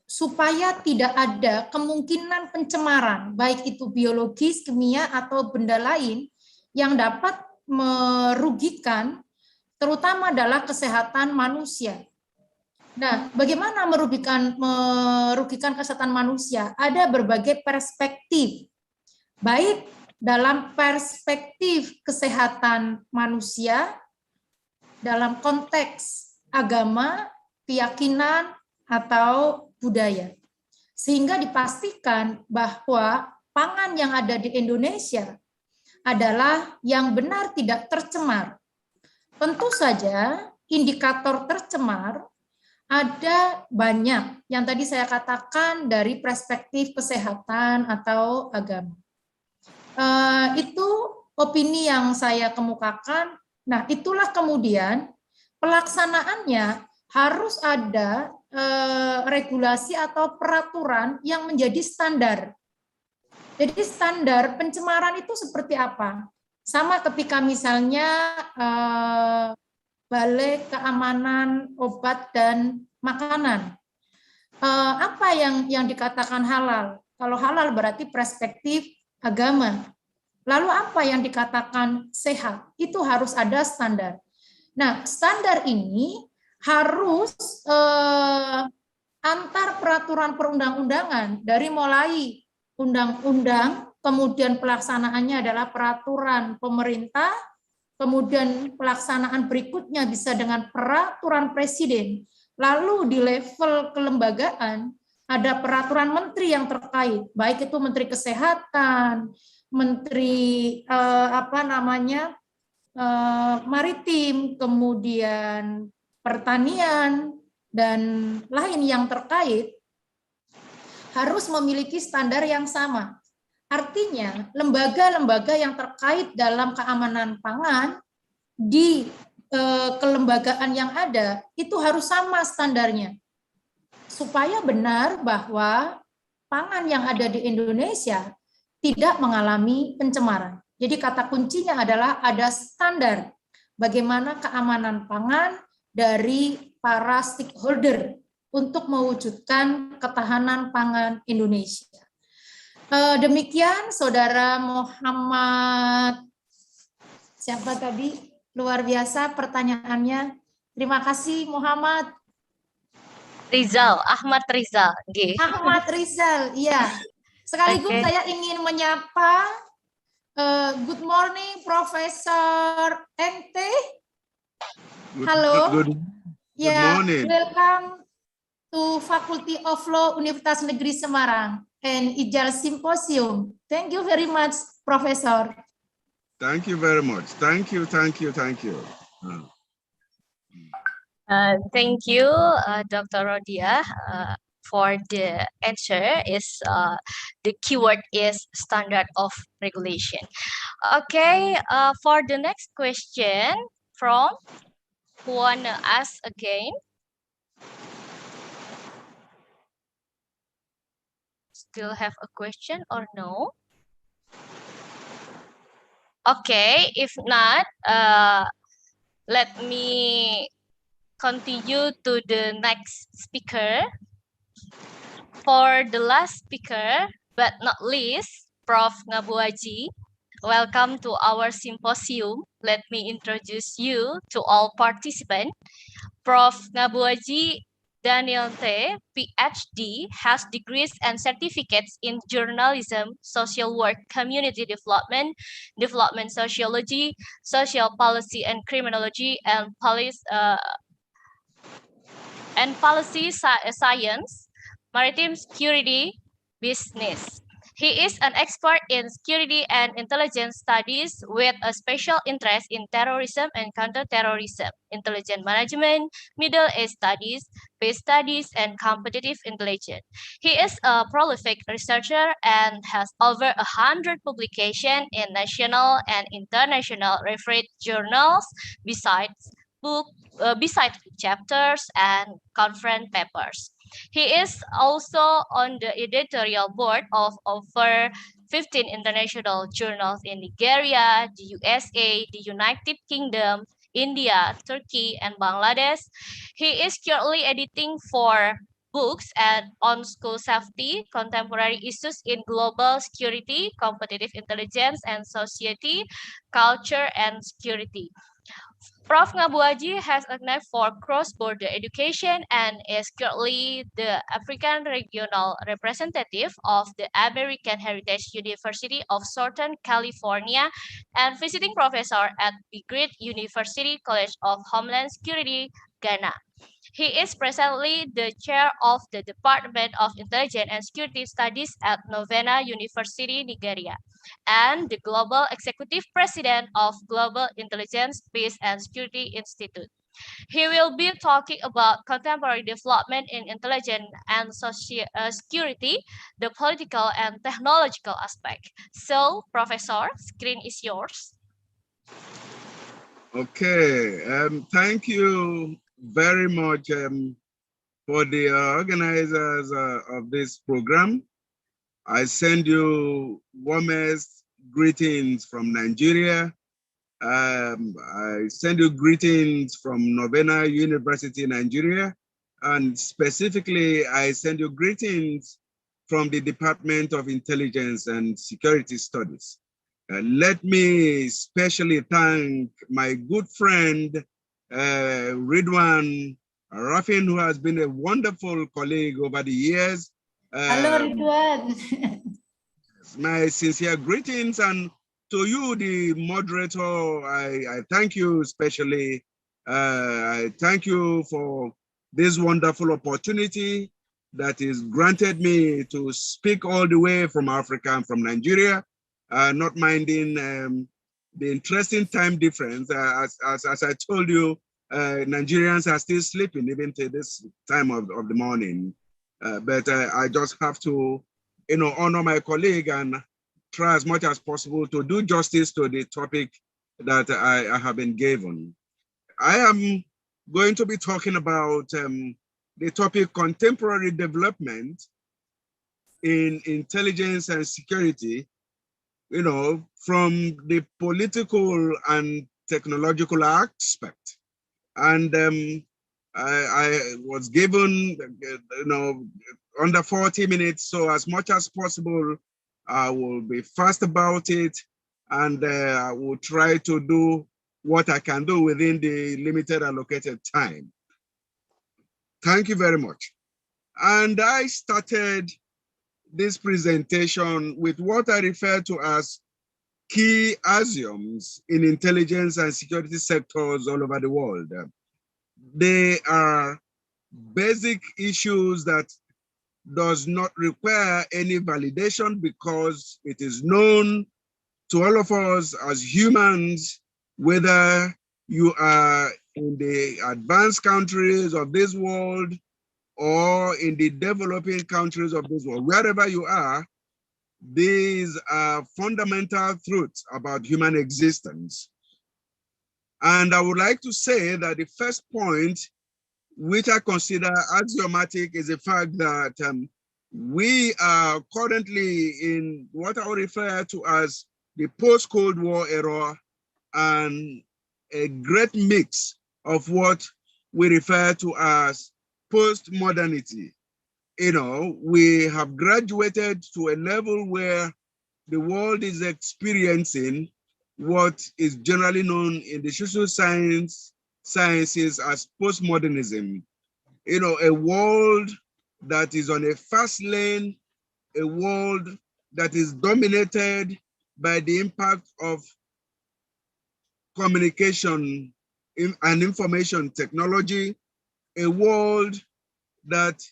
supaya tidak ada kemungkinan pencemaran, baik itu biologis, kimia, atau benda lain yang dapat merugikan, terutama adalah kesehatan manusia. Nah, bagaimana merugikan kesehatan manusia? Ada berbagai perspektif, baik dalam perspektif kesehatan manusia, dalam konteks agama, keyakinan, atau budaya. Sehingga dipastikan bahwa pangan yang ada di Indonesia adalah yang benar tidak tercemar. Tentu saja indikator tercemar ada banyak yang tadi saya katakan dari perspektif kesehatan atau agama. Itu opini yang saya kemukakan. Nah, itulah kemudian pelaksanaannya harus ada regulasi atau peraturan yang menjadi standar. Jadi standar pencemaran itu seperti apa? Sama ketika misalnya Balai Keamanan Obat dan Makanan. Apa yang dikatakan halal? Kalau halal berarti perspektif agama. Lalu apa yang dikatakan sehat? Itu harus ada standar. Nah, standar ini harus antar peraturan perundang-undangan dari mulai undang-undang, kemudian pelaksanaannya adalah peraturan pemerintah, kemudian pelaksanaan berikutnya bisa dengan peraturan presiden, lalu di level kelembagaan ada peraturan menteri yang terkait, baik itu Menteri Kesehatan, Menteri Maritim, kemudian Pertanian, dan lain yang terkait, harus memiliki standar yang sama. Artinya, lembaga-lembaga yang terkait dalam keamanan pangan di kelembagaan yang ada itu harus sama standarnya. Supaya benar bahwa pangan yang ada di Indonesia tidak mengalami pencemaran. Jadi kata kuncinya adalah ada standar bagaimana keamanan pangan dari para stakeholder untuk mewujudkan ketahanan pangan Indonesia. Demikian Saudara Muhammad, siapa tadi? Luar biasa pertanyaannya. Terima kasih Muhammad. Ahmad Rizal. Ahmad Rizal, iya. Sekaligus saya ingin menyapa good morning Profesor Ente. Halo. Good morning. Welcome to Faculty of Law Universitas Negeri Semarang and IJALS Symposium. Thank you very much, Professor. Thank you very much. Thank you. Thank you, Dr. Rodia, for the answer. The keyword is standard of regulation. Okay, for the next question from who wanna ask again? Still have a question or no? Okay, if not, let me continue to the next speaker. For the last speaker, but not least, Prof. Ngabuaji. Welcome to our symposium. Let me introduce you to all participants. Prof. Ngabuaji Daniel T, PhD, has degrees and certificates in journalism, social work, community development, development sociology, social policy and criminology, and policy science, maritime security, business. He is an expert in security and intelligence studies with a special interest in terrorism and counterterrorism, intelligence management, Middle East studies, peace studies, and competitive intelligence. He is a prolific researcher and has over 100 publications in national and international referred journals, besides chapters and conference papers. He is also on the editorial board of over 15 international journals in Nigeria, the USA, the United Kingdom, India, Turkey, and Bangladesh. He is currently editing 4 books on school safety, contemporary issues in global security, competitive intelligence and society, culture, and security. Prof. Ngabuaji has a knack for cross-border education and is currently the African regional representative of the American Heritage University of Southern California and visiting professor at the Great University College of Homeland Security, Ghana. He is presently the chair of the Department of Intelligence and Security Studies at Novena University, Nigeria, and the Global Executive President of Global Intelligence, Peace and Security Institute. He will be talking about contemporary development in intelligence and security, the political and technological aspect. So, Professor, screen is yours. Okay, thank you very much for the organizers of this program. I send you warmest greetings from Nigeria. I send you greetings from Novena University, Nigeria. And specifically, I send you greetings from the Department of Intelligence and Security Studies. Let me especially thank my good friend, Ridwan Rafin, who has been a wonderful colleague over the years. Hello, Ridwan. my sincere greetings, and to you, the moderator, I thank you especially. I thank you for this wonderful opportunity that is granted me to speak all the way from Africa and from Nigeria, not minding the interesting time difference. As I told you, Nigerians are still sleeping even to this time of the morning. But I just have to, honor my colleague and try as much as possible to do justice to the topic that I have been given. I am going to be talking about the topic contemporary development in intelligence and security, from the political and technological aspect. And I was given, under 40 minutes, so as much as possible, I will be fast about it, and I will try to do what I can do within the limited allocated time. Thank you very much. And I started this presentation with what I refer to as key axioms in intelligence and security sectors all over the world. They are basic issues that does not require any validation because it is known to all of us as humans, whether you are in the advanced countries of this world or in the developing countries of this world, wherever you are, these are fundamental truths about human existence. And I would like to say that the first point, which I consider axiomatic, is the fact that we are currently in what I would refer to as the post-Cold War era, and a great mix of what we refer to as post-modernity. We have graduated to a level where the world is experiencing what is generally known in the social sciences as postmodernism. A world that is on a fast lane, a world that is dominated by the impact of communication and information technology, a world that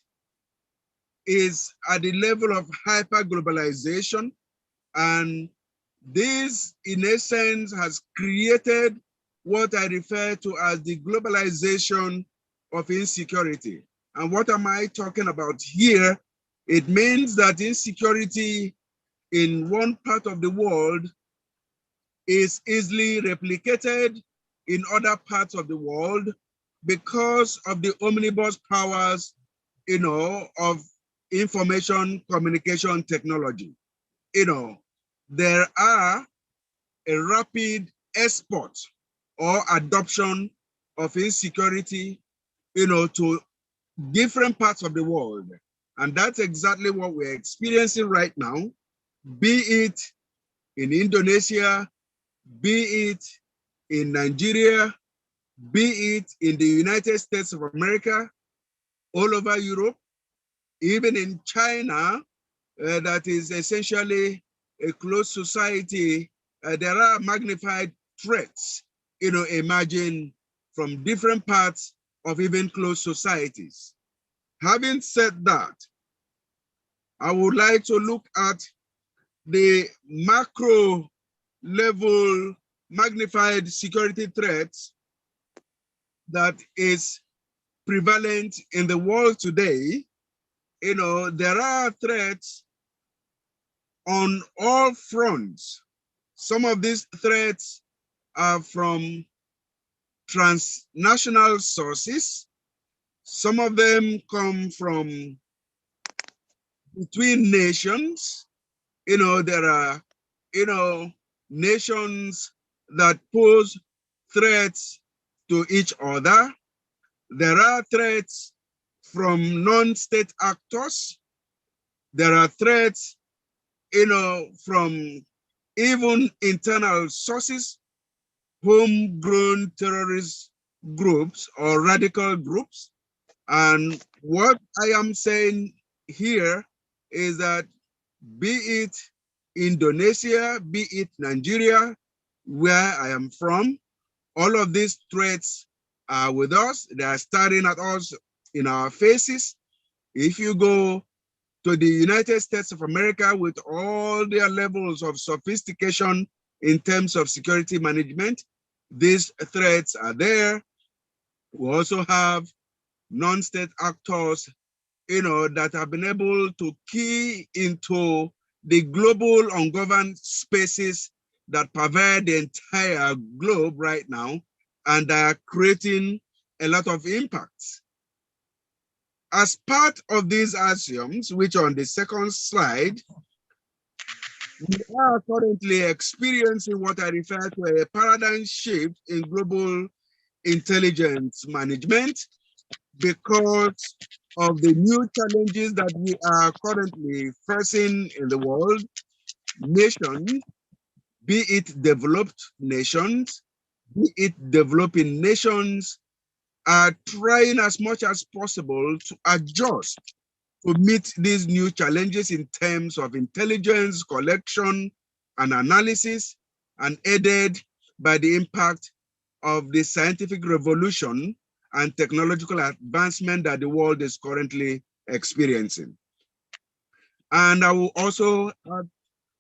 is at the level of hyper-globalization. And this, in essence, has created what I refer to as the globalization of insecurity. And what am I talking about here? It means that insecurity in one part of the world is easily replicated in other parts of the world because of the omnibus powers, of information communication technology. There are a rapid export or adoption of insecurity, to different parts of the world. And that's exactly what we're experiencing right now, be it in Indonesia, be it in Nigeria, be it in the United States of America, all over Europe, even in China, that is essentially a closed society. There are magnified threats, emerging from different parts of even closed societies. Having said that, I would like to look at the macro level magnified security threats that is prevalent in the world today. There are threats on all fronts. Some of these threats are from transnational sources. Some of them come from between nations. There are, nations that pose threats to each other. There are threats from non-state actors. There are threats, from even internal sources, homegrown terrorist groups or radical groups. And what I am saying here is that be it Indonesia, be it Nigeria, where I am from. All of these threats are with us. They are staring at us in our faces. If you go to the United States of America with all their levels of sophistication in terms of security management, these threats are there. We also have non-state actors, that have been able to key into the global ungoverned spaces that pervade the entire globe right now, and are creating a lot of impacts. As part of these axioms, which are on the second slide, we are currently experiencing what I refer to a paradigm shift in global intelligence management because of the new challenges that we are currently facing in the world. Nations, be it developed nations, be it developing nations, are trying as much as possible to adjust to meet these new challenges in terms of intelligence collection and analysis, and aided by the impact of the scientific revolution and technological advancement that the world is currently experiencing. And I will also add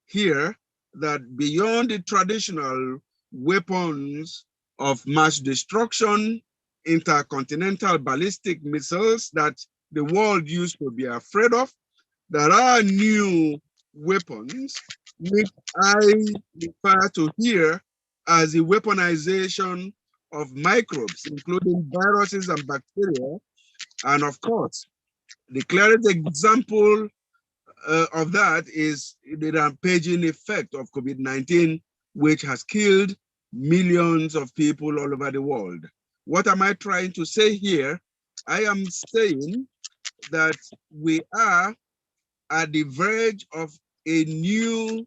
here that beyond the traditional weapons of mass destruction, intercontinental ballistic missiles that the world used to be afraid of, there are new weapons which I refer to here as the weaponization of microbes, including viruses and bacteria. And of course, the clearest example of that is the rampaging effect of COVID-19, which has killed millions of people all over the world. What am I trying to say here? I am saying that we are at the verge of a new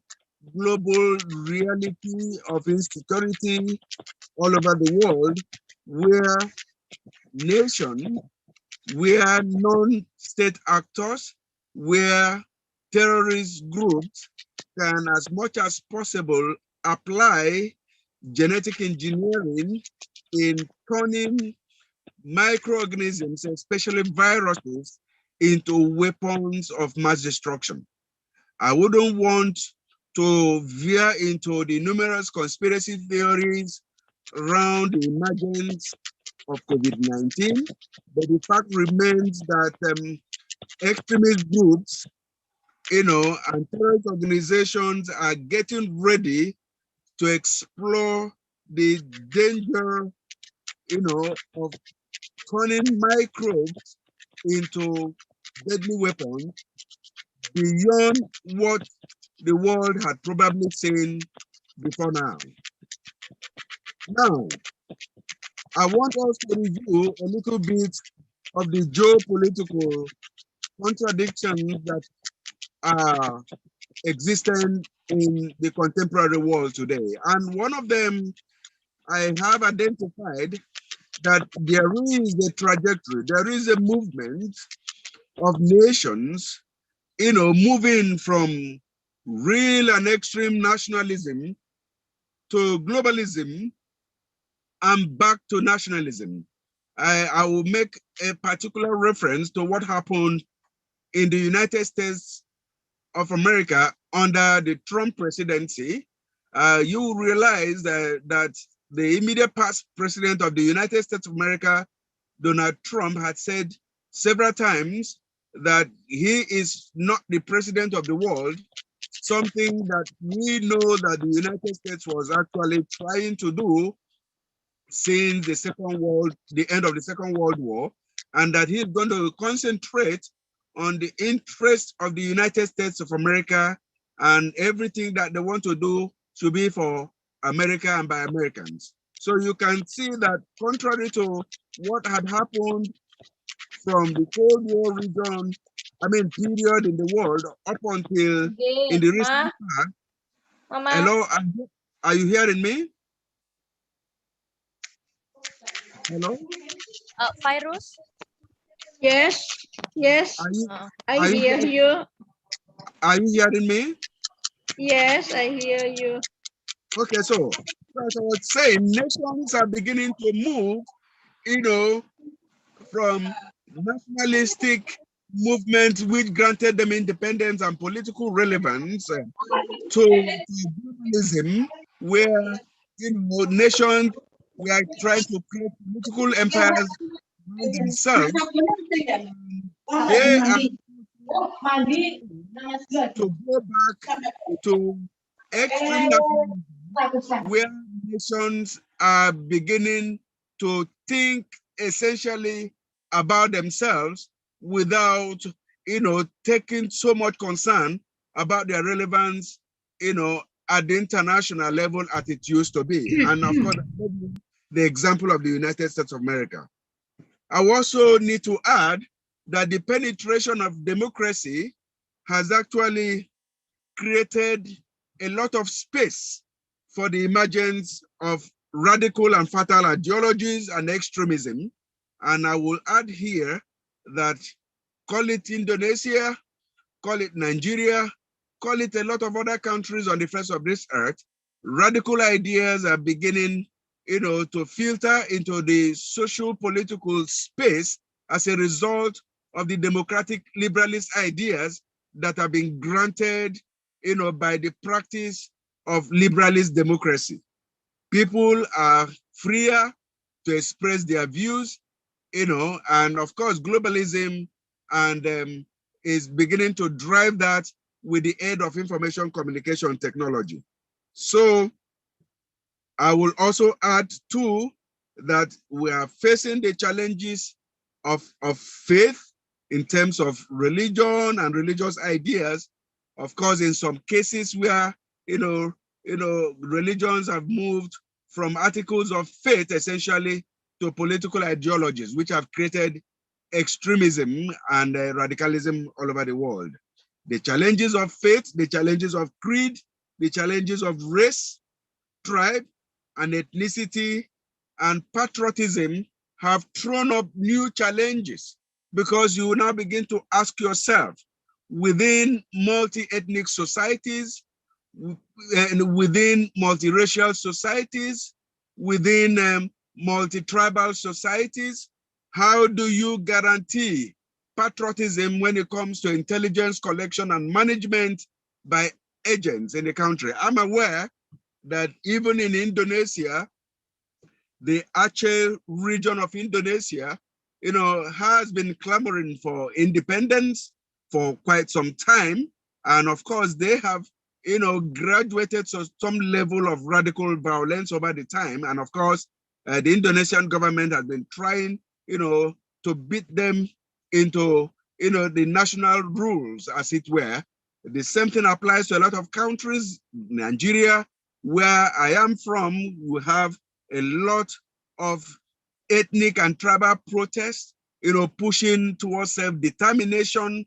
global reality of insecurity all over the world, where nations, where non-state actors, where terrorist groups can, as much as possible, apply genetic engineering in turning microorganisms, especially viruses, into weapons of mass destruction. I wouldn't want to veer into the numerous conspiracy theories around the emergence of COVID-19, but the fact remains that extremist groups, and terrorist organizations are getting ready to explore the danger, of turning microbes into deadly weapons beyond what the world had probably seen before now. Now, I want us to review a little bit of the geopolitical contradictions that are existent in the contemporary world today. And one of them, I have identified that there is a trajectory, there is a movement of nations, moving from real and extreme nationalism to globalism and back to nationalism. I will make a particular reference to what happened in the United States of America under the Trump presidency. You will realize that the immediate past president of the United States of America, Donald Trump, had said several times that he is not the president of the world, something that we know that the United States was actually trying to do since the end of the Second World War, and that he's going to concentrate on the interests of the United States of America, and everything that they want to do should be for America and by Americans. So you can see that contrary to what had happened from the Cold War region, period in the world up until in the recent past. Hello, are you hearing me? Hello? Virus? Yes, yes. I hear you. Are you hearing me? Yes, I hear you. Okay, so as I was saying, nations are beginning to move, from nationalistic movements which granted them independence and political relevance to globalism, where nations were trying to create political empires around themselves. They are to go back to extreme nationalism, where nations are beginning to think essentially about themselves without, taking so much concern about their relevance, at the international level as it used to be. And of course, the example of the United States of America. I also need to add that the penetration of democracy has actually created a lot of space for the emergence of radical and fatal ideologies and extremism. And I will add here that, call it Indonesia, call it Nigeria, call it a lot of other countries on the face of this earth, radical ideas are beginning, to filter into the social political space as a result of the democratic liberalist ideas that have been granted, by the practice of liberalist democracy. People are freer to express their views, and of course, globalism and is beginning to drive that with the aid of information communication technology. So I will also add too that we are facing the challenges of faith in terms of religion and religious ideas. Of course, in some cases where, religions have moved from articles of faith essentially to political ideologies, which have created extremism and radicalism all over the world. The challenges of faith, the challenges of creed, the challenges of race, tribe, and ethnicity and patriotism have thrown up new challenges, because you now begin to ask yourself, within multi-ethnic societies, and within multiracial societies, within multi-tribal societies, how do you guarantee patriotism when it comes to intelligence collection and management by agents in the country? I'm aware that even in Indonesia, the Aceh region of Indonesia, has been clamoring for independence for quite some time. And of course, they have, graduated to some level of radical violence over the time. And of course, the Indonesian government has been trying, to beat them into, the national rules, as it were. The same thing applies to a lot of countries. Nigeria, where I am from, we have a lot of ethnic and tribal protests, pushing towards self-determination,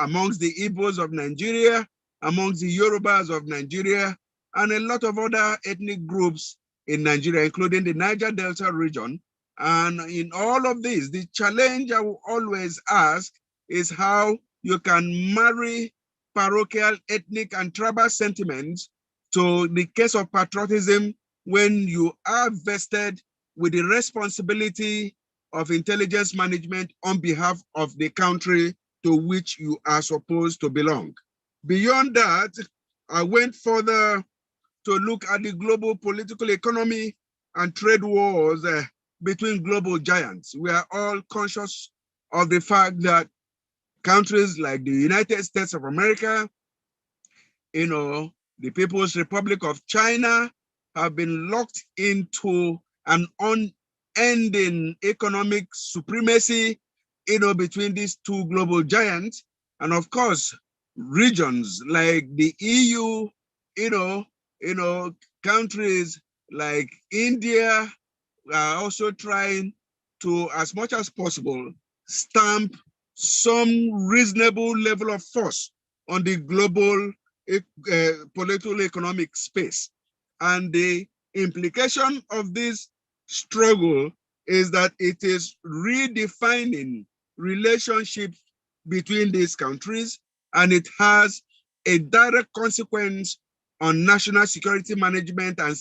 amongst the Igbos of Nigeria, amongst the Yorubas of Nigeria, and a lot of other ethnic groups in Nigeria, including the Niger Delta region. And in all of this, the challenge I will always ask is how you can marry parochial, ethnic, and tribal sentiments to the case of patriotism when you are vested with the responsibility of intelligence management on behalf of the country to which you are supposed to belong. Beyond that, I went further to look at the global political economy and trade wars between global giants. We are all conscious of the fact that countries like the United States of America, the People's Republic of China have been locked into an unending economic supremacy, between these two global giants. And of course, regions like the EU, countries like India are also trying to, as much as possible, stamp some reasonable level of force on the global political economic space. And the implication of this struggle is that it is redefining relationships between these countries, and it has a direct consequence on national security management and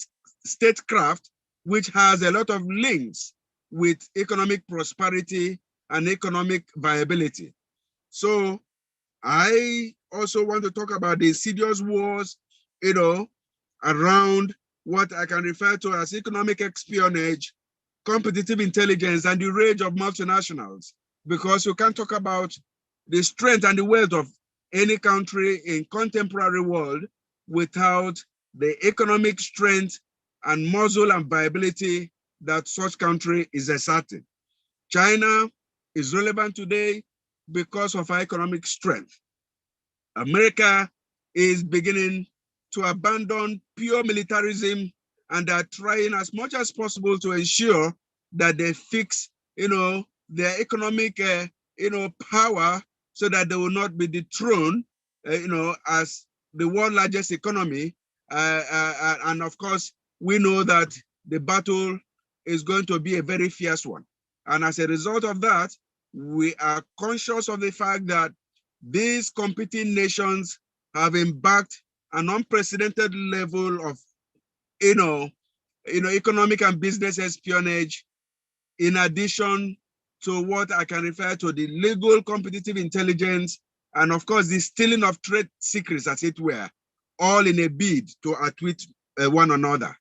statecraft, which has a lot of links with economic prosperity and economic viability. So I also want to talk about the insidious wars, around what I can refer to as economic espionage, competitive intelligence, and the rage of multinationals, because you can't talk about the strength and the wealth of any country in contemporary world without the economic strength and muscle and viability that such country is exerting. China is relevant today because of our economic strength. America is beginning to abandon pure militarism, and are trying as much as possible to ensure that they fix, their economic, power, so that they will not be dethroned, as the world's largest economy. And of course, we know that the battle is going to be a very fierce one. And as a result of that, we are conscious of the fact that these competing nations have embarked an unprecedented level of, economic and business espionage, in addition to what I can refer to the legal competitive intelligence, and of course, the stealing of trade secrets, as it were, all in a bid to outwit one another.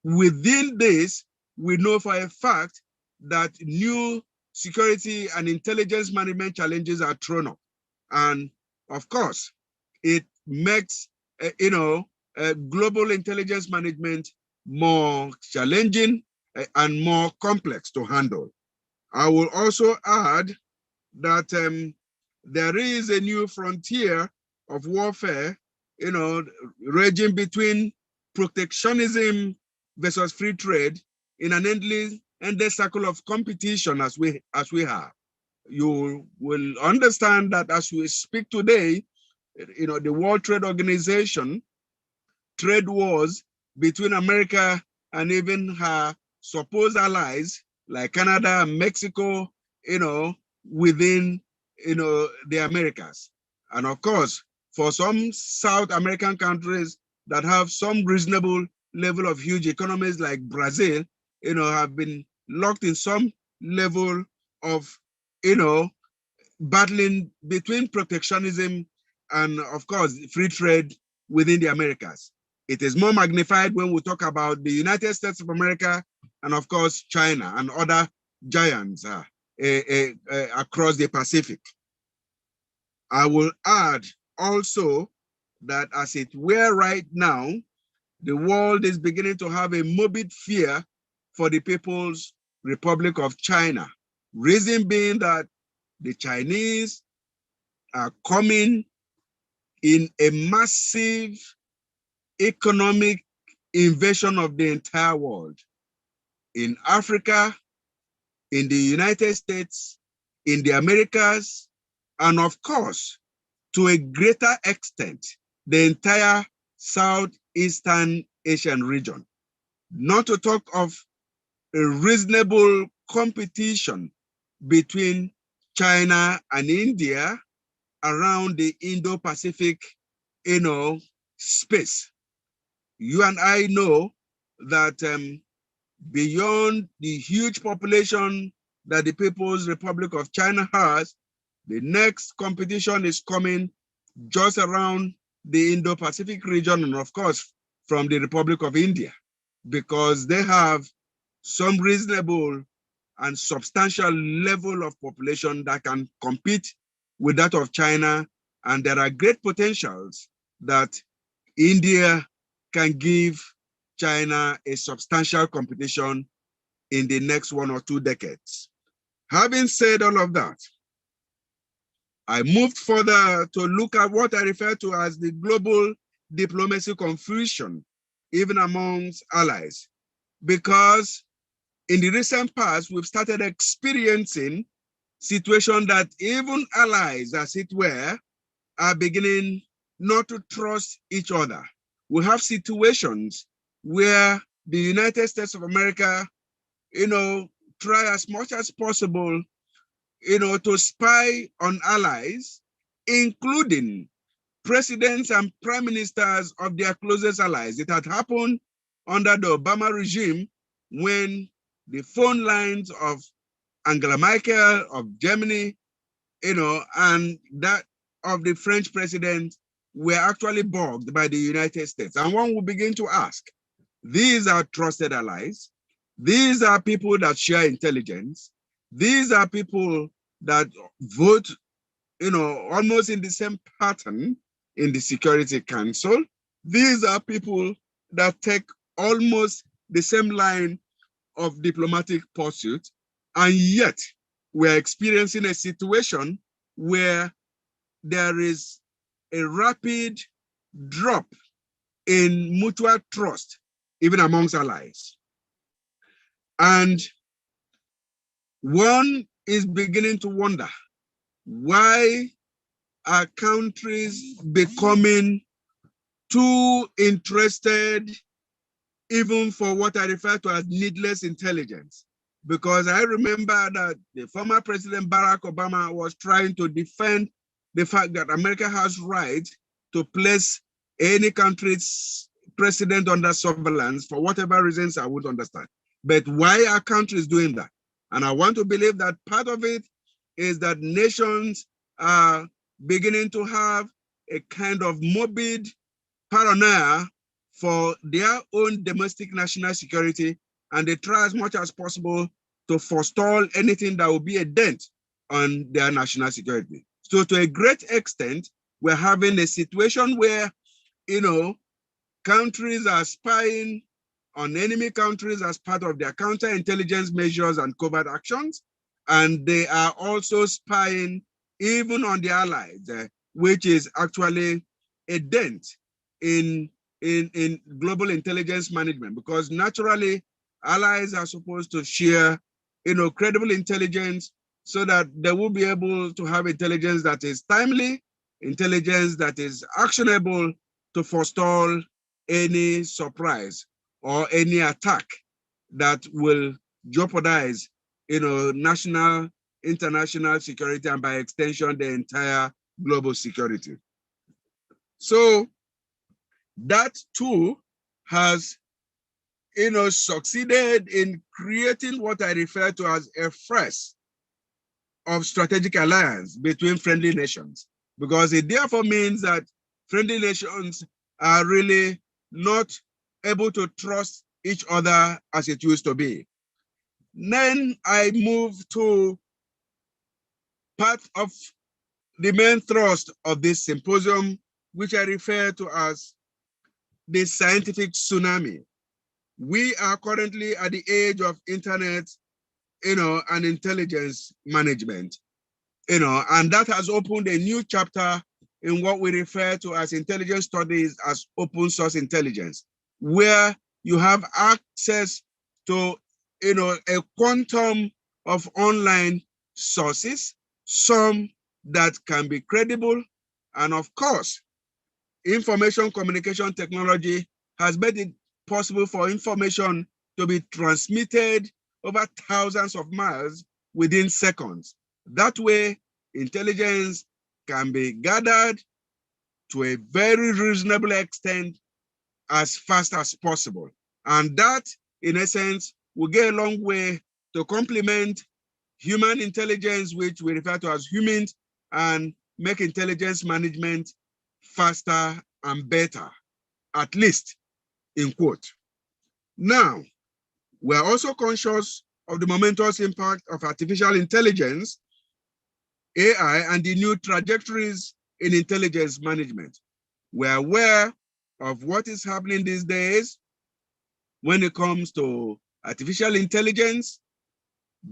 Within this, we know for a fact that new security and intelligence management challenges are thrown up. And of course, it makes, global intelligence management more challenging and more complex to handle. I will also add that there is a new frontier of warfare, raging between protectionism versus free trade in an endless circle of competition as we have. You will understand that as we speak today, the World Trade Organization, trade wars between America and even her supposed allies like Canada and Mexico, within, the Americas. And of course, for some South American countries that have some reasonable level of huge economies like Brazil, have been locked in some level of, battling between protectionism and, of course, free trade within the Americas. It is more magnified when we talk about the United States of America and, of course, China and other giants across the Pacific. I will add also that as it were right now, the world is beginning to have a morbid fear for the People's Republic of China. Reason being that the Chinese are coming in a massive economic invasion of the entire world. In Africa, in the United States, in the Americas, and of course, to a greater extent, the entire Southeastern Asian region. Not to talk of a reasonable competition between China and India around the Indo-Pacific, space. You and I know that beyond the huge population that the People's Republic of China has, the next competition is coming just around the Indo-Pacific region, and of course, from the Republic of India, because they have some reasonable and substantial level of population that can compete with that of China, and there are great potentials that India can give China a substantial competition in the next 1 or 2 decades. Having said all of that, I moved further to look at what I refer to as the global diplomacy confusion, even amongst allies, because in the recent past, we've started experiencing situations that even allies, as it were, are beginning not to trust each other. We have situations where the United States of America, try as much as possible, to spy on allies, including presidents and prime ministers of their closest allies. It had happened under the Obama regime when the phone lines of Angela Merkel of Germany, and that of the French president were actually bugged by the United States. And one will begin to ask, these are trusted allies. These are people that share intelligence. These are people that vote, almost in the same pattern in the Security Council. These are people that take almost the same line of diplomatic pursuit. And yet we're experiencing a situation where there is a rapid drop in mutual trust, even amongst allies. And one is beginning to wonder, why are countries becoming too interested even for what I refer to as needless intelligence? Because I remember that the former President Barack Obama was trying to defend the fact that America has right to place any country's president under surveillance for whatever reasons I would understand. But why are countries doing that? And I want to believe that part of it is that nations are beginning to have a kind of morbid paranoia for their own domestic national security, and they try as much as possible to forestall anything that will be a dent on their national security. So to a great extent, we're having a situation where, countries are spying on enemy countries as part of their counterintelligence measures and covert actions. And they are also spying even on the allies, which is actually a dent in global intelligence management, because naturally allies are supposed to share, credible intelligence so that they will be able to have intelligence that is timely, intelligence that is actionable to forestall any surprise or any attack that will jeopardize, national, international security, and by extension, the entire global security. So that too has, succeeded in creating what I refer to as a phrase of strategic alliance between friendly nations, because it therefore means that friendly nations are really not able to trust each other as it used to be. Then I move to part of the main thrust of this symposium, which I refer to as the scientific tsunami. We are currently at the age of internet, and intelligence management, and that has opened a new chapter in what we refer to as intelligence studies as open source intelligence, where you have access to, a quantum of online sources, some that can be credible. And of course, information communication technology has made it possible for information to be transmitted over thousands of miles within seconds. That way, intelligence can be gathered to a very reasonable extent as fast as possible. And that, in essence, will go a long way to complement human intelligence, which we refer to as humans, and make intelligence management faster and better, at least in quote. Now, we're also conscious of the momentous impact of artificial intelligence, AI, and the new trajectories in intelligence management. We're aware of what is happening these days when it comes to artificial intelligence,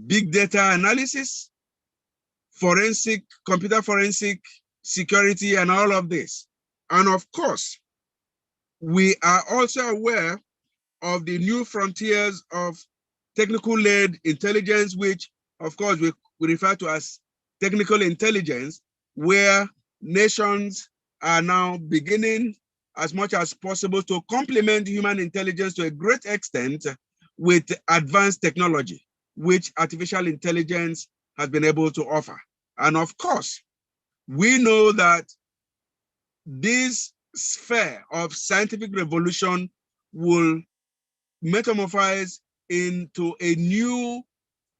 big data analysis, computer forensic security, and all of this. And of course, we are also aware of the new frontiers of technical-led intelligence, which of course we refer to as technical intelligence, where nations are now beginning as much as possible to complement human intelligence to a great extent with advanced technology, which artificial intelligence has been able to offer. And of course, we know that this sphere of scientific revolution will metamorphose into a new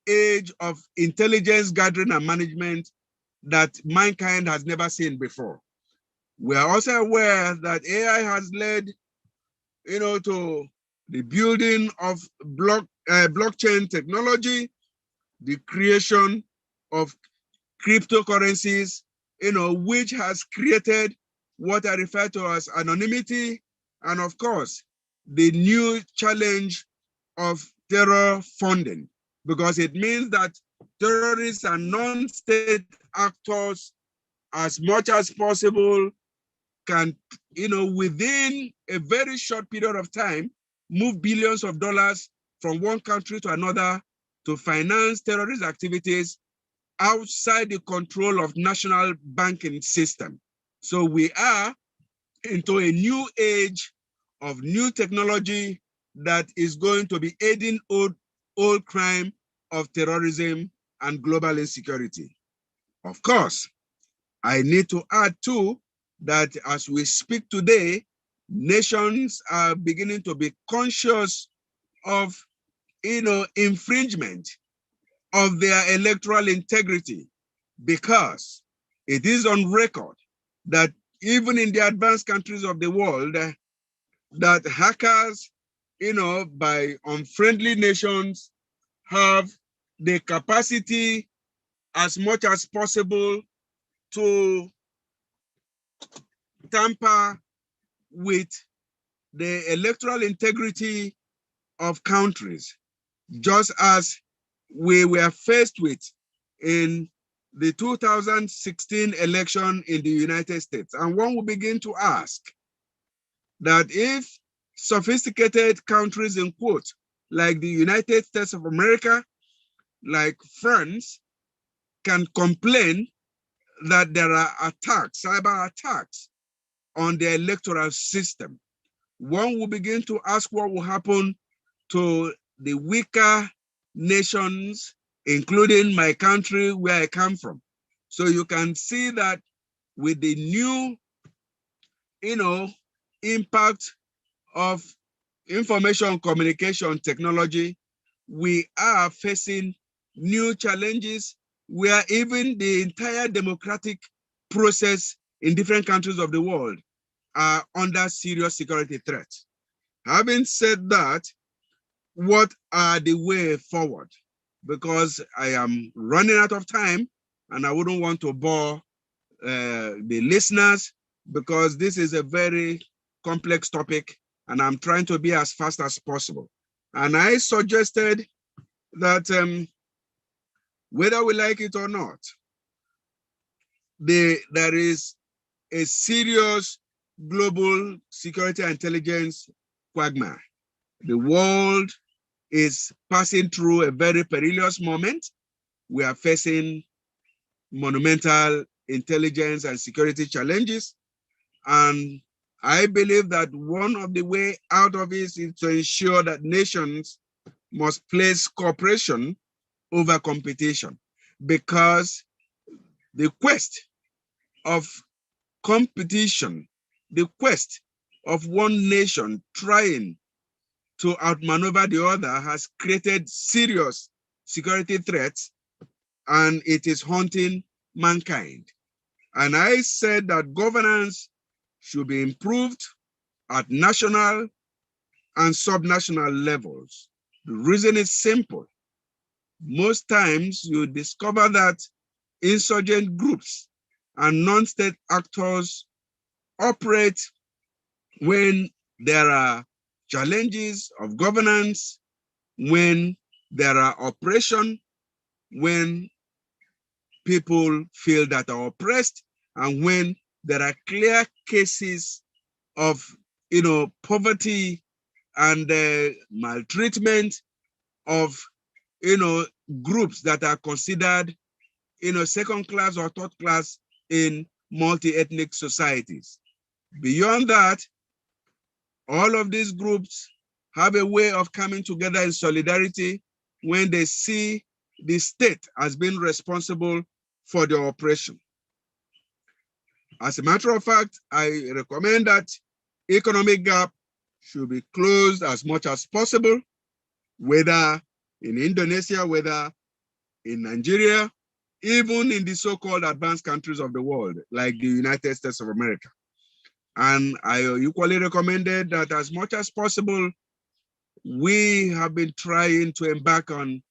age of intelligence gathering and management that mankind has never seen before. We are also aware that AI has led, to the building of blockchain technology, the creation of cryptocurrencies, which has created what I refer to as anonymity, and of course, the new challenge of terror funding, because it means that terrorists and non-state actors, as much as possible, can, within a very short period of time, move billions of dollars from one country to another to finance terrorist activities outside the control of national banking system. So we are into a new age of new technology that is going to be aiding old crime of terrorism and global insecurity. Of course, I need to add too that as we speak today, nations are beginning to be conscious of, infringement of their electoral integrity, because it is on record that even in the advanced countries of the world, that hackers, by unfriendly nations have the capacity as much as possible to tamper with the electoral integrity of countries, just as we were faced with in the 2016 election in the United States. And one will begin to ask that if sophisticated countries, in quote, like the United States of America, like France, can complain that there are attacks, cyber attacks on the electoral system, one will begin to ask what will happen to the weaker nations, including my country where I come from. So you can see that with the new, impact of information communication technology, we are facing new challenges where even the entire democratic process in different countries of the world are under serious security threats. Having said that, what are the way forward? Because I am running out of time and I wouldn't want to bore the listeners, because this is a very complex topic and I'm trying to be as fast as possible. And I suggested that whether we like it or not, there is a serious global security and intelligence quagmire. The world is passing through a very perilous moment. We are facing monumental intelligence and security challenges. And I believe that one of the way out of it is to ensure that nations must place cooperation over competition, because the quest of competition, the quest of one nation trying to outmaneuver the other has created serious security threats, and it is haunting mankind. And I said that governance should be improved at national and subnational levels. The reason is simple. Most times you discover that insurgent groups and non-state actors operate when there are challenges of governance, when there are oppression, when people feel that are oppressed, and when there are clear cases of poverty and maltreatment of groups that are considered second class or third class in multi-ethnic societies. Beyond that, all of these groups have a way of coming together in solidarity when they see the state as being responsible for their oppression. As a matter of fact, I recommend that economic gap should be closed as much as possible, whether in Indonesia, whether in Nigeria, even in the so-called advanced countries of the world, like the United States of America. And I equally recommended that as much as possible, we have been trying to embark on,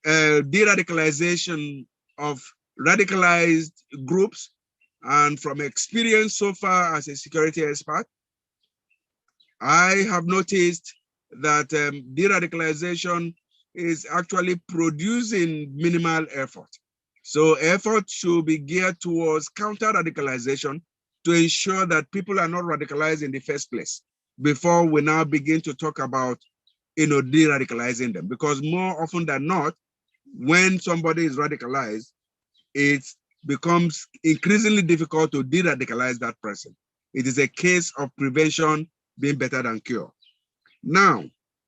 de-radicalization of radicalized groups. And from experience so far as a security expert, I have noticed that de-radicalization is actually producing minimal effort. So effort should be geared towards counter-radicalization to ensure that people are not radicalized in the first place before we now begin to talk about, de-radicalizing them. Because more often than not, when somebody is radicalized, it becomes increasingly difficult to de-radicalize that person. It is a case of prevention being better than cure. Now,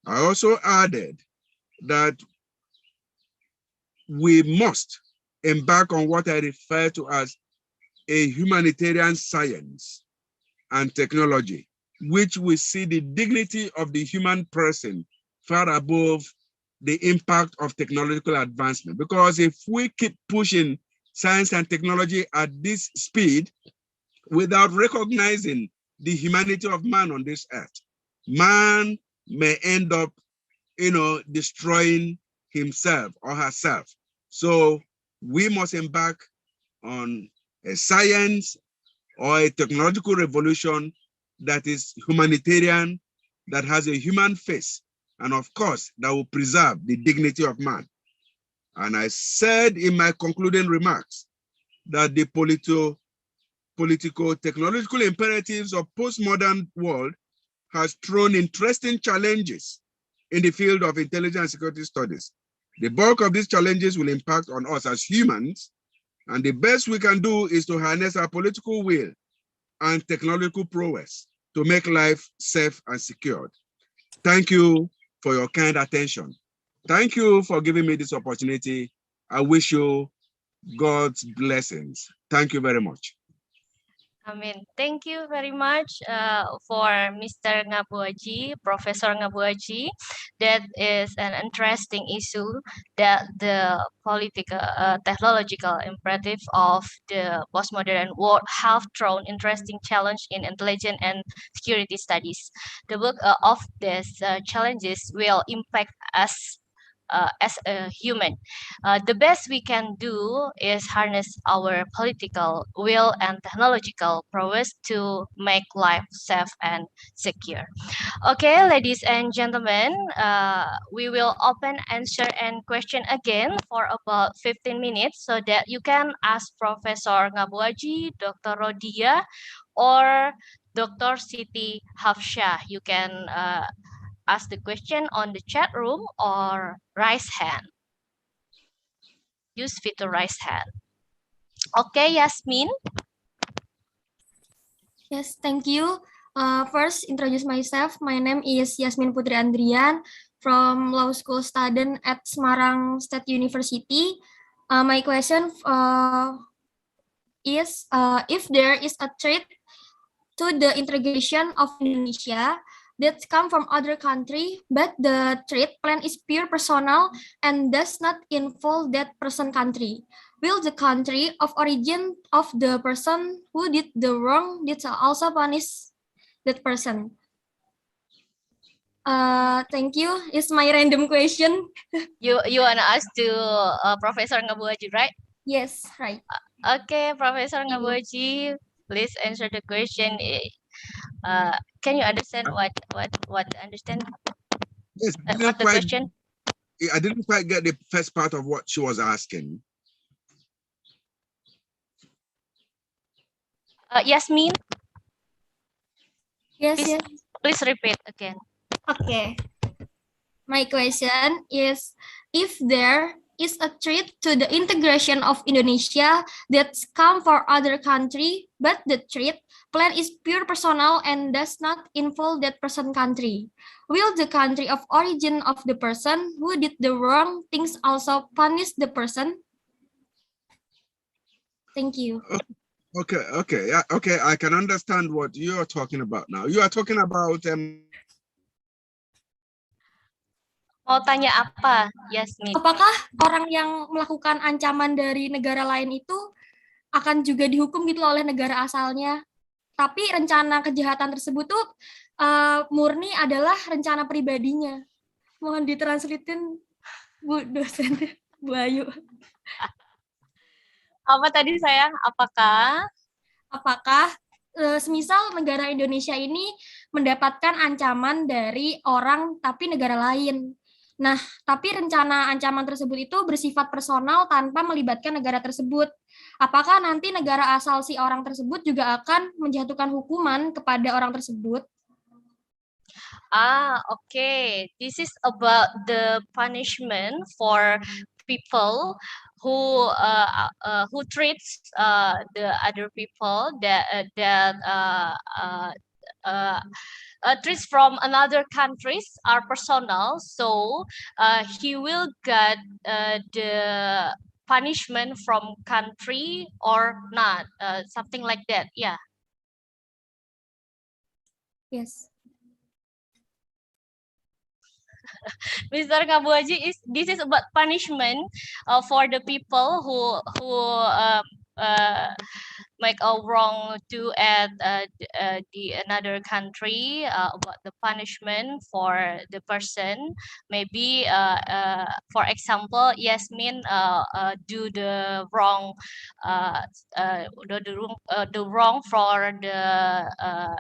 I also added that we must embark on what I refer to as a humanitarian science and technology, which will see the dignity of the human person far above the impact of technological advancement. Because if we keep pushing science and technology at this speed without recognizing the humanity of man on this earth, man may end up, destroying himself or herself. So we must embark on a science or a technological revolution that is humanitarian, that has a human face, and of course, that will preserve the dignity of man. And I said in my concluding remarks that the political technological imperatives of postmodern world has thrown interesting challenges in the field of intelligence and security studies. The bulk of these challenges will impact on us as humans, and the best we can do is to harness our political will and technological prowess to make life safe and secured. Thank you for your kind attention. Thank you for giving me this opportunity. I wish you God's blessings. Thank you very much. Thank you very much for Mr. Ngabuaji, Professor Ngabuaji. That is an interesting issue that the political, technological imperative of the postmodern world have thrown interesting challenge in intelligence and security studies. The work of these challenges will impact us as a human. The best we can do is harness our political will and technological prowess to make life safe and secure. Okay, ladies and gentlemen, we will open answer and question again for about 15 minutes so that you can ask Professor Ngabuaji, Dr. Rodia, or Dr. Siti Hafsyah. You can ask the question on the chat room or raise hand. Use feature raise hand. Okay, Yasmin. Yes, thank you. First, introduce myself. My name is Yasmin Putri Andrian from Law School student at Semarang State University. My question is, if there is a threat to the integration of Indonesia that come from other country, but the threat plan is pure personal and does not involve that person country, will the country of origin of the person who did the wrong did also punish that person? Thank you. It's my random question. You wanna ask to Professor Ngabuaji, right? Yes, right. Okay, Professor Ngabuaji, please answer the question. Can you understand what understand? Yes, What the question? I didn't quite get the first part of what she was asking. Yasmin. Yes, please, yes. Please repeat again. Okay. My question is, if there is a threat to the integration of Indonesia that's come for other country, but the threat plan is pure personal and does not involve that person country, will the country of origin of the person who did the wrong things also punish the person? Thank you. Okay, I can understand what you are talking about now. You are talking about Mau tanya apa, Yasmin? Apakah orang yang melakukan ancaman dari negara lain itu akan juga dihukum gitu oleh negara asalnya? Tapi rencana kejahatan tersebut tuh murni adalah rencana pribadinya. Mohon ditranslatein, Bu dosen, Bu Ayu. Apa tadi sayang? Apakah semisal negara Indonesia ini mendapatkan ancaman dari orang tapi negara lain. Nah, tapi rencana ancaman tersebut itu bersifat personal tanpa melibatkan negara tersebut. Apakah nanti negara asal si orang tersebut juga akan menjatuhkan hukuman kepada orang tersebut? Okay. This is about the punishment for people who treats the other people that treats from another countries are personal. So he will get the punishment from country or not, something like that. Yeah. Yes. Mr. Kabuaji, this is about punishment for the people who make a wrong to the another country, about the punishment for the person. Maybe for example, Yasmin do the wrong the wrong for the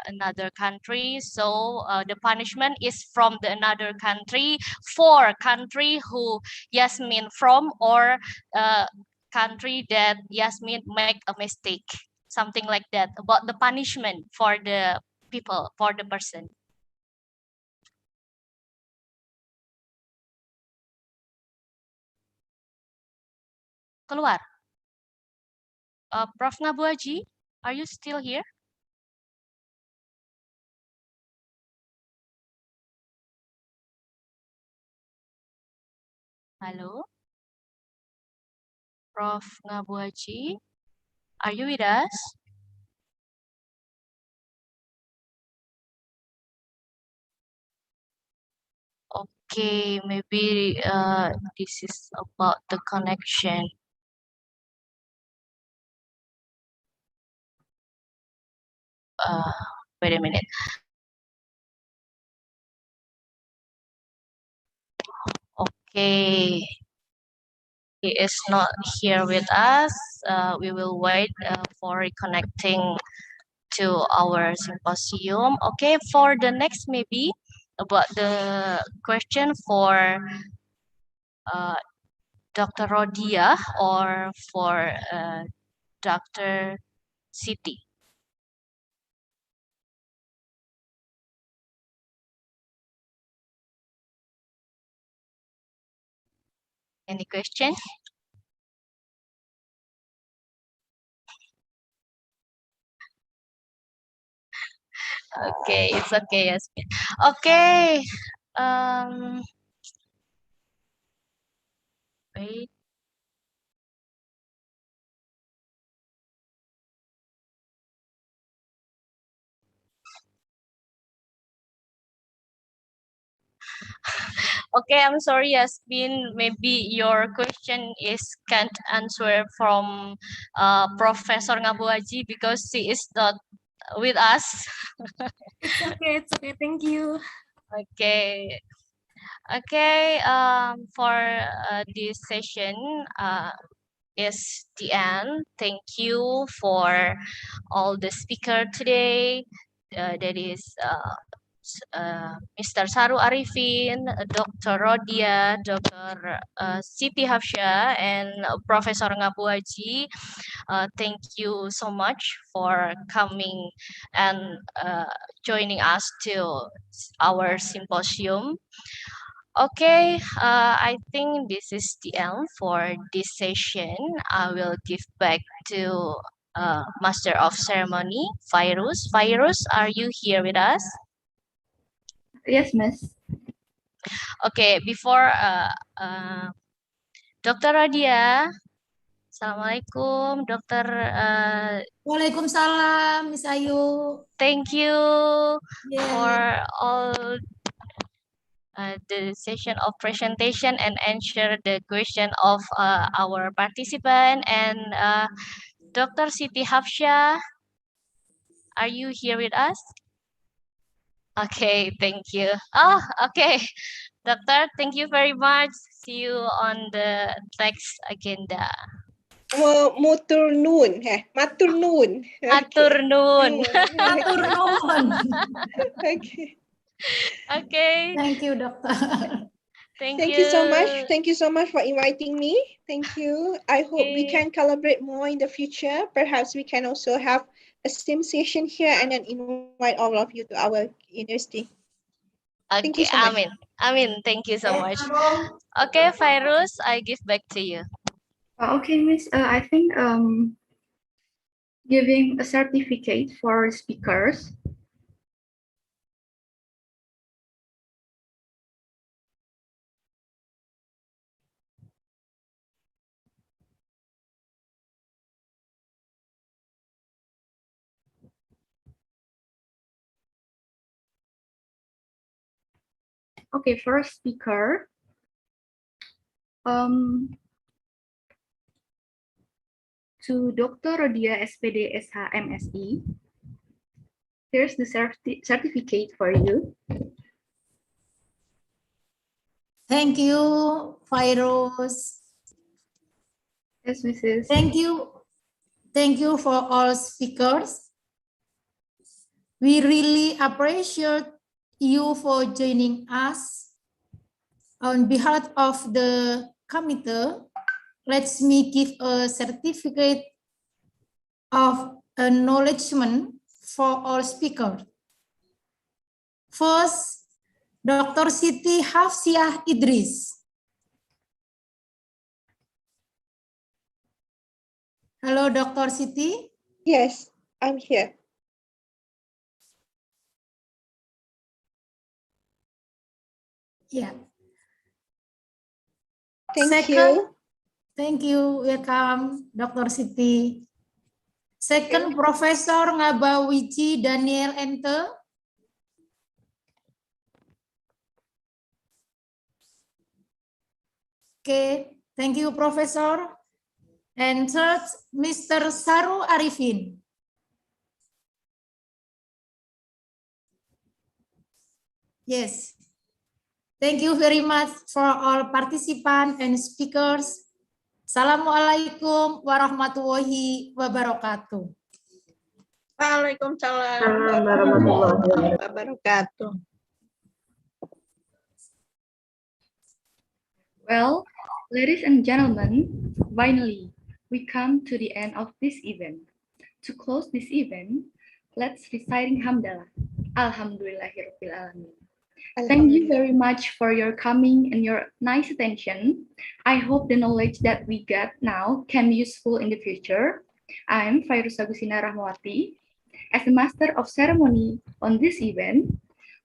another country. So the punishment is from the another country for country who Yasmin from, or country that Yasmin make a mistake, something like that, about the punishment for the people, for the person. Keluar. Prof. Nabuaji, are you still here? Hello? Prof. Nabuaji, are you with us? Okay, maybe this is about the connection. Wait a minute. Okay. He is not here with us. We will wait for reconnecting to our symposium. Okay, for the next maybe about the question for Dr. Rodia or for Dr. Siti. Any question? Okay, it's okay, Yasmin. Okay. Wait. Okay, I'm sorry, Yasmin. Maybe your question is can't answer from Professor Ngabuaji because she is not with us. It's okay. Thank you. Okay. Okay. For this session is the end. Thank you for all the speaker today. That is Mr. Saru Arifin, Dr. Rodia, Dr. Siti Hafsya, and Professor Ngabuaji. Thank you so much for coming and joining us to our symposium. Okay, I think this is the end for this session. I will give back to Master of Ceremony, Virus. Virus, are you here with us? Yes, Miss. Okay, before Dr. Radia, Assalamualaikum, Dr. Waalaikumsalam, Miss Ayu. Thank you for Yay. all the session of presentation and answer the question of our participant. And Dr. Siti Hafsha, are you here with us? Okay, thank you. Oh, okay. Doctor, thank you very much. See you on the next agenda. Matur nuun. Matur nuun. Matur nuun. Matur nuun. Okay. Okay. Thank you, Doctor. Thank you so much. Thank you so much for inviting me. Thank you. I hope we can collaborate more in the future. Perhaps we can also have a STEM session here and then invite all of you to our university. Thank you Okay, so much. amin. Amin. Thank you so much. Okay, Fairuz, I give back to you. Okay, Miss. I think giving a certificate for speakers. Okay, first speaker. To Dr. Rodia SPD SH MSI. Here's the certificate for you. Thank you, Fairuz. Yes, Mrs. Thank you. Thank you for all speakers. We really appreciate you for joining us. On behalf of the committee, let me give a certificate of acknowledgement for all speakers. First, Dr. Siti Hafsiah Idris. Hello, Dr. Siti. Yes, I'm here. Yeah. Thank you. Thank you. Welcome, Dr. Siti. Second, Profesor Ngabawiji Daniel Ente. Okay, thank you, Professor. And third, Mr. Saru Arifin. Yes. Thank you very much for all participants and speakers. Assalamualaikum warahmatullahi wabarakatuh. Waalaikumsalam warahmatullahi wabarakatuh. Well, ladies and gentlemen, finally, we come to the end of this event. To close this event, let's reciting Hamdalah. Alhamdulillahirabbil alamin. Thank you very much for your coming and your nice attention. I hope the knowledge that we get now can be useful in the future. I am Fairuz Agustina Rahmawati. As the Master of Ceremony on this event,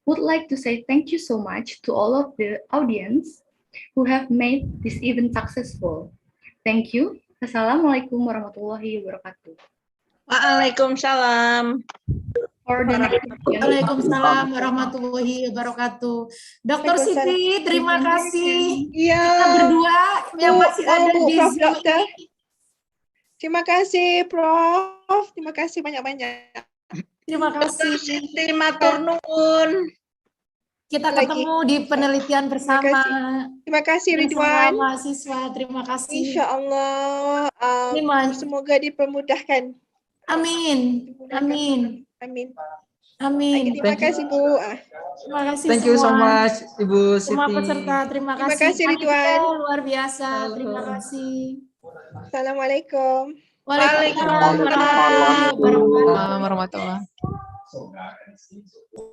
would like to say thank you so much to all of the audience who have made this event successful. Thank you. Assalamualaikum warahmatullahi wabarakatuh. Waalaikumsalam. Waalaikumsalam warahmatullahi wabarakatuh. Dr. Siti, terima kasih. Iya. Kita berdua yang masih ada di Prof. Zoom Dokter. ini. Terima kasih, Prof. Terima kasih banyak-banyak. Terima kasih. Dr. Siti, matur nuwun. Kita ketemu di penelitian bersama. Terima kasih, bersama Ridwan. mahasiswa. Terima kasih. Insya Allah, semoga dipermudahkan. Amin. Amin. Amin. Amin. Terima kasih, Bu. Terima kasih Thank you so semua. much, Ibu Semua Siti. peserta, terima kasih. Terima kasih, Ridwan. Luar biasa. Terima kasih. Assalamualaikum. Waalaikumsalam warahmatullahi wabarakatuh. Warahmatullahi wabarakatuh.